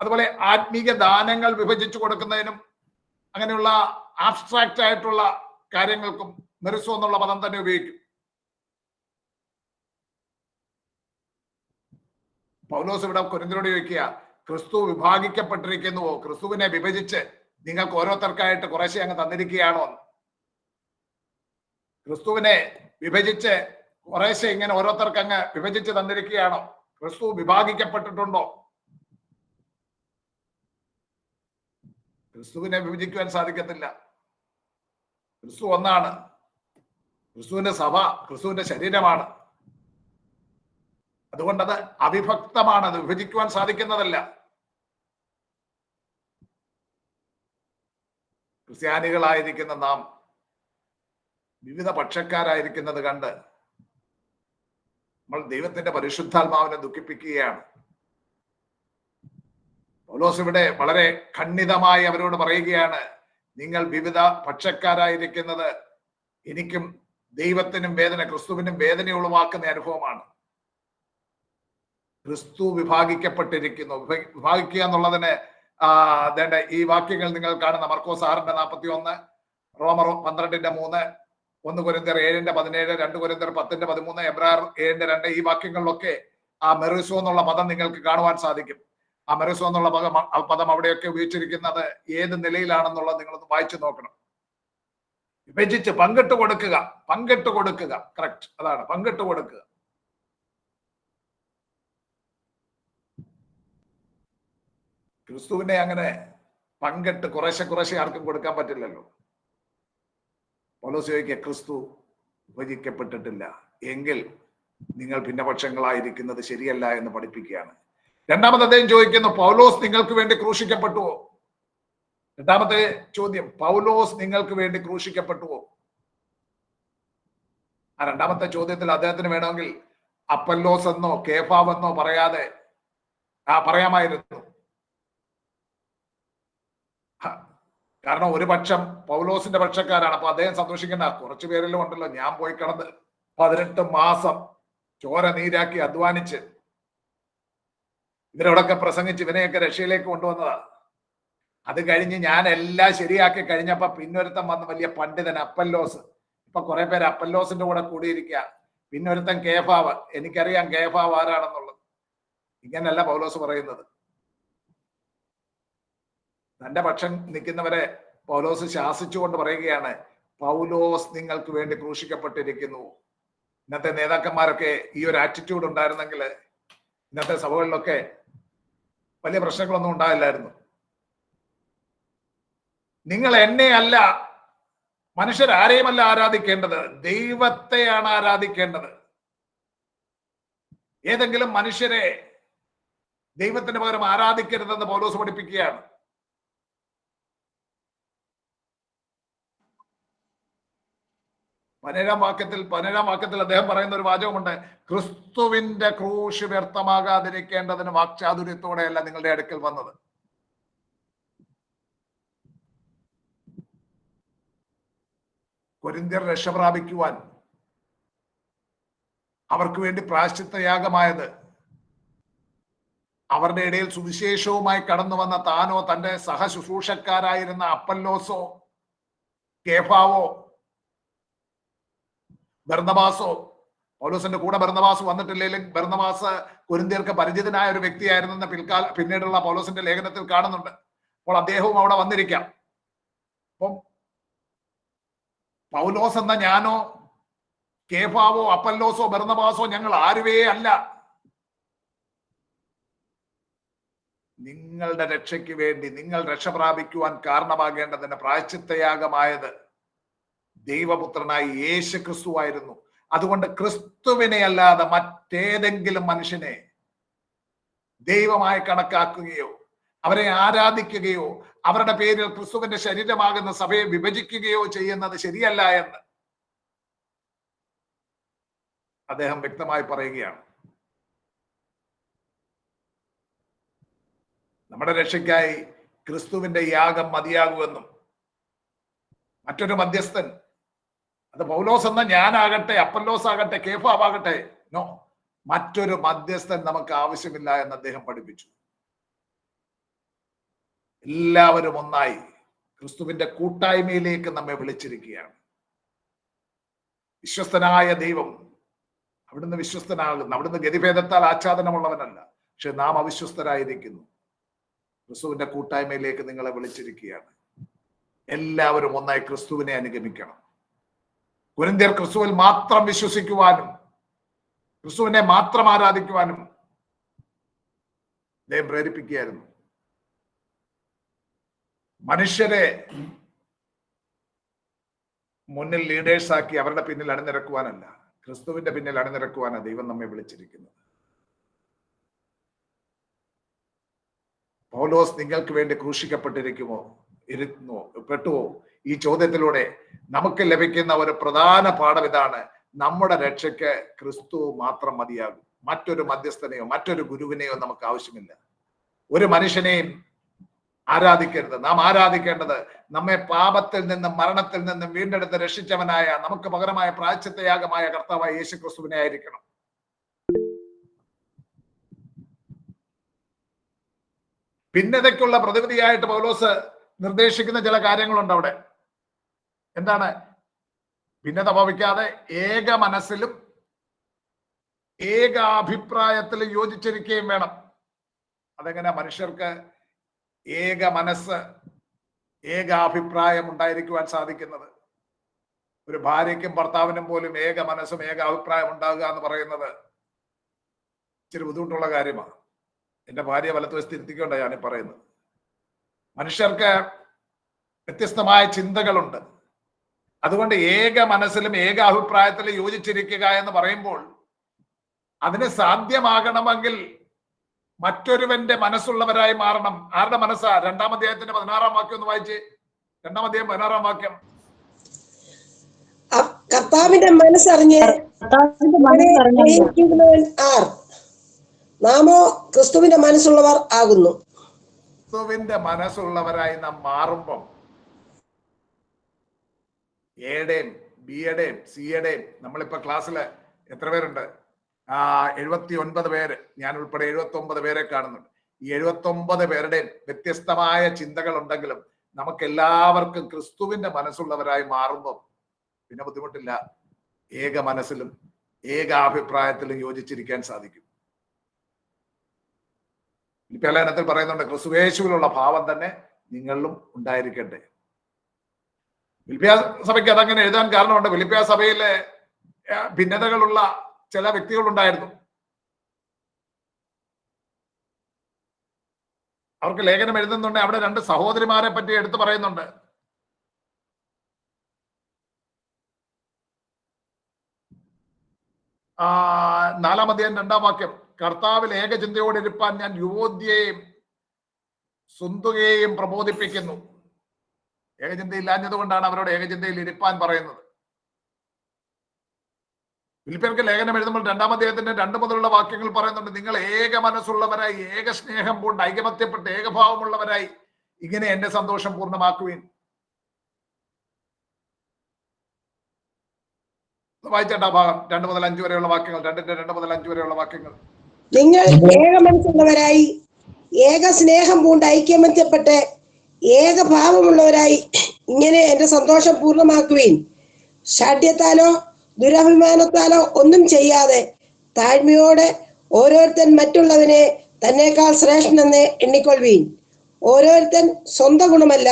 അതുപോലെ ആത്മീക ദാനങ്ങൾ വിഭജിച്ചു കൊടുക്കുന്നതിനും അങ്ങനെയുള്ള ആബ്സ്ട്രാക്റ്റ് ആയിട്ടുള്ള കാര്യങ്ങൾക്കും മെറിസോ എന്നുള്ള പദം തന്നെ ഉപയോഗിക്കും. പൗലോസ് ഇവിടെ കൊരിന്ത്യരോട് ചോദിക്കുക, ക്രിസ്തു വിഭാഗിക്കപ്പെട്ടിരിക്കുന്നുവോ? ക്രിസ്തുവിനെ വിഭജിച്ച് നിങ്ങൾക്ക് ഓരോരുത്തർക്കായിട്ട് കുറേശ്ശെ അങ്ങ് തന്നിരിക്കുകയാണോ? ക്രിസ്തുവിനെ വിഭജിച്ച് കുറേശ്ശെ ഇങ്ങനെ ഓരോരുത്തർക്ക് അങ്ങ് വിഭജിച്ച് തന്നിരിക്കുകയാണോ? ക്രിസ്തു വിഭാഗിക്കപ്പെട്ടിട്ടുണ്ടോ? ക്രിസ്തുവിനെ വിഭജിക്കുവാൻ സാധിക്കത്തില്ല. ക്രിസ്തു ഒന്നാണ്. ക്രിസ്തുവിന്റെ സഭ ക്രിസ്തുവിന്റെ ശരീരമാണ്. അതുകൊണ്ടത് അവിഭക്തമാണ്, അത് വിഭജിക്കുവാൻ സാധിക്കുന്നതല്ല. ക്രിസ്ത്യാനികളായിരിക്കുന്ന നാം വിവിധ പക്ഷക്കാരായിരിക്കുന്നത് കണ്ട് നമ്മൾ ദൈവത്തിന്റെ പരിശുദ്ധാത്മാവിനെ ദുഃഖിപ്പിക്കുകയാണ്. പൗലോസ് ഇവിടെ വളരെ ഖണ്ഡിതമായി അവരോട് പറയുകയാണ്, നിങ്ങൾ വിവിധ പക്ഷക്കാരായിരിക്കുന്നത് എനിക്കും ദൈവത്തിനും വേദന, ക്രിസ്തുവിനും വേദന ഉളവാക്കുന്ന അനുഭവമാണ്. ക്രിസ്തു വിഭാഗിക്കപ്പെട്ടിരിക്കുന്നു. വിഭാഗിക്കുക എന്നുള്ളതിന് വേണ്ട ഈ വാക്യങ്ങൾ നിങ്ങൾ കാണുന്ന മർക്കോസ് 6:41, റോമർ 12:3, 1 കൊരിന്ത്യർ 7:17, 2 കൊരിന്ത്യർ 10:13, എബ്രായർ 7:2, ഈ വാക്യങ്ങളിലൊക്കെ ആ മെറിസോ എന്നുള്ള പദം നിങ്ങൾക്ക് കാണുവാൻ സാധിക്കും. ആ മെറിസോ എന്നുള്ള പദം അവിടെയൊക്കെ ഉപയോഗിച്ചിരിക്കുന്നത് ഏത് നിലയിലാണെന്നുള്ളത് നിങ്ങളൊന്ന് വായിച്ചു നോക്കണം. വിഭജിച്ച് പങ്കിട്ട് കൊടുക്കുക, പങ്കിട്ട് കൊടുക്കുക, കറക്റ്റ്, അതാണ് പങ്കിട്ട് കൊടുക്കുക. ക്രിസ്തുവിനെ അങ്ങനെ പങ്കിട്ട് കുറേശ്ശെ കുറേശ്ശെ ആർക്കും കൊടുക്കാൻ പറ്റില്ലല്ലോ. പൗലോസ് ചോദിക്കുക, ക്രിസ്തു വിഭജിക്കപ്പെട്ടിട്ടില്ല എങ്കിൽ നിങ്ങൾ ഭിന്നപക്ഷങ്ങളായിരിക്കുന്നത് ശരിയല്ല എന്ന് പഠിപ്പിക്കുകയാണ്. രണ്ടാമത് അദ്ദേഹം ചോദിക്കുന്നു, പൗലോസ് നിങ്ങൾക്ക് വേണ്ടി ക്രൂശിക്കപ്പെട്ടുവോ? രണ്ടാമത്തെ ചോദ്യം, പൗലോസ് നിങ്ങൾക്ക് വേണ്ടി ക്രൂശിക്കപ്പെട്ടുവോ? ആ രണ്ടാമത്തെ ചോദ്യത്തിൽ അദ്ദേഹത്തിന് വേണമെങ്കിൽ അപ്പല്ലോസ് എന്നോ കേഫാവെന്നോ പറയാതെ പറയാമായിരുന്നു. കാരണം ഒരു പക്ഷം പൗലോസിന്റെ പക്ഷക്കാരാണ്. അപ്പൊ അദ്ദേഹം സന്തോഷിക്കേണ്ട, കുറച്ചു പേരെല്ലാം ഉണ്ടല്ലോ, ഞാൻ പോയി കിടന്ന് 18 മാസം ചോര നീരാക്കി അധ്വാനിച്ച് ഇവരോടൊക്കെ പ്രസംഗിച്ച് ഇവനെയൊക്കെ രക്ഷയിലേക്ക് കൊണ്ടുവന്നതാ. അത് കഴിഞ്ഞ് ഞാൻ എല്ലാം ശരിയാക്കി കഴിഞ്ഞപ്പോ പിന്നൊരുത്തൻ വന്ന് വലിയ പണ്ഡിതൻ അപ്പല്ലോസ്. ഇപ്പൊ കുറെ പേര് അപ്പല്ലോസിന്റെ കൂടെ കൂടിയിരിക്കുക. പിന്നൊരുത്തൻ കേഫാവ്. എനിക്കറിയാം കേഫാവ് ആരാണെന്നുള്ളത്. ഇങ്ങനല്ല പൗലോസ് പറയുന്നത്. തന്റെ പക്ഷം നിൽക്കുന്നവരെ പൗലോസ് ശാസിച്ചുകൊണ്ട് പറയുകയാണ്, പൗലോസ് നിങ്ങൾക്ക് വേണ്ടി ക്രൂശിക്കപ്പെട്ടിരിക്കുന്നു. ഇന്നത്തെ നേതാക്കന്മാരൊക്കെ ഈ ഒരു ആറ്റിറ്റ്യൂഡ് ഉണ്ടായിരുന്നെങ്കിൽ ഇന്നത്തെ സഭകളിലൊക്കെ വലിയ പ്രശ്നങ്ങളൊന്നും ഉണ്ടാവില്ലായിരുന്നു. നിങ്ങൾ എന്നെ അല്ല, മനുഷ്യരാരെയുമല്ല ആരാധിക്കേണ്ടത്, ദൈവത്തെയാണ് ആരാധിക്കേണ്ടത്. ഏതെങ്കിലും മനുഷ്യരെ ദൈവത്തിന് പകരം ആരാധിക്കരുതെന്ന് പൗലോസ് പഠിപ്പിക്കുകയാണ്. 17-ാം വാക്യത്തിൽ അദ്ദേഹം പറയുന്ന ഒരു വാചകമുണ്ട്, ക്രിസ്തുവിന്റെ ക്രൂശ് വ്യർത്ഥമാകാതിരിക്കേണ്ടതിന് വാക്ചാതുര്യത്തോടെയല്ല നിങ്ങളുടെ അടുക്കൽ വന്നത്. കൊരിന്ത്യർ രക്ഷ പ്രാപിക്കുവാൻ അവർക്ക് വേണ്ടി പ്രായശ്ചിത്തയാഗമായത് അവരുടെ ഇടയിൽ സുവിശേഷവുമായി കടന്നു വന്ന താനോ തന്റെ സഹശുശ്രൂഷക്കാരായിരുന്ന അപ്പല്ലോസോ കേഫാവോ ബർന്നബാസോ, പൗലോസിന്റെ കൂടെ ബർന്നബാസ് വന്നിട്ടില്ലെങ്കിലും ബർന്നബാസ് കൊരിന്ത്യർക്ക് പരിചിതനായ ഒരു വ്യക്തിയായിരുന്നെന്ന് പിന്നീടുള്ള പൗലോസിന്റെ ലേഖനത്തിൽ കാണുന്നുണ്ട്. അപ്പോൾ അദ്ദേഹവും അവിടെ വന്നിരിക്കാം. അപ്പം പൗലോസ് എന്ന ഞാനോ കേഫാവോ അപ്പല്ലോസോ ബർന്നബാസോ ഞങ്ങൾ ആരുവേ അല്ല. നിങ്ങളുടെ രക്ഷയ്ക്ക് വേണ്ടി, നിങ്ങൾ രക്ഷ പ്രാപിക്കുവാൻ കാരണമാകേണ്ടതിന് പ്രായശ്ചിത്തയാഗമായത് ദൈവപുത്രനായി യേശു ക്രിസ്തുവായിരുന്നു. അതുകൊണ്ട് ക്രിസ്തുവിനെ അല്ലാതെ മറ്റേതെങ്കിലും മനുഷ്യനെ ദൈവമായി കണക്കാക്കുകയോ അവരെ ആരാധിക്കുകയോ അവരുടെ പേരിൽ ക്രിസ്തുവിന്റെ ശരീരമാകുന്ന സഭയെ വിഭജിക്കുകയോ ചെയ്യുന്നത് ശരിയല്ല എന്ന് അദ്ദേഹം വ്യക്തമായി പറയുകയാണ്. നമ്മുടെ രക്ഷയ്ക്കായി ക്രിസ്തുവിന്റെ യാഗം മതിയാകുമെന്നും മറ്റൊരു മധ്യസ്ഥൻ, അത് പൗലോസ് എന്ന ഞാനാകട്ടെ അപ്പല്ലോസ് ആകട്ടെ കേഫാവാകട്ടെ, നോ, മറ്റൊരു മധ്യസ്ഥൻ നമുക്ക് ആവശ്യമില്ല എന്ന് അദ്ദേഹം പഠിപ്പിച്ചു. എല്ലാവരും ഒന്നായി ക്രിസ്തുവിന്റെ കൂട്ടായ്മയിലേക്ക് നമ്മെ വിളിച്ചിരിക്കുകയാണ്. വിശ്വസ്തനായ ദൈവം അവിടുന്ന് വിശ്വസ്തനാകുന്നു. അവിടുന്ന് ഗതിഭേദത്താൽ ആച്ഛാദനമുള്ളവനല്ല, പക്ഷെ നാം അവിശ്വസ്തരായിരിക്കുന്നു. ക്രിസ്തുവിന്റെ കൂട്ടായ്മയിലേക്ക് നിങ്ങളെ വിളിച്ചിരിക്കുകയാണ്. എല്ലാവരും ഒന്നായി ക്രിസ്തുവിനെ അനുഗമിക്കണം. കൊരിന്ത്യർ ക്രിസ്തുവിൽ മാത്രം വിശ്വസിക്കുവാനും ക്രിസ്തുവിനെ മാത്രം ആരാധിക്കുവാനും അദ്ദേഹം പ്രേരിപ്പിക്കുകയായിരുന്നു. മനുഷ്യരെ മുന്നിൽ ലീഡേഴ്സാക്കി അവരുടെ പിന്നിൽ അണിനിരക്കുവാനല്ല, ക്രിസ്തുവിന്റെ പിന്നിൽ അണിനിരക്കുവാനാണ് ദൈവം നമ്മെ വിളിച്ചിരിക്കുന്നത്. പൗലോസ് നിങ്ങൾക്ക് വേണ്ടി ക്രൂശിക്കപ്പെട്ടിരിക്കുമോ, പെട്ടുവോ? ഈ ചോദ്യത്തിലൂടെ നമുക്ക് ലഭിക്കുന്ന ഒരു പ്രധാന പാഠം ഇതാണ്: നമ്മുടെ രക്ഷയ്ക്ക് ക്രിസ്തു മാത്രം മതിയാകും. മറ്റൊരു മധ്യസ്ഥനെയോ മറ്റൊരു ഗുരുവിനെയോ നമുക്ക് ആവശ്യമില്ല. ഒരു മനുഷ്യനെയും ആരാധിക്കരുത്. നാം ആരാധിക്കേണ്ടത് നമ്മെ പാപത്തിൽ നിന്നും മരണത്തിൽ നിന്നും വീണ്ടെടുത്ത് രക്ഷിച്ചവനായ, നമുക്ക് പകരമായ പ്രായശ്ചിത്തയാഗമായ കർത്താവായ യേശു ക്രിസ്തുവിനെ ആയിരിക്കണം. ഭിന്നതയ്ക്കുള്ള പ്രതിവിധിയായിട്ട് പൗലോസ് നിർദ്ദേശിക്കുന്ന ചില കാര്യങ്ങളുണ്ട് അവിടെ. എന്താണ്? ഭിന്നത ഭവിക്കാതെ ഏക മനസ്സിലും ഏക അഭിപ്രായത്തിലും യോജിച്ചിരിക്കുകയും വേണം. അതെങ്ങനെ മനുഷ്യർക്ക് ഏക മനസ്സ്, ഏക അഭിപ്രായം ഉണ്ടായിരിക്കുവാൻ സാധിക്കുന്നത്? ഒരു ഭാര്യയ്ക്കും ഭർത്താവിനും പോലും ഏക മനസ്സും ഏക അഭിപ്രായം ഉണ്ടാകുക എന്ന് പറയുന്നത് ഇച്ചിരി ബുദ്ധിമുട്ടുള്ള കാര്യമാണ്. എന്റെ ഭാര്യ വലത്തുവശത്ത് ഇരുത്തിക്കൊണ്ടാണ് ഞാനീ പറയുന്നത്. മനുഷ്യർക്ക് വ്യത്യസ്തമായ ചിന്തകളുണ്ട്. അതുകൊണ്ട് ഏക മനസ്സിലും ഏക അഭിപ്രായത്തിലും യോജിച്ചിരിക്കുക എന്ന് പറയുമ്പോൾ അതിന് സാധ്യമാകണമെങ്കിൽ മറ്റൊരുവന്റെ മനസ്സുള്ളവരായി മാറണം. ആരുടെ മനസ്സാ? 2-ാം അധ്യായത്തിന്റെ 16-ാം വാക്യം ഒന്ന് വായിച്ച്. 2-ാം അധ്യായം 16-ാം വാക്യം. കർത്താവിന്റെ മനസ്സറിഞ്ഞ് ആർ? നാമോ ക്രിസ്തുവിന്റെ മനസ്സുള്ളവർ ആകുന്നു. ക്രിസ്തുവിന്റെ മനസ്സുള്ളവരായി നാം മാറുമ്പം എയുടെയും ബിയുടെയും സിയുടെയും, നമ്മളിപ്പോ ക്ലാസ്സില് എത്ര പേരുണ്ട്? 79 പേര്, ഞാൻ ഉൾപ്പെടെ 79 പേരെ കാണുന്നുണ്ട്. ഈ 79 പേരുടെയും വ്യത്യസ്തമായ ചിന്തകൾ ഉണ്ടെങ്കിലും നമുക്ക് എല്ലാവർക്കും ക്രിസ്തുവിന്റെ മനസ്സുള്ളവരായി മാറുമ്പം പിന്നെ ബുദ്ധിമുട്ടില്ല. ഏക മനസ്സിലും ഏക അഭിപ്രായത്തിലും യോജിച്ചിരിക്കാൻ സാധിക്കും. ലേഖനത്തിൽ പറയുന്നുണ്ട്, ക്രിസ്തുയേശുവിലുള്ള ഭാവം തന്നെ നിങ്ങളിലും ഉണ്ടായിരിക്കട്ടെ. ഫിലിപ്പിയ സഭയ്ക്ക് അതങ്ങനെ എഴുതാൻ കാരണമുണ്ട്. ഫിലിപ്പിയ സഭയിലെ ഭിന്നതകളുള്ള ചില വ്യക്തികളുണ്ടായിരുന്നു. അവർക്ക് ലേഖനം എഴുതുന്നുണ്ട്. അവിടെ 2 സഹോദരിമാരെ പറ്റി എടുത്തു പറയുന്നുണ്ട്. ആ 4-ാം അധ്യായം 2-ാം വാക്യം. കർത്താവിൽ ഏകചിന്തയോടെ ഇരുപ്പാൻ ഞാൻ യുവോദ്യയെയും സുന്ദുകയെയും പ്രബോധിപ്പിക്കുന്നു. ഏകചിന്തയില്ലാഞ്ഞത് കൊണ്ടാണ് അവരോട് ഏകചിന്തയിൽ ഇരുപ്പാൻ പറയുന്നത്. ഫിലിപ്പിയർക്ക് ലേഖനം എഴുതുമ്പോൾ 2-ാം അധ്യായത്തിന്റെ 2 മുതലുള്ള വാക്യങ്ങൾ പറയുന്നുണ്ട്, നിങ്ങൾ ഏക മനസ്സുള്ളവരായി, ഏക സ്നേഹം പൂണ്ട്, ഐകമത്യപ്പെട്ട് ഏകഭാവമുള്ളവരായി ഇങ്ങനെ എന്റെ സന്തോഷം പൂർണ്ണമാക്കുവിൻ. വായിച്ചേട്ടാ ഭാഗം 2 മുതൽ 5 വരെയുള്ള വാക്യങ്ങൾ. 2 മുതൽ 5 വരെയുള്ള വാക്യങ്ങൾ. നിങ്ങൾ ഏക മനസ്സുള്ളവരായി, ഏക സ്നേഹം പൂണ്ട്, ഐക്യമത്യപ്പെട്ട് ഏകഭാവമുള്ളവരായി ഇങ്ങനെ എന്റെ സന്തോഷം പൂർണ്ണമാക്കുവിൻ. ഷാഠ്യത്താലോ ദുരഭിമാനത്താലോ ഒന്നും ചെയ്യാതെ താഴ്മയോടെ ഓരോരുത്തൻ മറ്റുള്ളവനെ തന്നേക്കാൾ ശ്രേഷ്ഠനെന്ന് എണ്ണിക്കൊള്ളുവീൻ. ഓരോരുത്തൻ സ്വന്തം ഗുണമല്ല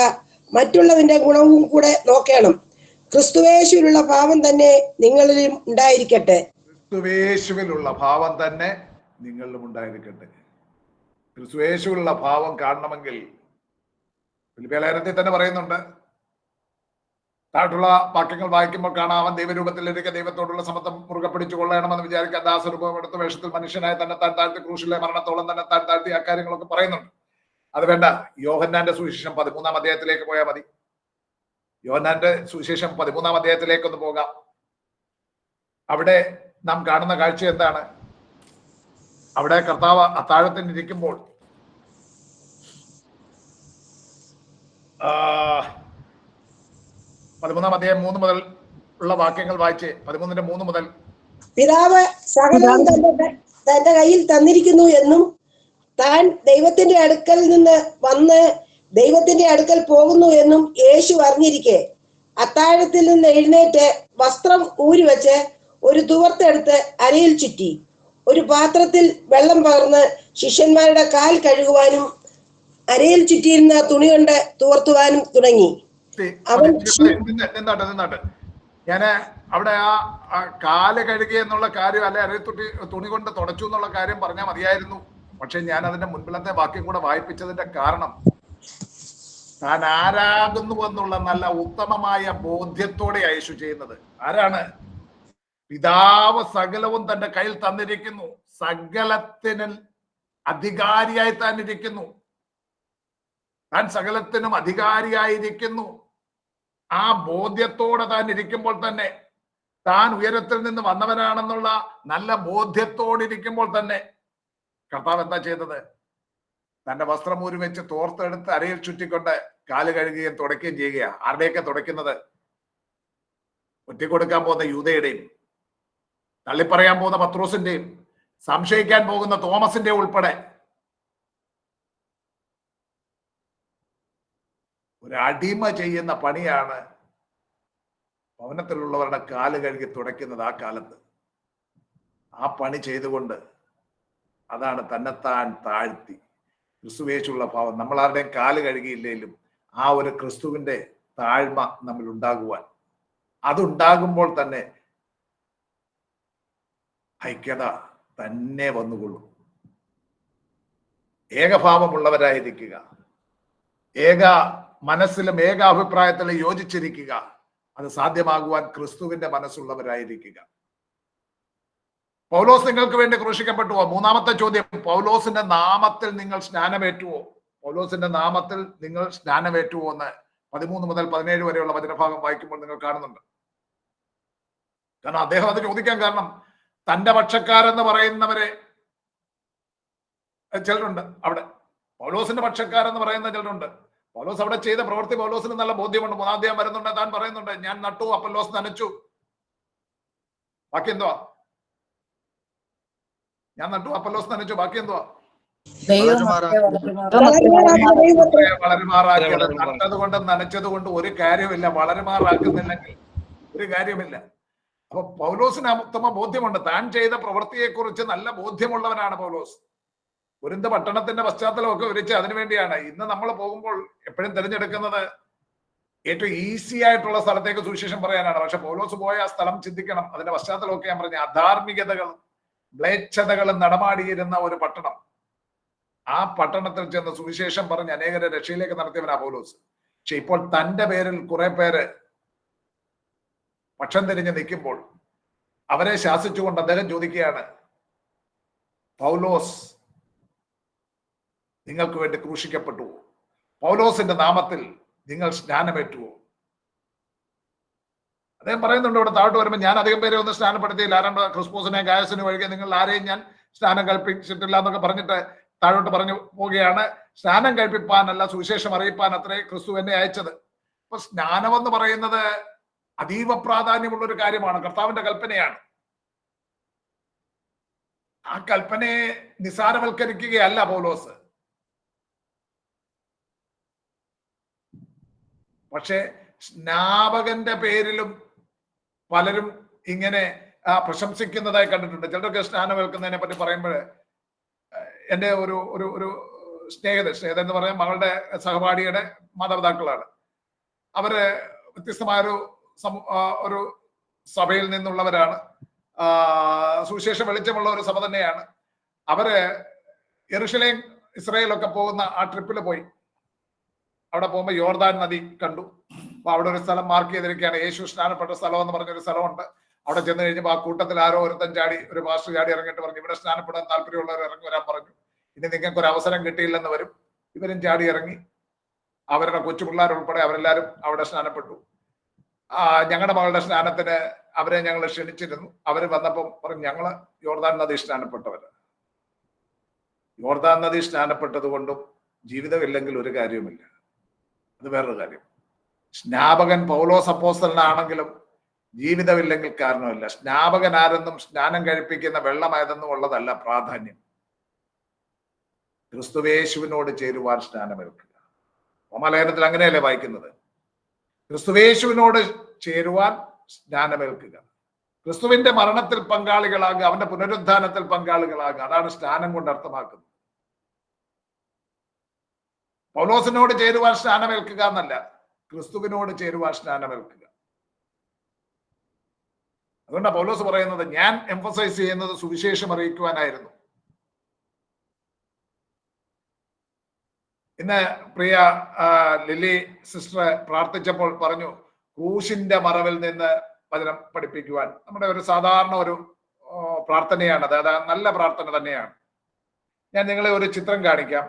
മറ്റുള്ളവന്റെ ഗുണവും കൂടെ നോക്കണം. ക്രിസ്തുവേശുവിലുള്ള ഭാവം തന്നെ നിങ്ങളിലും ഉണ്ടായിരിക്കട്ടെ. ക്രിസ്തുവേശുവിലുള്ള ഭാവം തന്നെ നിങ്ങളിലും ഉണ്ടായിരിക്കട്ടെ. ക്രിസ്തുവേശുവിലുള്ള ഭാവം കാണണമെങ്കിൽ ഫിലിപ്പിയ ലേഖനത്തിൽ തന്നെ പറയുന്നുണ്ട്. താഴെയുള്ള വാക്യങ്ങൾ വായിക്കുമ്പോൾ കാണാം, അവൻ ദൈവരൂപത്തിലിരിക്കെ ദൈവത്തോടുള്ള സമത്വം മുറുകെ പിടിച്ചു കൊള്ളണമെന്ന് വിചാരിക്കാൻ ദാസരൂപം എടുത്ത വേഷത്തിൽ മനുഷ്യനായി തന്നെ താൻ താഴ്ത്തി ക്രൂശിലെ മരണത്തോളം തന്നെ താൻ താഴ്ത്തി ആ കാര്യങ്ങളൊക്കെ പറയുന്നുണ്ട്. അത് വേണ്ട, യോഹന്നാന്റെ സുവിശേഷം 13-ാം അധ്യായത്തിലേക്ക് പോയാൽ മതി. യോഹന്നാന്റെ സുവിശേഷം 13-ാം അധ്യായത്തിലേക്ക് ഒന്ന് പോകാം. അവിടെ നാം കാണുന്ന കാഴ്ച എന്താണ്? അവിടെ കർത്താവ് അത്താഴത്തിന് ഇരിക്കുമ്പോൾ 13-ാം അധ്യായം 3 മുതൽ ഉള്ള വാക്യങ്ങൾ വായിച്ച്. 13-ന്റെ 3 മുതൽ. പിതാവ് സകലവും തന്റെ കയ്യിൽ തന്നിരിക്കുന്നു എന്നും താൻ ദൈവത്തിന്റെ അടുക്കൽ നിന്ന് വന്ന് ദൈവത്തിന്റെ അടുക്കൽ പോകുന്നു എന്നും യേശു അറിഞ്ഞിരിക്കെ അത്താഴത്തിൽ നിന്ന് എഴുന്നേറ്റ് വസ്ത്രം ഊരിവെച്ച് ഒരു തുവർത്തെടുത്ത് അരയിൽ ചുറ്റി ഒരു പാത്രത്തിൽ വെള്ളം പകർന്ന് ശിഷ്യന്മാരുടെ കാൽ കഴുകുവാനും അരയിൽ ചുറ്റിയിരുന്ന തുണി കൊണ്ട് തുവർത്തുവാനും തുടങ്ങി. ഞാന് അവിടെ ആ കാല് കഴുകി എന്നുള്ള കാര്യം, അല്ലെ അരയിൽ തുണി കൊണ്ട് തുടച്ചു എന്നുള്ള കാര്യം പറഞ്ഞാൽ മതിയായിരുന്നു. പക്ഷെ ഞാൻ അതിന്റെ മുൻപിലത്തെ വാക്യം കൂടെ വായിപ്പിച്ചതിന്റെ കാരണം താൻ ആരാകുന്നു എന്നുള്ള നല്ല ഉത്തമമായ ബോധ്യത്തോടെ യേശു ചെയ്യുന്നത്. ആരാണ്? പിതാവ് സകലവും തന്റെ കയ്യിൽ തന്നിരിക്കുന്നു, സകലത്തിന് അധികാരിയായി താൻ ഇരിക്കുന്നു, താൻ സകലത്തിനും അധികാരിയായിരിക്കുന്നു. ആ ബോധ്യത്തോടെ താൻ ഇരിക്കുമ്പോൾ തന്നെ, താൻ ഉയരത്തിൽ നിന്ന് വന്നവനാണെന്നുള്ള നല്ല ബോധ്യത്തോടിരിക്കുമ്പോൾ തന്നെ കർത്താവ് എന്താ ചെയ്തത്? തന്റെ വസ്ത്രം ഊരി വെച്ച് തോർത്തെടുത്ത് അരയിൽ ചുറ്റിക്കൊണ്ട് കാല് കഴുകുകയും തുടയ്ക്കുകയും ചെയ്യുക. ആരുടെയൊക്കെ തുടയ്ക്കുന്നത്? ഒറ്റിക്കൊടുക്കാൻ പോകുന്ന യൂദയുടെയും, തള്ളിപ്പറയാൻ പോകുന്ന പത്രോസിന്റെയും, സംശയിക്കാൻ പോകുന്ന തോമസിന്റെ ഉൾപ്പെടെ ഒരു അടിമ ചെയ്യുന്ന പണിയാണ് ഭവനത്തിലുള്ളവരുടെ കാല് കഴുകി തുടയ്ക്കുന്നത്. ആ കാലത്ത് ആ പണി ചെയ്തുകൊണ്ട് അതാണ് തന്നെത്താൻ താഴ്ത്തി ക്രിസ്തുവേശുള്ള ഭാവം. നമ്മൾ ആരുടെയും കാല് കഴുകിയില്ലെങ്കിലും ആ ഒരു ക്രിസ്തുവിന്റെ താഴ്മ നമ്മൾ ഉണ്ടാകുവാൻ, അതുണ്ടാകുമ്പോൾ തന്നെ ഐക്യത തന്നെ വന്നുകൊള്ളും. ഏകഭാവമുള്ളവരായിരിക്കുക, ഏക മനസ്സിലും ഏക അഭിപ്രായത്തിലും യോജിച്ചിരിക്കുക. അത് സാധ്യമാകുവാൻ ക്രിസ്തുവിന്റെ മനസ്സുള്ളവരായിരിക്കുക. പൗലോസ് നിങ്ങൾക്ക് വേണ്ടി ക്രൂശിക്കപ്പെട്ടുവോ? മൂന്നാമത്തെ ചോദ്യം, പൗലോസിന്റെ നാമത്തിൽ നിങ്ങൾ സ്നാനമേറ്റുവോ? പൗലോസിന്റെ നാമത്തിൽ നിങ്ങൾ സ്നാനമേറ്റുവോ എന്ന് 13 മുതൽ 17 വരെയുള്ള വചനഭാഗം വായിക്കുമ്പോൾ നിങ്ങൾ കാണുന്നുണ്ട്. കാരണം അദ്ദേഹം അത് ചോദിക്കാൻ കാരണം, തന്റെ പക്ഷക്കാരെന്ന് പറയുന്നവരെ ചിലരുണ്ട് അവിടെ. പൗലോസിന്റെ പക്ഷക്കാരെന്ന് പറയുന്ന ചിലരുണ്ട്. പൗലോസ് അവിടെ ചെയ്ത പ്രവൃത്തി പൗലോസിന് നല്ല ബോധ്യമുണ്ട്. 3-ാം അധ്യായം വരുന്നുണ്ട്, താൻ പറയുന്നുണ്ട്, ഞാൻ നട്ടു, അപ്പൊല്ലോസ് നനച്ചു. ബാക്കി എന്തുവാ? ഞാൻ നട്ടു, അപ്പൊല്ലോസ് നനച്ചു, ബാക്കി എന്തുവാ? വളരുമാറാക്കിയത്. നട്ടത് കൊണ്ട് നനച്ചത് കൊണ്ട് ഒരു കാര്യമില്ല. വളരുമാറാക്കുന്നില്ലെങ്കിൽ ഒരു കാര്യമില്ല. അപ്പൊ പൗലോസിന് ഉത്തമ ബോധ്യമുണ്ട്. താൻ ചെയ്ത പ്രവൃത്തിയെ കുറിച്ച് നല്ല ബോധ്യമുള്ളവനാണ് പൗലോസ്. കൊരിന്ത് പട്ടണത്തിന്റെ പശ്ചാത്തലമൊക്കെ വിരിച്ച് അതിനുവേണ്ടിയാണ് ഇന്ന് നമ്മൾ പോകുമ്പോൾ എപ്പോഴും തിരഞ്ഞെടുക്കുന്നത് ഏറ്റവും ഈസി ആയിട്ടുള്ള സ്ഥലത്തേക്ക് സുവിശേഷം പറയാനാണ്. പക്ഷെ പൗലോസ് പോയ ആ സ്ഥലം ചിന്തിക്കണം. അതിന്റെ പശ്ചാത്തലമൊക്കെ ഞാൻ പറഞ്ഞ അധാർമികതകളും മ്ലേച്ഛതകളും നടമാടിയിരുന്ന ഒരു പട്ടണം. ആ പട്ടണത്തിൽ ചെന്ന് സുവിശേഷം പറഞ്ഞ് അനേകരെ രക്ഷയിലേക്ക് നടത്തിയവനാ പൗലോസ്. പക്ഷെ ഇപ്പോൾ തന്റെ പേരിൽ കുറെ പേര് പക്ഷം തിരിഞ്ഞ് നിൽക്കുമ്പോൾ അവരെ ശാസിച്ചുകൊണ്ട് അദ്ദേഹം ചോദിക്കുകയാണ്, പൗലോസ് നിങ്ങൾക്ക് വേണ്ടി ക്രൂശിക്കപ്പെട്ടുവോ? പൗലോസിന്റെ നാമത്തിൽ നിങ്ങൾ സ്നാനമേറ്റുവോ? അദ്ദേഹം പറയുന്നുണ്ട് ഇവിടെ താഴോട്ട് വരുമ്പോൾ, ഞാൻ അധികം പേരെ ഒന്നും സ്നാനപ്പെടുത്തിയില്ല, ആരാണ്ട് ക്രിസ്മസിനെ ഗായസിനെ ഒഴികെ നിങ്ങൾ ആരെയും ഞാൻ സ്നാനം കൽപ്പിച്ചിട്ടില്ല എന്നൊക്കെ പറഞ്ഞിട്ട് താഴോട്ട് പറഞ്ഞു പോവുകയാണ്. സ്നാനം കഴിപ്പിപ്പാനല്ല, സുവിശേഷം അറിയിപ്പാൻ അത്രേ ക്രിസ്തു എന്നെ അയച്ചത്. അപ്പൊ സ്നാനം എന്ന് പറയുന്നത് അതീവ പ്രാധാന്യമുള്ള ഒരു കാര്യമാണ്. കർത്താവിന്റെ കൽപ്പനയാണ്. ആ കൽപ്പനയെ നിസാരവൽക്കരിക്കുകയല്ല പൗലോസ്. പക്ഷെ സ്നാപകന്റെ പേരിലും പലരും ഇങ്ങനെ പ്രശംസിക്കുന്നതായി കണ്ടിട്ടുണ്ട്. ചിലരൊക്കെ സ്നാനം ഏൽക്കുന്നതിനെ പറ്റി പറയുമ്പോൾ എൻ്റെ ഒരു സ്നേഹിത എന്ന് പറയാൻ മകളുടെ സഹപാഠിയുടെ മാതാപിതാക്കളാണ്. അവര് വ്യത്യസ്തമായൊരു ഒരു സഭയിൽ നിന്നുള്ളവരാണ്. സുവിശേഷം വെളിച്ചമുള്ള ഒരു സഭ തന്നെയാണ്. അവര് യെരുശലേം ഇസ്രായേലൊക്കെ പോകുന്ന ആ ട്രിപ്പിൽ പോയി. അവിടെ പോകുമ്പോൾ യോർദാൻ നദി കണ്ടു. അപ്പൊ അവിടെ ഒരു സ്ഥലം മാർക്ക് ചെയ്തിരിക്കുകയാണ്, യേശു സ്നാനപ്പെട്ട സ്ഥലം എന്ന് പറഞ്ഞൊരു സ്ഥലമുണ്ട്. അവിടെ ചെന്ന് കഴിഞ്ഞപ്പോൾ ആ കൂട്ടത്തിൽ ആരോ ഒരുത്തൻ ചാടി, ഒരു പാസ്റ്റർ ചാടി ഇറങ്ങിയിട്ട് പറഞ്ഞു, ഇവിടെ സ്നാനപ്പെടാൻ താല്പര്യമുള്ളവർ ഇറങ്ങി വരാൻ പറഞ്ഞു, ഇനി നിങ്ങൾക്ക് ഒരു അവസരം കിട്ടിയില്ലെന്ന് വരും. ഇവരും ചാടി ഇറങ്ങി. അവരുടെ കൊച്ചു പിള്ളേരുൾപ്പെടെ അവരെല്ലാരും അവിടെ സ്നാനപ്പെട്ടു. ഞങ്ങളുടെ മകളുടെ സ്നാനത്തിന് അവരെ ഞങ്ങൾ ക്ഷണിച്ചിരുന്നു. അവര് വന്നപ്പം പറഞ്ഞു, ഞങ്ങള് യോർദാൻ നദി സ്നാനപ്പെട്ടവര്. യോർദാൻ നദി സ്നാനപ്പെട്ടത് കൊണ്ടും ജീവിതമില്ലെങ്കിൽ ഒരു കാര്യവുമില്ല. അത് വേറൊരു കാര്യം. സ്നാപകൻ പൗലോസ് അപ്പോസ്തലനാണെങ്കിലും ജീവിതമില്ലെങ്കിൽ കാരണമില്ല. സ്നാപകൻ ആരെന്നും സ്നാനം കഴിപ്പിക്കുന്ന വെള്ളമായതെന്നും ഉള്ളതല്ല പ്രാധാന്യം. ക്രിസ്തുവേശുവിനോട് ചേരുവാൻ സ്നാനമേൽക്കുക. റോമാലേഖനത്തിൽ അങ്ങനെയല്ലേ വായിക്കുന്നത്? ക്രിസ്തുവേശുവിനോട് ചേരുവാൻ സ്നാനമേൽക്കുക. ക്രിസ്തുവിന്റെ മരണത്തിൽ പങ്കാളികളാകുക, അവന്റെ പുനരുദ്ധാനത്തിൽ പങ്കാളികളാകുക. അതാണ് സ്നാനം കൊണ്ട് അർത്ഥമാക്കുന്നത്. പൗലോസിനോട് ചേരുവാൻ സ്നാനമേൽക്കുക എന്നല്ല, ക്രിസ്തുവിനോട് ചേരുവാൻ സ്നാനമേൽക്കുക. അതുകൊണ്ടാണ് പൗലോസ് പറയുന്നത്, ഞാൻ എംഫസൈസ് ചെയ്യുന്നത് സുവിശേഷം അറിയിക്കുവാനായിരുന്നു. ഇന്ന് പ്രിയ ലില്ലി സിസ്റ്റർ പ്രാർത്ഥിച്ചപ്പോൾ പറഞ്ഞു, ക്രൂശിന്റെ മറവിൽ നിന്ന് വചനം പഠിപ്പിക്കുവാൻ. നമ്മുടെ ഒരു സാധാരണ ഒരു പ്രാർത്ഥനയാണത്. അത് നല്ല പ്രാർത്ഥന തന്നെയാണ്. ഞാൻ നിങ്ങളെ ഒരു ചിത്രം കാണിക്കാം.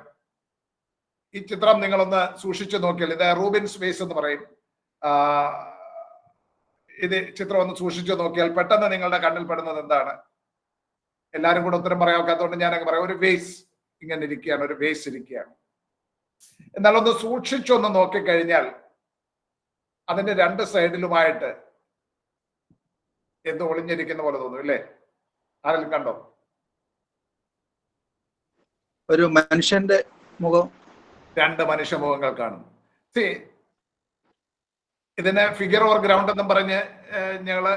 ഈ ചിത്രം നിങ്ങളൊന്ന് സൂക്ഷിച്ചു നോക്കിയാൽ, ഇത് റൂബിൻ സ്പേസ് എന്ന് പറയും. ഇത് ചിത്രം ഒന്ന് സൂക്ഷിച്ചു നോക്കിയാൽ പെട്ടെന്ന് നിങ്ങളുടെ കണ്ണിൽ പെടുന്നത് എന്താണ്? എല്ലാവരും കൂടെ ഉത്തരം പറയാക്കാത്തതുകൊണ്ട് ഞാനങ്ങ് പറയാം. ഒരു വേസ്, ഇങ്ങനെ ഇരിക്കുകയാണ്, ഒരു ബേസ് ഇരിക്കുകയാണ്. എന്നാൽ ഒന്ന് സൂക്ഷിച്ചൊന്ന് നോക്കിക്കഴിഞ്ഞാൽ അതിന്റെ രണ്ട് സൈഡിലുമായിട്ട് എന്തോ ഒളിഞ്ഞിരിക്കുന്ന പോലെ തോന്നും, ഇല്ലേ? ആരെങ്കിലും കണ്ടോ? ഒരു മനുഷ്യന്റെ മുഖം, രണ്ട് മനുഷ്യ മുഖങ്ങൾ കാണും. ഇതിന് ഫിഗർ ഓർ ഗ്രൗണ്ട് എന്നും പറഞ്ഞ് ഞങ്ങള്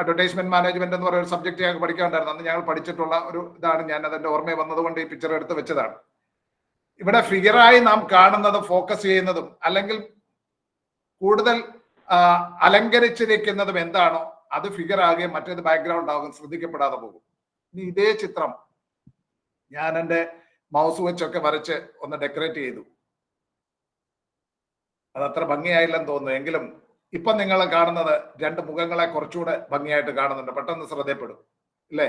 അഡ്വർടൈസ്മെന്റ് മാനേജ്മെന്റ് എന്ന് പറയുന്ന ഒരു സബ്ജക്ട് ഞങ്ങൾക്ക് പഠിക്കാനുണ്ടായിരുന്നു. അന്ന് ഞങ്ങൾ പഠിച്ചിട്ടുള്ള ഒരു ഇതാണ്. ഞാൻ അതിന്റെ ഓർമ്മ വന്നതുകൊണ്ട് ഈ പിക്ചർ എടുത്ത് വെച്ചതാണ്. ഇവിടെ ഫിഗറായി നാം കാണുന്നതും ഫോക്കസ് ചെയ്യുന്നതും അല്ലെങ്കിൽ കൂടുതൽ അലങ്കരിച്ചിരിക്കുന്നതും എന്താണോ അത് ഫിഗർ ആകുകയും മറ്റേത് ബാക്ക്ഗ്രൗണ്ട് ആകും, ശ്രദ്ധിക്കപ്പെടാതെ പോകും. ഇനി ഇതേ ചിത്രം ഞാൻ എൻ്റെ മൗസ് വെച്ചൊക്കെ വരച്ച് ഒന്ന് ഡെക്കറേറ്റ് ചെയ്തു. അതത്ര ഭംഗിയായില്ലെന്ന് തോന്നുന്നു. എങ്കിലും ഇപ്പൊ നിങ്ങൾ കാണുന്നത് രണ്ട് മുഖങ്ങളെ കുറച്ചുകൂടെ ഭംഗിയായിട്ട് കാണുന്നുണ്ട്, പെട്ടെന്ന് ശ്രദ്ധയപ്പെടും, ഇല്ലേ?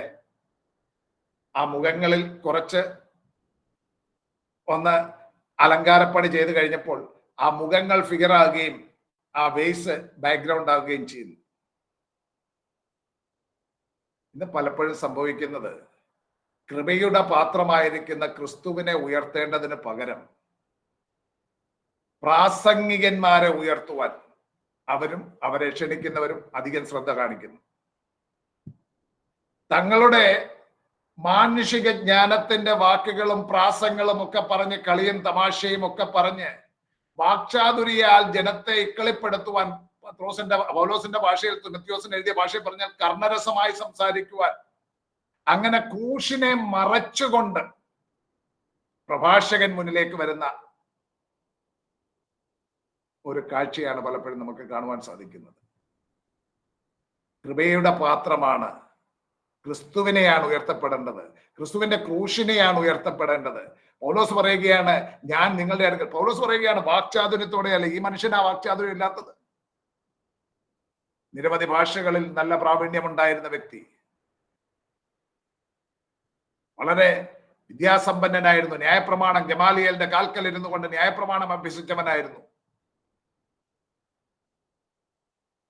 ആ മുഖങ്ങളിൽ കുറച്ച് ഒന്ന് അലങ്കാരപ്പണി ചെയ്ത് കഴിഞ്ഞപ്പോൾ ആ മുഖങ്ങൾ ഫിഗർ ആകുകയും ആ ബേസ് ബാക്ക്ഗ്രൗണ്ട് ആകുകയും ചെയ്യുന്നു. ഇത് പലപ്പോഴും സംഭവിക്കുന്നത് കൃപയുടെ പാത്രമായിരിക്കുന്ന ക്രിസ്തുവിനെ ഉയർത്തേണ്ടതിന് പകരം പ്രാസംഗികന്മാരെ ഉയർത്തുവാൻ അവരും അവരെ ക്ഷണിക്കുന്നവരും അധികം ശ്രദ്ധ കാണിക്കുന്നു. തങ്ങളുടെ മാനുഷിക ജ്ഞാനത്തിന്റെ വാക്കുകളും പ്രാസങ്ങളും ഒക്കെ പറഞ്ഞ് കളിയും തമാശയും ഒക്കെ പറഞ്ഞ് വാക്ചാതുരിയാൽ ജനത്തെ ഇക്കളിപ്പെടുത്തുവാൻ പൗലോസിന്റെ ഭാഷയിൽ, തിമോഥെയോസിന് എഴുതിയ ഭാഷയിൽ പറഞ്ഞാൽ കർണരസമായി സംസാരിക്കുവാൻ, അങ്ങനെ ക്രൂശിനെ മറച്ചുകൊണ്ട് പ്രഭാഷകൻ മുന്നിലേക്ക് വരുന്ന ഒരു കാഴ്ചയാണ് പലപ്പോഴും നമുക്ക് കാണുവാൻ സാധിക്കുന്നത്. കൃപയുടെ പാത്രമാണ്, ക്രിസ്തുവിനെയാണ് ഉയർത്തപ്പെടേണ്ടത്, ക്രിസ്തുവിന്റെ ക്രൂശിനെയാണ് ഉയർത്തപ്പെടേണ്ടത്. പൗലോസ് പറയുകയാണ്, ഞാൻ നിങ്ങളുടെ അടുക്കൽ, പൗലോസ് പറയുകയാണ് വാക്ചാതുര്യത്തോടെയല്ല. ഈ മനുഷ്യൻ ആ വാക്ചാതുര്യം ഇല്ലാത്തത്. നിരവധി ഭാഷകളിൽ നല്ല പ്രാവീണ്യമുണ്ടായിരുന്ന വ്യക്തി, വളരെ വിദ്യാസമ്പന്നനായിരുന്നു. ന്യായപ്രമാണം ഗമാലിയേലിന്റെ കാൽക്കൽ ഇരുന്നു കൊണ്ട് ന്യായപ്രമാണം അഭ്യസിച്ചവനായിരുന്നു.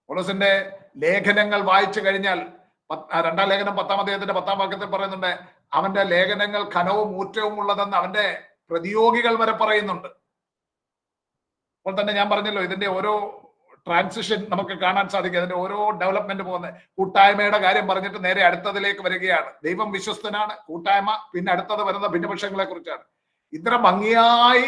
പൗലോസിന്റെ ലേഖനങ്ങൾ വായിച്ചു കഴിഞ്ഞാൽ, രണ്ടാം ലേഖനം 10-ാം അധ്യായത്തിന്റെ 10-ാം വാക്യത്തിൽ പറയുന്നുണ്ട്, അവന്റെ ലേഖനങ്ങൾ ഘനവും ഊറ്റവും ഉള്ളതെന്ന് അവന്റെ പ്രതിയോഗികൾ വരെ പറയുന്നുണ്ട്. അപ്പോൾ തന്നെ ഞാൻ പറഞ്ഞല്ലോ, ഇതിന്റെ ഓരോ ട്രാൻസിഷൻ നമുക്ക് കാണാൻ സാധിക്കും. അതിന്റെ ഓരോ ഡെവലപ്മെന്റ് പോകുന്നത്. കൂട്ടായ്മയുടെ കാര്യം പറഞ്ഞിട്ട് നേരെ അടുത്തതിലേക്ക് വരികയാണ്. ദൈവം വിശ്വസ്തനാണ്, കൂട്ടായ്മ, പിന്നെ അടുത്തത് വരുന്ന ഭിന്നപക്ഷങ്ങളെ കുറിച്ചാണ്. ഇത്ര ഭംഗിയായി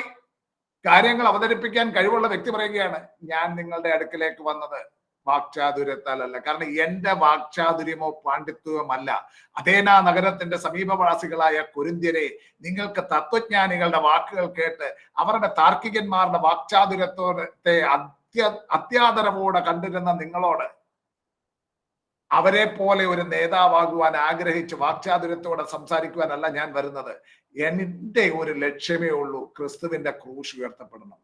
കാര്യങ്ങൾ അവതരിപ്പിക്കാൻ കഴിവുള്ള വ്യക്തി പറയുകയാണ്, ഞാൻ നിങ്ങളുടെ അടുക്കിലേക്ക് വന്നത് വാക്ചാതുര്യത്താലല്ല. കാരണം എന്റെ വാക്ചാതുര്യമോ പാണ്ഡിത്യമല്ല. അതേനാ നഗരത്തിന്റെ സമീപവാസികളായ കൊരിന്ത്യരെ, നിങ്ങൾക്ക് തത്വജ്ഞാനികളുടെ വാക്കുകൾ കേട്ട് അവരുടെ താർക്കികന്മാരുടെ വാക്ചാതുര്യത്തെ അത്യാദരവോടെ കണ്ടിരുന്ന നിങ്ങളോട് അവരെ പോലെ ഒരു നേതാവാകുവാൻ ആഗ്രഹിച്ച് വാക്ചാതുര്യത്തോടെ സംസാരിക്കുവാനല്ല ഞാൻ വരുന്നത്. എന്റെ ഒരു ലക്ഷ്യമേ ഉള്ളൂ, ക്രിസ്തുവിന്റെ ക്രൂശ് ഉയർത്തപ്പെടണം.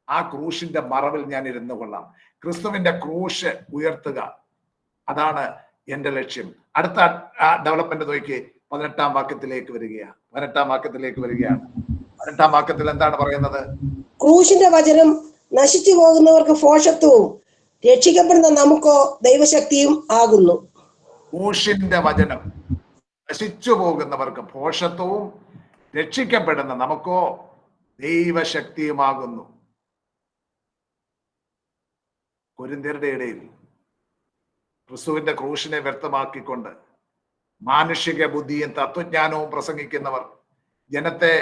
ആ ക്രൂശിന്റെ മറവിൽ ഞാൻ ഇരുന്നു കൊള്ളാം. ക്രിസ്തുവിന്റെ ക്രൂശ് ഉയർത്തുക, അതാണ് എന്റെ ലക്ഷ്യം. അടുത്ത ഡെവലപ്മെന്റ് നോക്കി 18-ാം വാക്യത്തിലേക്ക് വരികയാണ്. 18-ാം വാക്യത്തിൽ എന്താണ് പറയുന്നത്? ക്രൂശിന്റെ വചനം നശിച്ചു പോകുന്നവർക്ക് ഭോഷത്വവും രക്ഷിക്കപ്പെടുന്ന നമുക്കോ ദൈവശക്തിയും ആകുന്നു. ക്രൂശിന്റെ വചനം നശിച്ചു പോകുന്നവർക്ക് ഭോഷത്വവും രക്ഷിക്കപ്പെടുന്ന നമുക്കോ ദൈവശക്തിയുമാകുന്നു. കൊരിന്ത്യരുടെ ഇടയിൽ ക്രിസ്തുവിന്റെ ക്രൂശിനെ വ്യക്തമാക്കിക്കൊണ്ട് മാനുഷിക ബുദ്ധിയും തത്വജ്ഞാനവും പ്രസംഗിക്കുന്നവർ ജനത്തെ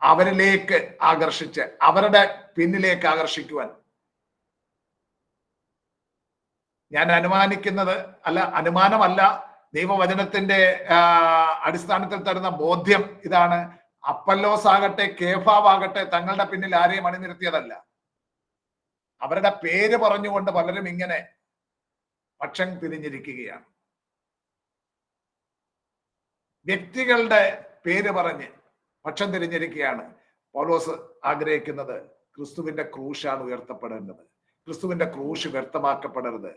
അവരിലേക്ക് ആകർഷിച്ച് അവരുടെ പിന്നിലേക്ക് ആകർഷിക്കുവാൻ, ഞാൻ അനുമാനമല്ല, ദൈവവചനത്തിന്റെ അടിസ്ഥാനത്തിൽ തരുന്ന ബോധ്യം ഇതാണ്. അപ്പല്ലോസ് ആകട്ടെ കേഫാവാകട്ടെ തങ്ങളുടെ പിന്നിൽ ആരെയും അണിനിരത്തിയതല്ല. അവരുടെ പേര് പറഞ്ഞുകൊണ്ട് പലരും ഇങ്ങനെ പക്ഷം തിരിഞ്ഞിരിക്കുകയാണ്. വ്യക്തികളുടെ പേര് പറഞ്ഞ് പക്ഷം തിരിഞ്ഞിരിക്കുകയാണ്. പൗലോസ് ആഗ്രഹിക്കുന്നത് ക്രിസ്തുവിന്റെ ക്രൂശാണ് ഉയർത്തപ്പെടേണ്ടത്. ക്രിസ്തുവിന്റെ ക്രൂശ് വ്യക്തമാക്കപ്പെടരുത്.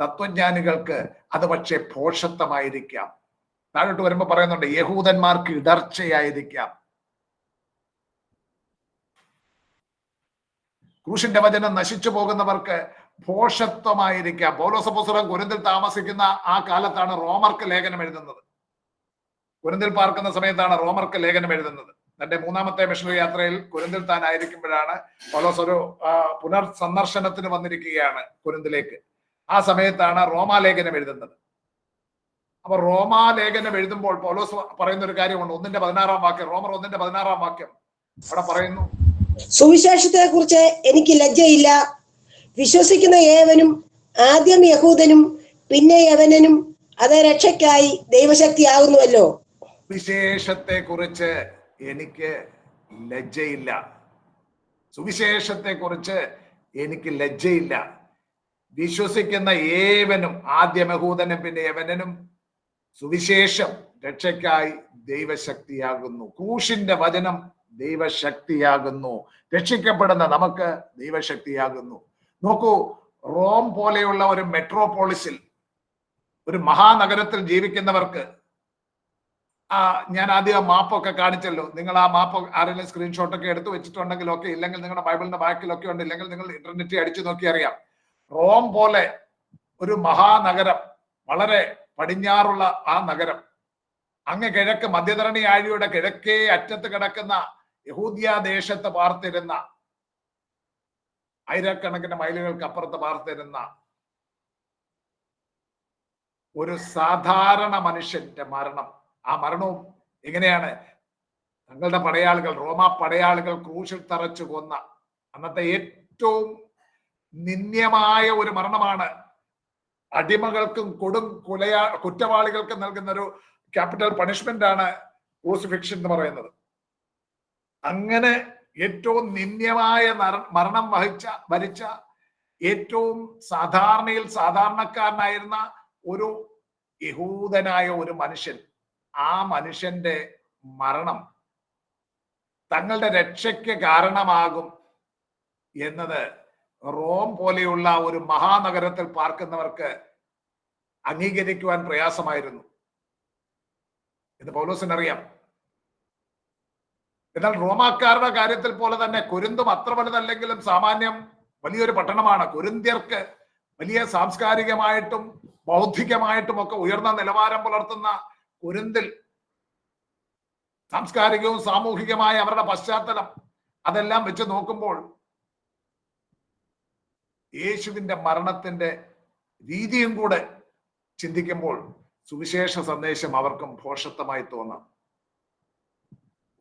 തത്വജ്ഞാനികൾക്ക് അത് പക്ഷേ ഭോഷത്വമായിരിക്കാം. താഴോട്ട് വരുമ്പോ പറയുന്നുണ്ട്, യഹൂദന്മാർക്ക് ഇടർച്ചയായിരിക്കാം. ക്രൂശിന്റെ വചനം നശിച്ചു പോകുന്നവർക്ക് ഭോഷത്വമായിരിക്കാം. പൗലോസ് അപ്പോസ്തലൻ കൊരിന്തിൽ താമസിക്കുന്ന ആ കാലത്താണ് റോമർക്ക് ലേഖനം എഴുതുന്നത്. കൊരിന്തിൽ പാർക്കുന്ന സമയത്താണ് റോമർക്ക് ലേഖനം എഴുതുന്നത്. തന്റെ മൂന്നാമത്തെ മിഷണറി യാത്രയിൽ കൊരിന്തിൽ താൻ ആയിരിക്കുമ്പോഴാണ് പൗലോസ് ഒരു പുനർ സന്ദർശനത്തിന് വന്നിരിക്കുകയാണ് കൊരിന്തിലേക്ക്. ആ സമയത്താണ് റോമാലേഖനം എഴുതുന്നത്. അപ്പൊ റോമാലേഖനം എഴുതുമ്പോൾ പൗലോസ് പറയുന്ന ഒരു കാര്യമുണ്ട്. 1:16 വാക്യം, റോമർ 1:16 വാക്യം അവിടെ പറയുന്നു, സുവിശേഷത്തെ കുറിച്ച് എനിക്ക് ലജ്ജയില്ല. വിശ്വസിക്കുന്ന ഏവനും ആദ്യം യഹൂദനും പിന്നെ യവനനും അത് രക്ഷയ്ക്കായി ദൈവശക്തിയാകുന്നുവല്ലോ. സുവിശേഷത്തെ കുറിച്ച് എനിക്ക് ലജ്ജയില്ല. സുവിശേഷത്തെ കുറിച്ച് എനിക്ക് ലജ്ജയില്ല. വിശ്വസിക്കുന്ന ഏവനും ആദ്യം യഹൂദനും പിന്നെ യവനനും സുവിശേഷം രക്ഷയ്ക്കായി ദൈവശക്തിയാകുന്നു. ക്രൂശിന്റെ വചനം ദൈവശക്തിയാകുന്നു. രക്ഷിക്കപ്പെടുന്ന നമുക്ക് ദൈവശക്തിയാകുന്നു. നോക്കൂ, റോം പോലെയുള്ള ഒരു മെട്രോപോളിസിൽ, ഒരു മഹാനഗരത്തിൽ ജീവിക്കുന്നവർക്ക്, ഞാൻ ആദ്യം മാപ്പൊക്കെ കാണിച്ചല്ലോ. നിങ്ങൾ ആ മാപ്പ് ആരെങ്കിലും സ്ക്രീൻഷോട്ടൊക്കെ എടുത്തു വെച്ചിട്ടുണ്ടെങ്കിലൊക്കെ, ഇല്ലെങ്കിൽ നിങ്ങളുടെ ബൈബിളിന്റെ ബാക്കിലൊക്കെ ഉണ്ട്, ഇല്ലെങ്കിൽ നിങ്ങൾ ഇന്റർനെറ്റിൽ അടിച്ചു നോക്കി അറിയാം. റോം പോലെ ഒരു മഹാനഗരം, വളരെ പടിഞ്ഞാറുള്ള ആ നഗരം, അങ്ങ് കിഴക്ക് മധ്യധരണി ആഴിയുടെ കിഴക്കേ അറ്റത്ത് കിടക്കുന്ന യഹൂദിയ ദേശത്ത് പാർത്തിരുന്ന, ആയിരക്കണക്കിന് മൈലുകൾക്ക് അപ്പുറത്ത് പാർത്തിരുന്ന ഒരു സാധാരണ മനുഷ്യന്റെ മരണം, ആ മരണവും എങ്ങനെയാണ്? തങ്ങളുടെ പടയാളികൾ, റോമാ പടയാളികൾ ക്രൂശിൽ തറച്ചു കൊന്ന അന്നത്തെ ഏറ്റവും നിന്ദ്യമായ ഒരു മരണമാണ്. അടിമകൾക്കും കുറ്റവാളികൾക്കും നൽകുന്ന ഒരു ക്യാപിറ്റൽ പണിഷ്മെന്റ് ആണ് ക്രൂസിഫിക്ഷൻ എന്ന് പറയുന്നത്. അങ്ങനെ ഏറ്റവും നിന്ദ്യമായ മരണം വരിച്ച ഏറ്റവും സാധാരണക്കാരനായിരുന്ന ഒരു യഹൂദനായ ഒരു മനുഷ്യൻ, ആ മനുഷ്യന്റെ മരണം തങ്ങളുടെ രക്ഷയ്ക്ക് കാരണമാകും എന്നത് റോം പോലെയുള്ള ഒരു മഹാനഗരത്തിൽ പാർക്കുന്നവർക്ക് അംഗീകരിക്കുവാൻ പ്രയാസമായിരുന്നു എന്ന് പൗലോസിനറിയാം. എന്നാൽ റോമാക്കാരുടെ കാര്യത്തിൽ പോലെ തന്നെ കൊരിന്തും അത്ര വലുതല്ലെങ്കിലും സാമാന്യം വലിയൊരു പട്ടണമാണ്. കൊരിന്ത്യർക്ക് വലിയ സാംസ്കാരികമായിട്ടും ബൗദ്ധികമായിട്ടും ഒക്കെ ഉയർന്ന നിലവാരം പുലർത്തുന്ന കൊരിന്തിൽ സാംസ്കാരികവും സാമൂഹികമായ അവരുടെ പശ്ചാത്തലം അതെല്ലാം വെച്ച് നോക്കുമ്പോൾ യേശുവിന്റെ മരണത്തിന്റെ രീതിയും കൂടെ ചിന്തിക്കുമ്പോൾ സുവിശേഷ സന്ദേശം അവർക്കും ഭോഷത്വമായി തോന്നാം.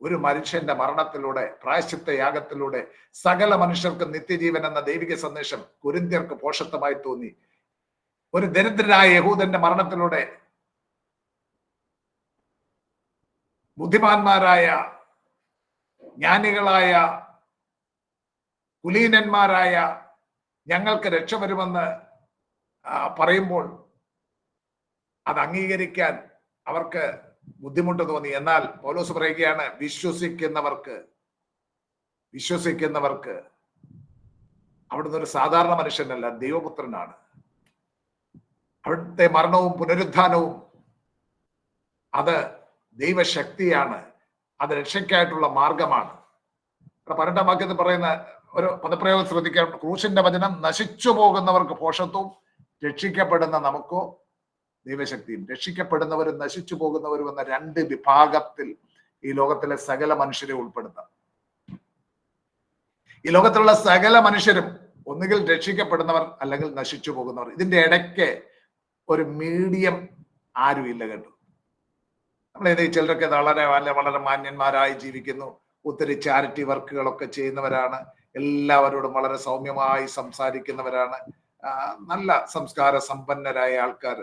ഒരു മനുഷ്യന്റെ മരണത്തിലൂടെ, പ്രായശ്ചിത്ത യാഗത്തിലൂടെ സകല മനുഷ്യർക്കും നിത്യജീവൻ എന്ന ദൈവിക സന്ദേശം കൊരിന്ത്യർക്ക് ഭോഷത്വമായി തോന്നി. ഒരു ദരിദ്രനായ യഹൂദന്റെ മരണത്തിലൂടെ ബുദ്ധിമാന്മാരായ, ജ്ഞാനികളായ, കുലീനന്മാരായ ഞങ്ങൾക്ക് രക്ഷ വരുമെന്ന് പറയുമ്പോൾ അത് അംഗീകരിക്കാൻ അവർക്ക് ബുദ്ധിമുട്ട് തോന്നി. എന്നാൽ പൗലോസ് പറയുകയാണ്, വിശ്വസിക്കുന്നവർക്ക് അവിടുന്ന് ഒരു സാധാരണ മനുഷ്യനല്ല, ദൈവപുത്രനാണ്. അവിടുത്തെ മരണവും പുനരുത്ഥാനവും അത് ദൈവശക്തിയാണ്, അത് രക്ഷയ്ക്കായിട്ടുള്ള മാർഗമാണ്. 12-ാം വാക്യത്തിൽ പറയുന്ന ഒരു പദപ്രയോഗം ശ്രദ്ധിക്കാം. ക്രൂശിന്റെ വചനം നശിച്ചു പോകുന്നവർക്ക് ഭോഷത്വവും രക്ഷിക്കപ്പെടുന്ന നമുക്കോ ദൈവശക്തിയും. രക്ഷിക്കപ്പെടുന്നവരും നശിച്ചു പോകുന്നവരും എന്ന രണ്ട് വിഭാഗത്തിൽ ഈ ലോകത്തിലെ സകല മനുഷ്യരെ ഉൾപ്പെടുത്താം. ഈ ലോകത്തിലുള്ള സകല മനുഷ്യരും ഒന്നുകിൽ രക്ഷിക്കപ്പെടുന്നവർ അല്ലെങ്കിൽ നശിച്ചു പോകുന്നവർ. ഇതിന്റെ ഇടയ്ക്ക് ഒരു മീഡിയം ആരും ഇല്ല കേട്ടോ. നമ്മൾ ചിലരൊക്കെ വളരെ മാന്യന്മാരായി ജീവിക്കുന്നു, ഒത്തിരി ചാരിറ്റി വർക്കുകളൊക്കെ ചെയ്യുന്നവരാണ്, എല്ലാവരോടും വളരെ സൗമ്യമായി സംസാരിക്കുന്നവരാണ്, നല്ല സംസ്കാര സമ്പന്നരായ ആൾക്കാർ.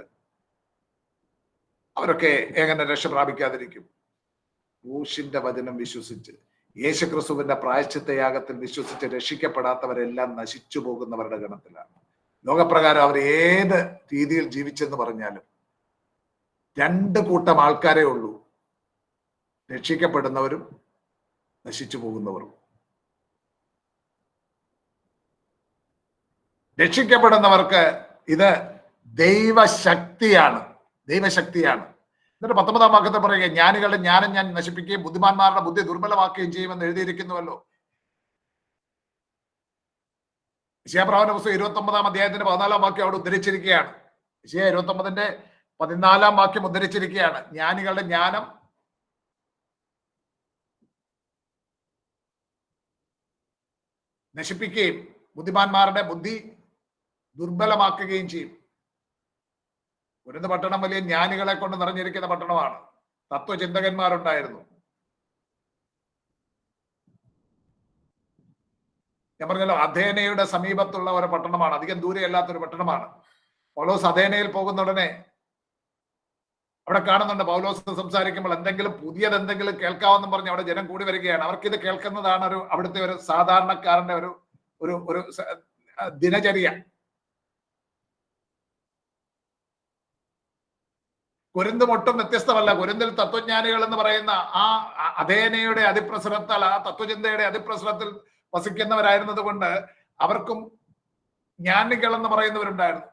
അവരൊക്കെ എങ്ങനെ രക്ഷ പ്രാപിക്കാതിരിക്കും? ക്രൂശിന്റെ വചനം വിശ്വസിച്ച്, യേശുക്രിസ്തുവിന്റെ പ്രായശ്ചിത്ത യാഗത്തിൽ വിശ്വസിച്ച് രക്ഷിക്കപ്പെടാത്തവരെല്ലാം നശിച്ചു പോകുന്നവരുടെ ഗണത്തിലാണ്. ലോകപ്രകാരം അവർ ഏത് രീതിയിൽ ജീവിച്ചെന്ന് പറഞ്ഞാലും രണ്ട് കൂട്ടം ആൾക്കാരേ ഉള്ളൂ, രക്ഷിക്കപ്പെടുന്നവരും നശിച്ചു പോകുന്നവരും. രക്ഷിക്കപ്പെടുന്നവർക്ക് ഇത് ദൈവശക്തിയാണ്. എന്നിട്ട് 19-ാം വാക്യത്തിൽ പറയുക, ജ്ഞാനികളുടെ ജ്ഞാനം ഞാൻ നശിപ്പിക്കുകയും ബുദ്ധിമാന്മാരുടെ ബുദ്ധി ദുർബലമാക്കുകയും ചെയ്യുമെന്ന് എഴുതിയിരിക്കുന്നുവല്ലോ. യശയ്യാപ്രവാചകന്റെ പുസ്തകം 29-ാം അധ്യായത്തിന്റെ 14-ാം വാക്യം അവിടെ ഉദ്ധരിച്ചിരിക്കുകയാണ്. യശയ്യാ 29-ന്റെ 14-ാം വാക്യം ഉദ്ധരിച്ചിരിക്കുകയാണ്. ജ്ഞാനികളുടെ ജ്ഞാനം നശിപ്പിക്കുകയും ബുദ്ധിമാന്മാരുടെ ബുദ്ധി ദുർബലമാക്കുകയും ചെയ്യും. ഒരു പട്ടണം വലിയ ജ്ഞാനികളെ കൊണ്ട് നിറഞ്ഞിരിക്കുന്ന പട്ടണമാണ്. തത്വചിന്തകന്മാരുണ്ടായിരുന്നു. ഞാൻ പറഞ്ഞല്ലോ, അഥേനയുടെ സമീപത്തുള്ള ഒരു പട്ടണമാണ്, അധികം ദൂരെയല്ലാത്തൊരു പട്ടണമാണ്. പൗലോസ് അഥേനയിൽ പോകുന്ന ഉടനെ അവിടെ കാണുന്നുണ്ട്, പൗലോസ് സംസാരിക്കുമ്പോൾ പുതിയത് എന്തെങ്കിലും കേൾക്കാമെന്ന് പറഞ്ഞ് അവിടെ ജനം കൂടി വരികയാണ്. അവർക്കിത് കേൾക്കുന്നതാണ് അവിടുത്തെ ഒരു സാധാരണക്കാരന്റെ ഒരു ദിനചര്യ. കൊരിന്തും ഒട്ടും വ്യത്യസ്തമല്ല. കൊരിന്തിൽ തത്വജ്ഞാനികൾ എന്ന് പറയുന്ന ആ അഥേനയുടെ അതിപ്രസരത്താൽ, ആ തത്വചിന്തയുടെ അതിപ്രസരത്തിൽ വസിക്കുന്നവരായിരുന്നത് കൊണ്ട് അവർക്കും ജ്ഞാനികൾ എന്ന് പറയുന്നവരുണ്ടായിരുന്നു.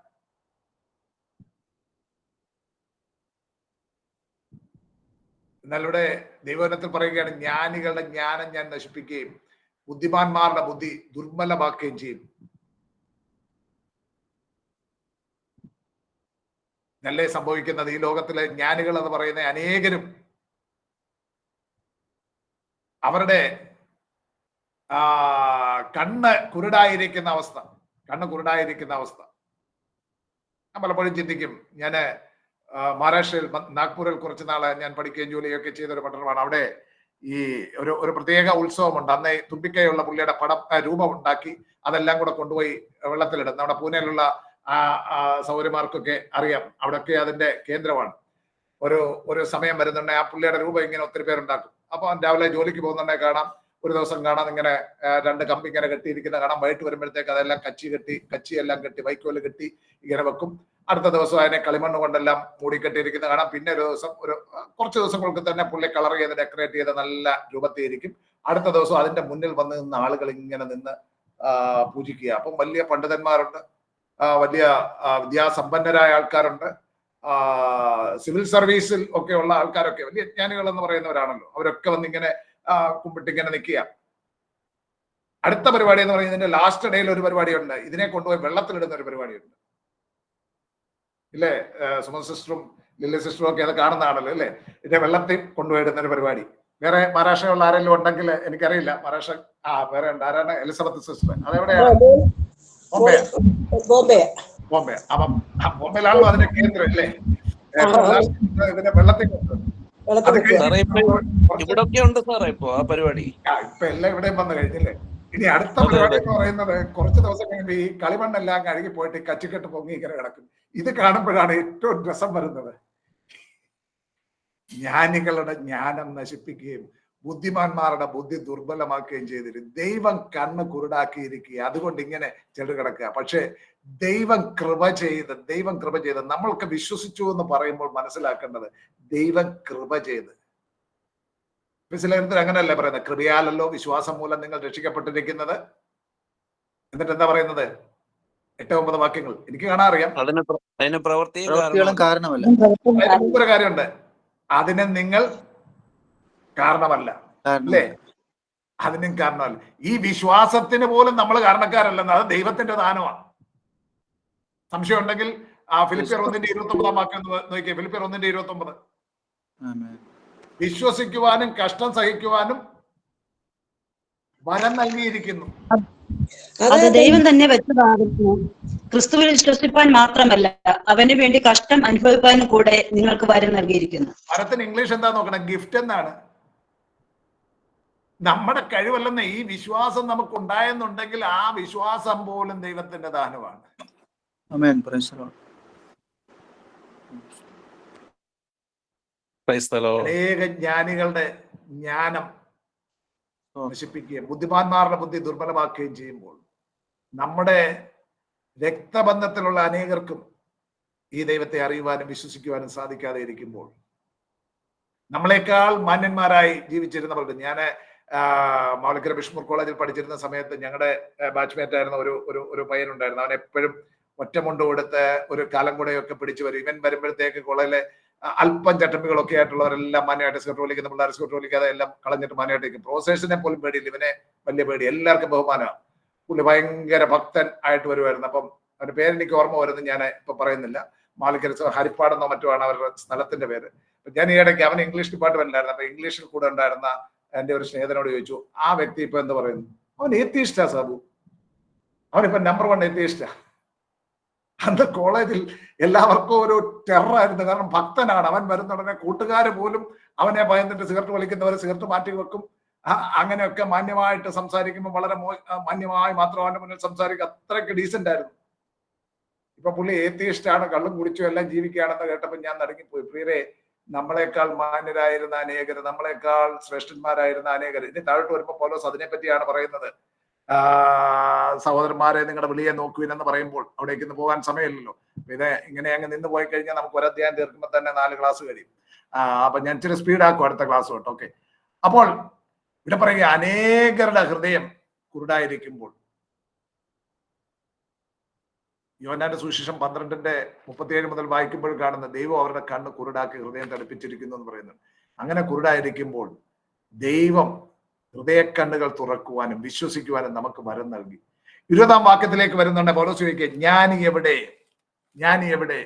എന്നാൽ ഇവിടെ ദൈവവചനത്തിൽ പറയുകയാണ്, ജ്ഞാനികളുടെ ജ്ഞാനം ഞാൻ നശിപ്പിക്കുകയും ബുദ്ധിമാന്മാരുടെ ബുദ്ധി ദുർബലമാക്കുകയും ചെയ്യും. നല്ല സംഭവിക്കുന്നത് ഈ ലോകത്തിലെ ജ്ഞാനികൾ എന്ന് പറയുന്ന അനേകരും അവരുടെ കണ്ണ് കുരുടായിരിക്കുന്ന അവസ്ഥ. ഞാൻ പലപ്പോഴും ചിന്തിക്കും, ഞാന് മഹാരാഷ്ട്രയിൽ നാഗ്പൂരിൽ കുറച്ച് നാള് ഞാൻ പഠിക്കുകയും ജോലിയൊക്കെ ചെയ്തൊരു പട്ടണമാണ്. അവിടെ ഈ ഒരു പ്രത്യേക ഉത്സവമുണ്ട്. അന്ന് തുമ്പിക്കൈയുള്ള പുള്ളിയുടെ രൂപം ഉണ്ടാക്കി അതെല്ലാം കൂടെ കൊണ്ടുപോയി വെള്ളത്തിലിടും. നമ്മുടെ പൂനെയിലുള്ള സൗകര്യമാർക്കൊക്കെ അറിയാം, അവിടെയൊക്കെ അതിന്റെ കേന്ദ്രമാണ്. ഒരു സമയം വരുന്നുണ്ടെങ്കിൽ ആ പുള്ളിയുടെ രൂപം ഇങ്ങനെ ഒത്തിരി പേരുണ്ടാക്കും. അപ്പൊ രാവിലെ ജോലിക്ക് പോകുന്നുണ്ടെങ്കിൽ കാണാം, ഒരു ദിവസം കാണാം ഇങ്ങനെ 2 കമ്പ് ഇങ്ങനെ കെട്ടിയിരിക്കുന്ന കാണാം. വൈകിട്ട് വരുമ്പോഴത്തേക്ക് അതെല്ലാം കച്ചിയെല്ലാം കെട്ടി വൈക്കോല് കെട്ടി ഇങ്ങനെ വെക്കും. അടുത്ത ദിവസം അതിനെ കളിമണ്ണ് കൊണ്ടെല്ലാം മൂടിക്കെട്ടിയിരിക്കുന്ന കാണാം. പിന്നെ ഒരു ദിവസം കുറച്ച് ദിവസങ്ങൾക്ക് തന്നെ പുള്ളി കളർ ചെയ്ത് ഡെക്കറേറ്റ് ചെയ്ത് നല്ല രൂപത്തിയിരിക്കും. അടുത്ത ദിവസം അതിന്റെ മുന്നിൽ വന്ന് നിന്ന് ആളുകൾ ഇങ്ങനെ നിന്ന് പൂജിക്കുക. അപ്പം വലിയ പണ്ഡിതന്മാരുണ്ട്, വലിയ വിദ്യാസമ്പന്നരായ ആൾക്കാരുണ്ട്, സിവിൽ സർവീസിൽ ഒക്കെ ഉള്ള ആൾക്കാരൊക്കെ വലിയ ജ്ഞാനികൾ എന്ന് പറയുന്നവരാണല്ലോ. അവരൊക്കെ വന്നിങ്ങനെ കുമ്പിട്ടിങ്ങനെ നിൽക്കുക. അടുത്ത പരിപാടി എന്ന് പറയുന്നത് ഇതിന്റെ ലാസ്റ്റ് ഡേയിൽ ഒരു പരിപാടിയുണ്ട്. ഇതിനെ കൊണ്ടുപോയി വെള്ളത്തിലിടുന്ന ഒരു പരിപാടിയുണ്ട്. ഇല്ലേ, സുമൻ സിസ്റ്ററും ലില്ലി സിസ്റ്ററും ഒക്കെ അത് കാണുന്നതാണല്ലോ അല്ലേ. ഇതിന്റെ വെള്ളത്തിൽ കൊണ്ടുപോയിടുന്ന ഒരു പരിപാടി. വേറെ മഹാരാഷ്ട്രയുള്ള ആരെങ്കിലും ഉണ്ടെങ്കിൽ എനിക്കറിയില്ല. മഹാരാഷ്ട്ര വേറെ ഉണ്ട്. ആരാണ്? Elizabeth sister. അതെവിടെയാണ്? ബോംബെ. അപ്പം ബോംബെയിലാണല്ലോ അതിന്റെ കേന്ദ്രം അല്ലേ. ഇതിന്റെ വെള്ളത്തിൽ ഇപ്പൊ എല്ലാം ഇവിടെയും വന്നു കഴിഞ്ഞില്ലേ. ഇനി അടുത്ത പരിപാടി എന്ന് പറയുന്നത് കുറച്ച് ദിവസം കഴിയുമ്പോൾ ഈ കളിമണ്ണെല്ലാം കഴുകി പോയിട്ട് കച്ചിക്കെട്ട് പൊങ്ങി ഇങ്ങനെ കിടക്കും. ഇത് കാണുമ്പോഴാണ് ഏറ്റവും രസം വരുന്നത്. ജ്ഞാനികളുടെ ജ്ഞാനം നശിപ്പിക്കുകയും ബുദ്ധിമാന്മാരുടെ ബുദ്ധി ദുർബലമാക്കുകയും ചെയ്തിട്ട് ദൈവം കണ്ണ് കുരുടാക്കിയിരിക്കുക. അതുകൊണ്ട് ഇങ്ങനെ ചെടു കിടക്കുക. പക്ഷെ ദൈവം കൃപ ചെയ്ത് നമ്മൾക്ക് വിശ്വസിച്ചു എന്ന് പറയുമ്പോൾ മനസ്സിലാക്കേണ്ടത് ദൈവം കൃപ ചെയ്ത്. ലേഖനത്തിൽ അങ്ങനെയല്ലേ പറയുന്നത്? കൃപയാലല്ലോ വിശ്വാസം മൂലം നിങ്ങൾ രക്ഷിക്കപ്പെട്ടിരിക്കുന്നത്. എന്നിട്ട് എന്താ പറയുന്നത്? 8-9 വാക്യങ്ങൾ എനിക്ക് കാണാൻ അറിയാം. ഒരു കാര്യമുണ്ട്, അതിന് നിങ്ങൾ കാരണമല്ല അല്ലേ. അതിനും കാരണമല്ല. ഈ വിശ്വാസത്തിന് പോലും നമ്മൾ കാരണക്കാരല്ലെന്ന്, അത് ദൈവത്തിന്റെ ദാനമാണ്. സംശയം ഉണ്ടെങ്കിൽ ഫിലിപ്പിയർ 1:29 വാക്യം നോക്കിയേ. ഫിലിപ്പിയർ 1:29. വിശ്വസിക്കുവാനും കഷ്ടം സഹിക്കുവാനും വരം നൽകിയിരിക്കുന്നു. അത് ദൈവം തന്നെ വെച്ചതാകുന്നു. ക്രിസ്തുവിൽ വിശ്വസിപ്പാൻ മാത്രമല്ല, അവന് വേണ്ടി കഷ്ടം അനുഭവിക്കാനും കൂടെ നിങ്ങൾക്ക് വരം നൽകിയിരിക്കുന്നു. വരത്തിന് ഇംഗ്ലീഷ് എന്താ നോക്കണം? ഗിഫ്റ്റ് എന്നാണ്. നമ്മുടെ കഴിവല്ലെന്ന്. ഈ വിശ്വാസം നമുക്ക് ഉണ്ടായെന്നുണ്ടെങ്കിൽ ആ വിശ്വാസം പോലും ദൈവത്തിന്റെ ദാനമാണ്. അനേക ജ്ഞാനികളുടെ ജ്ഞാനം നശിപ്പിക്കുകയും ബുദ്ധിമാന്മാരുടെ ബുദ്ധി ദുർബലമാക്കുകയും ചെയ്യുമ്പോൾ നമ്മുടെ രക്തബന്ധത്തിലുള്ള അനേകർക്കും ഈ ദൈവത്തെ അറിയുവാനും വിശ്വസിക്കുവാനും സാധിക്കാതെ ഇരിക്കുമ്പോൾ, നമ്മളെക്കാൾ മാന്യന്മാരായി ജീവിച്ചിരുന്നവരുടെ, ഞാൻ മാളിക്കര ബിഷ്മൂർ കോളേജിൽ പഠിച്ചിരുന്ന സമയത്ത് ഞങ്ങളുടെ ബാച്ച്മേറ്റ് ആയിരുന്ന ഒരു പയ്യനുണ്ടായിരുന്നു. അവൻ എപ്പോഴും ഒറ്റമുണ്ട് കൊടുത്ത് ഒരു കാലം കൂടെയൊക്കെ പിടിച്ചു വരും. ഇവൻ വരുമ്പോഴത്തേക്ക് കോളേജിലെ അല്പം ചട്ടമ്പികളൊക്കെ ആയിട്ടുള്ളവരെല്ലാം മാന്യമായിട്ട് സ്കർട്ട് വലിക്കുന്ന പിള്ളേർ സ്കർട്ട് വലിക്കാതെ എല്ലാം കളഞ്ഞിട്ട് മാന്യമായിട്ടേക്കും. പ്രൊഫസേഴ്സിനെ പോലും പേടിയില്ല, ഇവനെ വലിയ പേടി, എല്ലാവർക്കും ബഹുമാനമാണ്. പുള്ളി ഭയങ്കര ഭക്തൻ ആയിട്ട് വരുമായിരുന്നു. അപ്പം അവന്റെ പേരെനിക്ക് ഓർമ്മ വരുന്നത് ഞാൻ ഇപ്പൊ പറയുന്നില്ല. മാളിക്കര ഹരിപ്പാടെന്നോ മറ്റോ ആണ് അവരുടെ സ്ഥലത്തിന്റെ പേര്. ഞാൻ ഈ ഇടയ്ക്ക് അവൻ ഇംഗ്ലീഷ് ഡിപ്പാർട്ട്മെന്റിലായിരുന്നു. അപ്പൊ ഇംഗ്ലീഷിൽ കൂടെ ഉണ്ടായിരുന്ന എന്റെ ഒരു സ്നേഹിതനോട് ചോദിച്ചു, ആ വ്യക്തി ഇപ്പൊ എന്താ പറയുന്നു? അവൻ ഏത്തീസ്റ്റാ സാബു, അവനിപ്പോ നമ്പർ 1 എത്തിയിസ്റ്റാ. അന്ന് കോളേജിൽ എല്ലാവർക്കും ഒരു ടെററായിരുന്നു. കാരണം ഭക്തനാണ്. അവൻ വരുന്ന ഉടനെ കൂട്ടുകാർ പോലും അവനെ ഭയന്നിട്ട് സിഗരറ്റ് വലിക്കുന്നവർ സിഗരറ്റ് മാറ്റി വെക്കും. അങ്ങനെയൊക്കെ മാന്യമായിട്ട് സംസാരിക്കുമ്പോൾ വളരെ മാന്യമായി മാത്രം അവന്റെ മുന്നിൽ സംസാരിക്കുക. അത്രയ്ക്ക് ഡീസന്റ് ആയിരുന്നു. ഇപ്പൊ പുള്ളി ഏത്തിയിസ്റ്റ് ആണ്, കള്ളും കുടിച്ചു എല്ലാം ജീവിക്കുകയാണെന്ന് കേട്ടപ്പോൾ ഞാൻ നടുങ്ങിപ്പോയി. പ്രിയരെ, നമ്മളെക്കാൾ മാന്യരായിരുന്ന അനേകർ, നമ്മളെക്കാൾ ശ്രേഷ്ഠന്മാരായിരുന്ന അനേകർ. ഇനി താഴോട്ട് വരുമ്പോൾ പൗലോസ് അതിനെപ്പറ്റിയാണ് പറയുന്നത്. സഹോദരന്മാരെ, നിങ്ങളുടെ വിളിയെ നോക്കുവിനെന്ന് പറയുമ്പോൾ അവിടേക്ക് ഇന്ന് പോകാൻ സമയമില്ലല്ലോ. ഇത് ഇങ്ങനെ അങ്ങ് നിന്ന് പോയി കഴിഞ്ഞാൽ നമുക്ക് ഒരധ്യായം തീർക്കുമ്പോൾ തന്നെ 4 ക്ലാസ് കഴിയും. അപ്പൊ ഞാൻ ഇച്ചിരി സ്പീഡാക്കും അടുത്ത ക്ലാസ് തൊട്ട്. ഓക്കെ. അപ്പോൾ ഇവിടെ പറയുക, അനേകരുടെ ഹൃദയം കുരുടായിരിക്കുമ്പോൾ. യോഹന്നാന്റെ സുവിശേഷം 12:37 മുതൽ വായിക്കുമ്പോൾ കാണുന്ന ദൈവം അവരുടെ കണ്ണ് കുരുടാക്കി ഹൃദയം തടുപ്പിച്ചിരിക്കുന്നു എന്ന് പറയുന്നുണ്ട്. അങ്ങനെ കുരുടായിരിക്കുമ്പോൾ ദൈവം ഹൃദയക്കണ്ണുകൾ തുറക്കുവാനും വിശ്വസിക്കുവാനും നമുക്ക് വരം നൽകി. 20-ാം വാക്യത്തിലേക്ക് വരുന്നുണ്ട്. പൗലോസ് ചോദിക്കുക, ഞാൻ എവിടെ?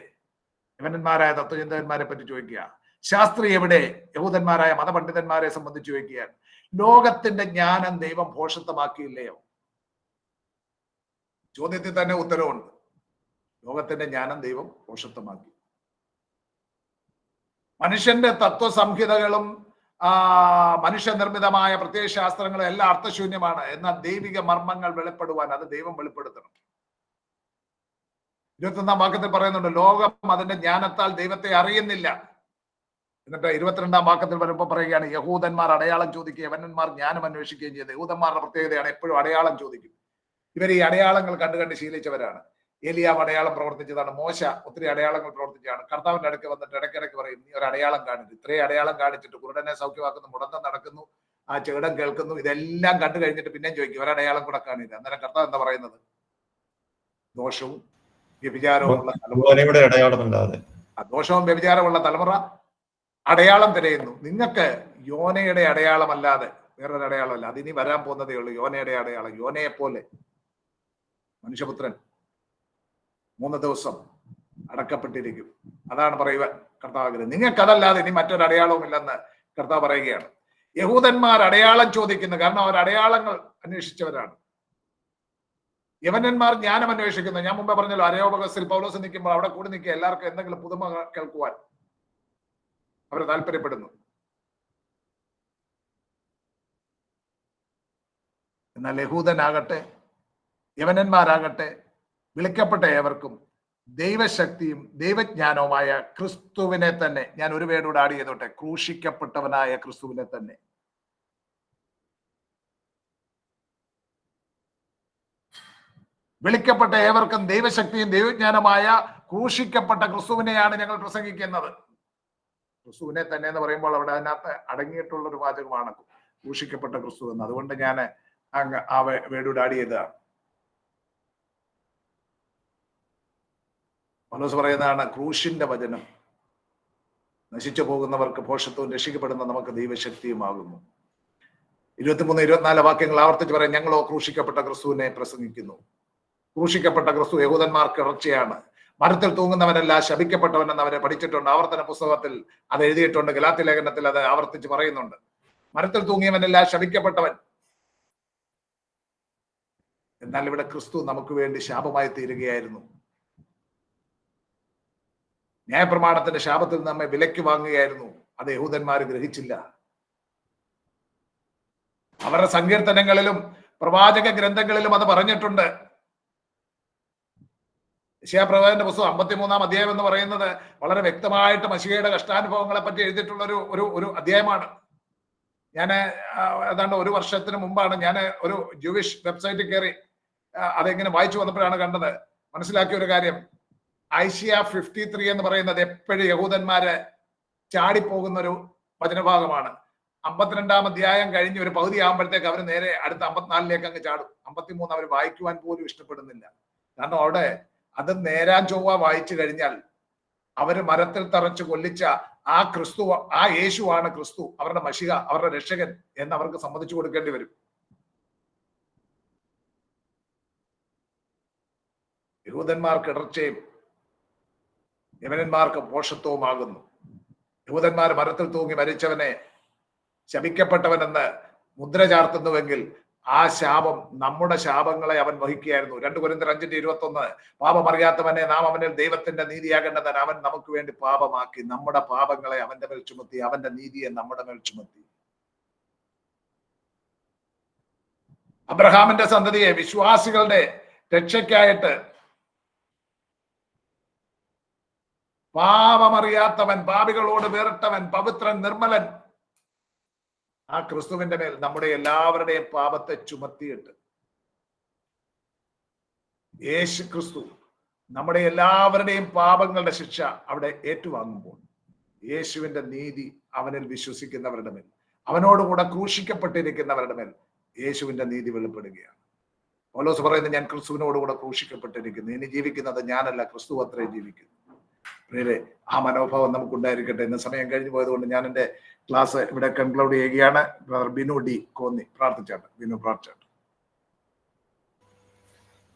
യവനന്മാരായ തത്വചിന്തകന്മാരെ പറ്റി ചോദിക്കുക. ശാസ്ത്രി എവിടെ? യഹൂദന്മാരായ മതപണ്ഡിതന്മാരെ സംബന്ധിച്ച് ചോദിക്കുക. ലോകത്തിന്റെ ജ്ഞാനം ദൈവം ഭോഷത്വമാക്കിയില്ലയോ? ചോദ്യത്തിൽ തന്നെ ഉത്തരവുണ്ട്. ലോകത്തിന്റെ ജ്ഞാനം ദൈവം ഭോഷത്വമാക്കി. മനുഷ്യന്റെ തത്വസംഹിതകളും മനുഷ്യനിർമ്മിതമായ പ്രത്യയശാസ്ത്രങ്ങളും എല്ലാം അർത്ഥശൂന്യമാണ്. എന്നാൽ ദൈവിക മർമ്മങ്ങൾ വെളിപ്പെടുവാൻ അത് ദൈവം വെളിപ്പെടുത്തണം. 21-ാം വാക്യത്തിൽ പറയുന്നുണ്ട്, ലോകം അതിന്റെ ജ്ഞാനത്താൽ ദൈവത്തെ അറിയുന്നില്ല. എന്നിട്ട് 22-ാം വാക്യത്തിൽ വരുമ്പോൾ പറയുകയാണ്, യഹൂദന്മാർ അടയാളം ചോദിക്കുക, യവനന്മാർ ജ്ഞാനം അന്വേഷിക്കുകയും ചെയ്ത്. യഹൂദന്മാരുടെ പ്രത്യേകതയാണ് എപ്പോഴും അടയാളം ചോദിക്കും. ഇവർ ഈ അടയാളങ്ങൾ കണ്ട് ശീലിച്ചവരാണ്. ഏലിയാവ് അടയാളം പ്രവർത്തിച്ചതാണ്. മോശ ഒത്തിരി അടയാളങ്ങൾ പ്രവർത്തിച്ചതാണ്. കർത്താവിന്റെ അടുക്ക് വന്നിട്ട് ഇടയ്ക്കിടയ്ക്ക് പറയും, നീ ഒരു അടയാളം കാണിച്ചു. ഇത്രയും അടയാളം കാണിച്ചിട്ട് കുരുടനെ സൗഖ്യമാക്കുന്നു, മുടന്തം നടക്കുന്നു, ആ ചെകിടം കേൾക്കുന്നു, ഇതെല്ലാം കണ്ടു കഴിഞ്ഞിട്ട് പിന്നെയും ചോദിക്കും, ഒരടയാളം കൂടെ കാണില്ല. അന്നേരം കർത്താവ് എന്താ പറയുന്നത്? ദോഷവും വ്യഭിചാരവുമുള്ള തലമുറ, ദോഷവും വ്യഭിചാരമുള്ള തലമുറ അടയാളം തിരയുന്നു. നിങ്ങൾക്ക് യോനയുടെ അടയാളമല്ലാതെ വേറൊരു അടയാളമല്ല. അതിനി വരാൻ പോകുന്നതേ ഉള്ളൂ. യോനയുടെ അടയാളം. യോനയെ പോലെ മനുഷ്യപുത്രൻ 3 ദിവസം അടക്കപ്പെട്ടിരിക്കും. അതാണ് പറയുവാൻ കർത്താവ്. നിങ്ങൾക്കതല്ലാതെ ഇനി മറ്റൊരു അടയാളവും ഇല്ലെന്ന് കർത്താവ് പറയുകയാണ്. യഹൂദന്മാർ അടയാളം ചോദിക്കുന്നു, കാരണം അവർ അടയാളങ്ങൾ അന്വേഷിച്ചവരാണ്. യവനന്മാർ ജ്ഞാനം അന്വേഷിക്കുന്നു. ഞാൻ മുമ്പേ പറഞ്ഞല്ലോ, അരയോപഗസിൽ പൗലോസ് നിൽക്കുമ്പോൾ അവിടെ കൂടി നിൽക്കുക എല്ലാവർക്കും എന്തെങ്കിലും പുതുമ കേൾക്കുവാൻ അവർ താല്പര്യപ്പെടുന്നു. എന്നാൽ യഹൂദനാകട്ടെ യവനന്മാരാകട്ടെ വിളിക്കപ്പെട്ട ഏവർക്കും ദൈവശക്തിയും ദൈവജ്ഞാനവുമായ ക്രിസ്തുവിനെ തന്നെ, ഞാൻ ഒരു വേടൂടെ ആഡ് ചെയ്തോട്ടെ, ക്രൂശിക്കപ്പെട്ടവനായ ക്രിസ്തുവിനെ തന്നെ. വിളിക്കപ്പെട്ട ഏവർക്കും ദൈവശക്തിയും ദൈവജ്ഞാനമായ ക്രൂശിക്കപ്പെട്ട ക്രിസ്തുവിനെയാണ് ഞങ്ങൾ പ്രസംഗിക്കുന്നത്. ക്രിസ്തുവിനെ തന്നെ എന്ന് പറയുമ്പോൾ അവിടെ അതിനകത്ത് അടങ്ങിയിട്ടുള്ള ഒരു വാചകമാണ് ക്രൂശിക്കപ്പെട്ട ക്രിസ്തു എന്ന്. അതുകൊണ്ട് ഞാൻ ആ വേടൂടെ ആഡ് ചെയ്തതാണ്. പൗലോസ് പറയുന്നതാണ്, ക്രൂശിന്റെ വചനം നശിച്ചു പോകുന്നവർക്ക് ഭോഷത്വവും രക്ഷിക്കപ്പെടുന്ന നമുക്ക് ദൈവശക്തിയുമാകുന്നു. 23-24 വാക്യങ്ങൾ ആവർത്തിച്ച് പറയാം, ഞങ്ങളോ ക്രൂശിക്കപ്പെട്ട ക്രിസ്തുവിനെ പ്രസംഗിക്കുന്നു. ക്രൂശിക്കപ്പെട്ട ക്രിസ്തു യഹൂദന്മാർക്ക് ഇറച്ചിയാണ്. മരത്തിൽ തൂങ്ങുന്നവനല്ല ശപിക്കപ്പെട്ടവനെന്ന് അവരെ പഠിച്ചിട്ടുണ്ട്. ആവർത്തന പുസ്തകത്തിൽ അത് എഴുതിയിട്ടുണ്ട്. ഗലാത്യ ലേഖനത്തിൽ അത് ആവർത്തിച്ച് പറയുന്നുണ്ട്. മരത്തിൽ തൂങ്ങിയവനല്ല ശപിക്കപ്പെട്ടവൻ. എന്നാൽ ഇവിടെ ക്രിസ്തു നമുക്ക് വേണ്ടി ശാപമായി തീരുകയായിരുന്നു. ന്യായപ്രമാണത്തിന്റെ ശാപത്തിൽ നമ്മെ വിലയ്ക്ക് വാങ്ങുകയായിരുന്നു. അത് യഹൂദന്മാർ ഗ്രഹിച്ചില്ല. അവരുടെ സങ്കീർത്തനങ്ങളിലും പ്രവാചക ഗ്രന്ഥങ്ങളിലും അത് പറഞ്ഞിട്ടുണ്ട്. യെശയ്യാപ്രവാചകന്റെ പുസ്തകം 53-ാം അധ്യായം എന്ന് പറയുന്നത് വളരെ വ്യക്തമായിട്ട് മശീഹയുടെ കഷ്ടാനുഭവങ്ങളെ പറ്റി എഴുതിയിട്ടുള്ള ഒരു അധ്യായമാണ്. ഞാൻ ഏതാണ്ട് 1 വർഷത്തിന് മുമ്പാണ് ഞാൻ ഒരു ജൂവിഷ് വെബ്സൈറ്റിൽ കയറി അതെങ്ങനെ വായിച്ചു വന്നപ്പോഴാണ് കണ്ടത്, മനസ്സിലാക്കിയ ഒരു കാര്യം. ഐശയ്യാ 53 എന്ന് പറയുന്നത് എപ്പോഴും യഹൂദന്മാര് ചാടിപ്പോകുന്ന ഒരു വചനഭാഗമാണ്. 52-ാം അധ്യായം കഴിഞ്ഞ് ഒരു പകുതി ആകുമ്പോഴത്തേക്ക് അവർ നേരെ അടുത്ത 54-ലേക്ക് അങ്ങ് ചാടും. 53 അവർ വായിക്കുവാൻ പോലും ഇഷ്ടപ്പെടുന്നില്ല. കാരണം അവിടെ അത് നേരാൻ ചൊവ്വ വായിച്ചു കഴിഞ്ഞാൽ അവര് മരത്തിൽ തറച്ച് കൊല്ലിച്ച ആ ക്രിസ്തു, ആ യേശുവാണ് ക്രിസ്തു, അവരുടെ മശിഹ, അവരുടെ രക്ഷകൻ എന്ന് അവർക്ക് സമ്മതിച്ചു കൊടുക്കേണ്ടി വരും. യഹൂദന്മാർക്ക് ഇടർച്ചയും യവനന്മാർക്ക് ഭോഷത്വവുമാകുന്നു. യഹൂദന്മാർ മരത്തിൽ തൂങ്ങി മരിച്ചവനെ ശപിക്കപ്പെട്ടവനെന്ന് മുദ്ര ചാർത്തുന്നുവെങ്കിൽ ആ ശാപം നമ്മുടെ ശാപങ്ങളെ അവൻ വഹിക്കുകയായിരുന്നു. 2 കൊരിന്ത്യർ 5:21 പാപം അറിയാത്തവനെ നാം അവനിൽ ദൈവത്തിന്റെ നീതിയാകേണ്ടതിന് അവൻ നമുക്ക് വേണ്ടി പാപമാക്കി. നമ്മുടെ പാപങ്ങളെ അവന്റെ മേൽ ചുമത്തി, അവന്റെ നീതിയെ നമ്മുടെ മേൽ ചുമത്തി. അബ്രഹാമിന്റെ സന്തതിയെ വിശ്വാസികളുടെ രക്ഷയ്ക്കായിട്ട് പാപമറിയാത്തവൻ, പാപികളോട് വേറിട്ടവൻ, പവിത്രൻ, നിർമ്മലൻ, ആ ക്രിസ്തുവിന്റെ മേൽ നമ്മുടെ എല്ലാവരുടെയും പാപത്തെ ചുമത്തിയിട്ട് യേശു ക്രിസ്തു നമ്മുടെ എല്ലാവരുടെയും പാപങ്ങളുടെ ശിക്ഷ അവിടെ ഏറ്റുവാങ്ങുമ്പോൾ യേശുവിന്റെ നീതി അവനിൽ വിശ്വസിക്കുന്നവരുടെ മേൽ, അവനോടുകൂടെ ക്രൂശിക്കപ്പെട്ടിരിക്കുന്നവരുടെ മേൽ യേശുവിന്റെ നീതി വെളിപ്പെടുകയാണ്. പൗലോസ് പറയുന്നത്, ഞാൻ ക്രിസ്തുവിനോടുകൂടെ ക്രൂശിക്കപ്പെട്ടിരിക്കുന്നു, ഇനി ജീവിക്കുന്നത് ഞാനല്ല, ക്രിസ്തു അത്രേ ജീവിക്കുന്നു. പ്രിയരെ, ആ മനോഭാവം നമുക്കുണ്ടായിരിക്കട്ടെ. ഇന്ന് സമയം കഴിഞ്ഞു പോയതുകൊണ്ട് ഞാൻ എൻ്റെ ക്ലാസ് ഇവിടെ കൺക്ലൂഡ് ചെയ്യുകയാണ്. ബിനു ഡി കോന്നി പ്രാർത്ഥിച്ചാട്ട്. ബിനു പ്രാർത്ഥിച്ചാട്ട്.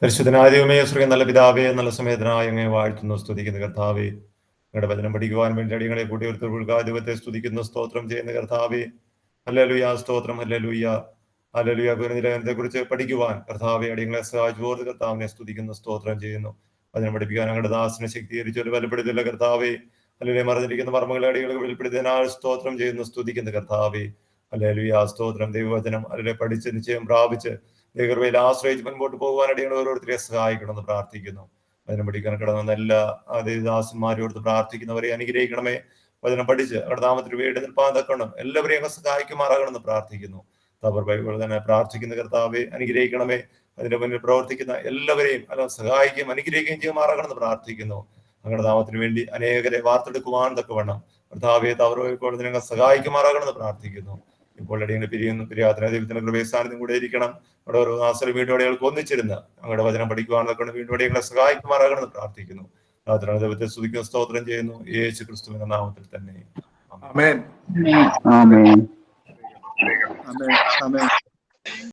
പരിശുദ്ധനായ ദൈവമേ, സ്വർഗ്ഗ നല്ല പിതാവേ, നല്ല സമയത്തിനായി അങ്ങേ വാഴ്ത്തുന്നു, സ്തുതിക്കുന്ന കർത്താവേ. നിങ്ങളുടെ വചനം പഠിക്കുവാൻ വേണ്ടി അടിയങ്ങളെ കൂട്ടി ഒരുത്തർ ദൈവത്തെ സ്തുതിക്കുന്നു, സ്തോത്രം ചെയ്യുന്ന കർത്താവേ. ഹല്ലേലൂയ, സ്തോത്രം, ഹല്ലേലൂയ, ഹല്ലേലൂയ. നിലയത്തെ കുറിച്ച് പഠിക്കുവാൻ കർത്താവെ അടിയങ്ങളെ സഹായിച്ചു കർത്താവിനെ സ്തുതിക്കുന്നു, സ്തോത്രം ചെയ്യുന്നു. അതിനെ പഠിപ്പിക്കാൻ ഞങ്ങളുടെ ദാസനെ ശക്തീകരിച്ചു വെളിപ്പെടുത്തില്ല കർത്താവെ. അല്ലെങ്കിൽ മറഞ്ഞിരിക്കുന്ന മർമ്മങ്ങളെ അടികളെ വെളിപ്പെടുത്തിയതിനാൽ സ്തോത്രം ചെയ്യുന്നു, സ്തുതിക്കുന്ന കർത്താവെ. ഹല്ലേലൂയ, സ്തോത്രം. ദൈവവചനം അതിലെ പഠിച്ച് നിശ്ചയം പ്രാപിച്ച് ദൈവകൃപയിൽ ആശ്രയിച്ച് മുൻപോട്ട് പോകുവാൻ അടിയങ്ങൾ ഓരോരുത്തരെ സഹായിക്കണമെന്ന് പ്രാർത്ഥിക്കുന്നു. വചനം പഠിക്കാൻ കിടന്ന എല്ലാ ദേവദാസന്മാരോട് പ്രാർത്ഥിക്കുന്നവരെ അനുഗ്രഹിക്കണമേ. വചനം പഠിച്ച് അവരുടെ നാമത്തിന് വേണ്ടി നിൽപ്പാൻ തക്കണം എല്ലാവരെയും സഹായിക്കുമാറാകണമെന്ന് പ്രാർത്ഥിക്കുന്നു. ബൈബിൾ തന്നെ പ്രാർത്ഥിക്കുന്ന കർത്താവെ അനുഗ്രഹിക്കണമേ. അതിന്റെ മുന്നിൽ പ്രവർത്തിക്കുന്ന എല്ലാവരെയും സഹായിക്കുകയും അനുഗ്രഹിക്കുകയും ചെയ്യുമാറാകണമെന്ന് പ്രാർത്ഥിക്കുന്നു. ഞങ്ങളുടെ നാമത്തിന് വേണ്ടി അനേകരെ വാർത്തെടുക്കുവാൻ തക്കവണ്ണം കർത്താവെ തവറോട് നിങ്ങൾ സഹായിക്കുമാറാകണമെന്ന് പ്രാർത്ഥിക്കുന്നു. ഇപ്പോൾ അടിയങ്ങൾ പിരിയാത്ര ദൈവത്തിന്റെ കൃപയെ സാന്നിധ്യം കൂടെ ഇരിക്കണം. അവിടെ ഓരോ നാസല വീണ്ടുവടികൾക്ക് ഒന്നിച്ചിരുന്ന് ഞങ്ങളുടെ വചനം പഠിക്കുവാൻ തക്കണം വീണ്ടുവടികളെ സഹായിക്കുമാറാകണമെന്ന് പ്രാർത്ഥിക്കുന്നു. ദൈവത്തെ സ്തുതിക്കുന്ന സ്തോത്രം ചെയ്യുന്നു യേശു ക്രിസ്തുവിന്റെ നാമത്തിൽ തന്നെ. ആമേൻ. ആമേൻ. ആമേൻ.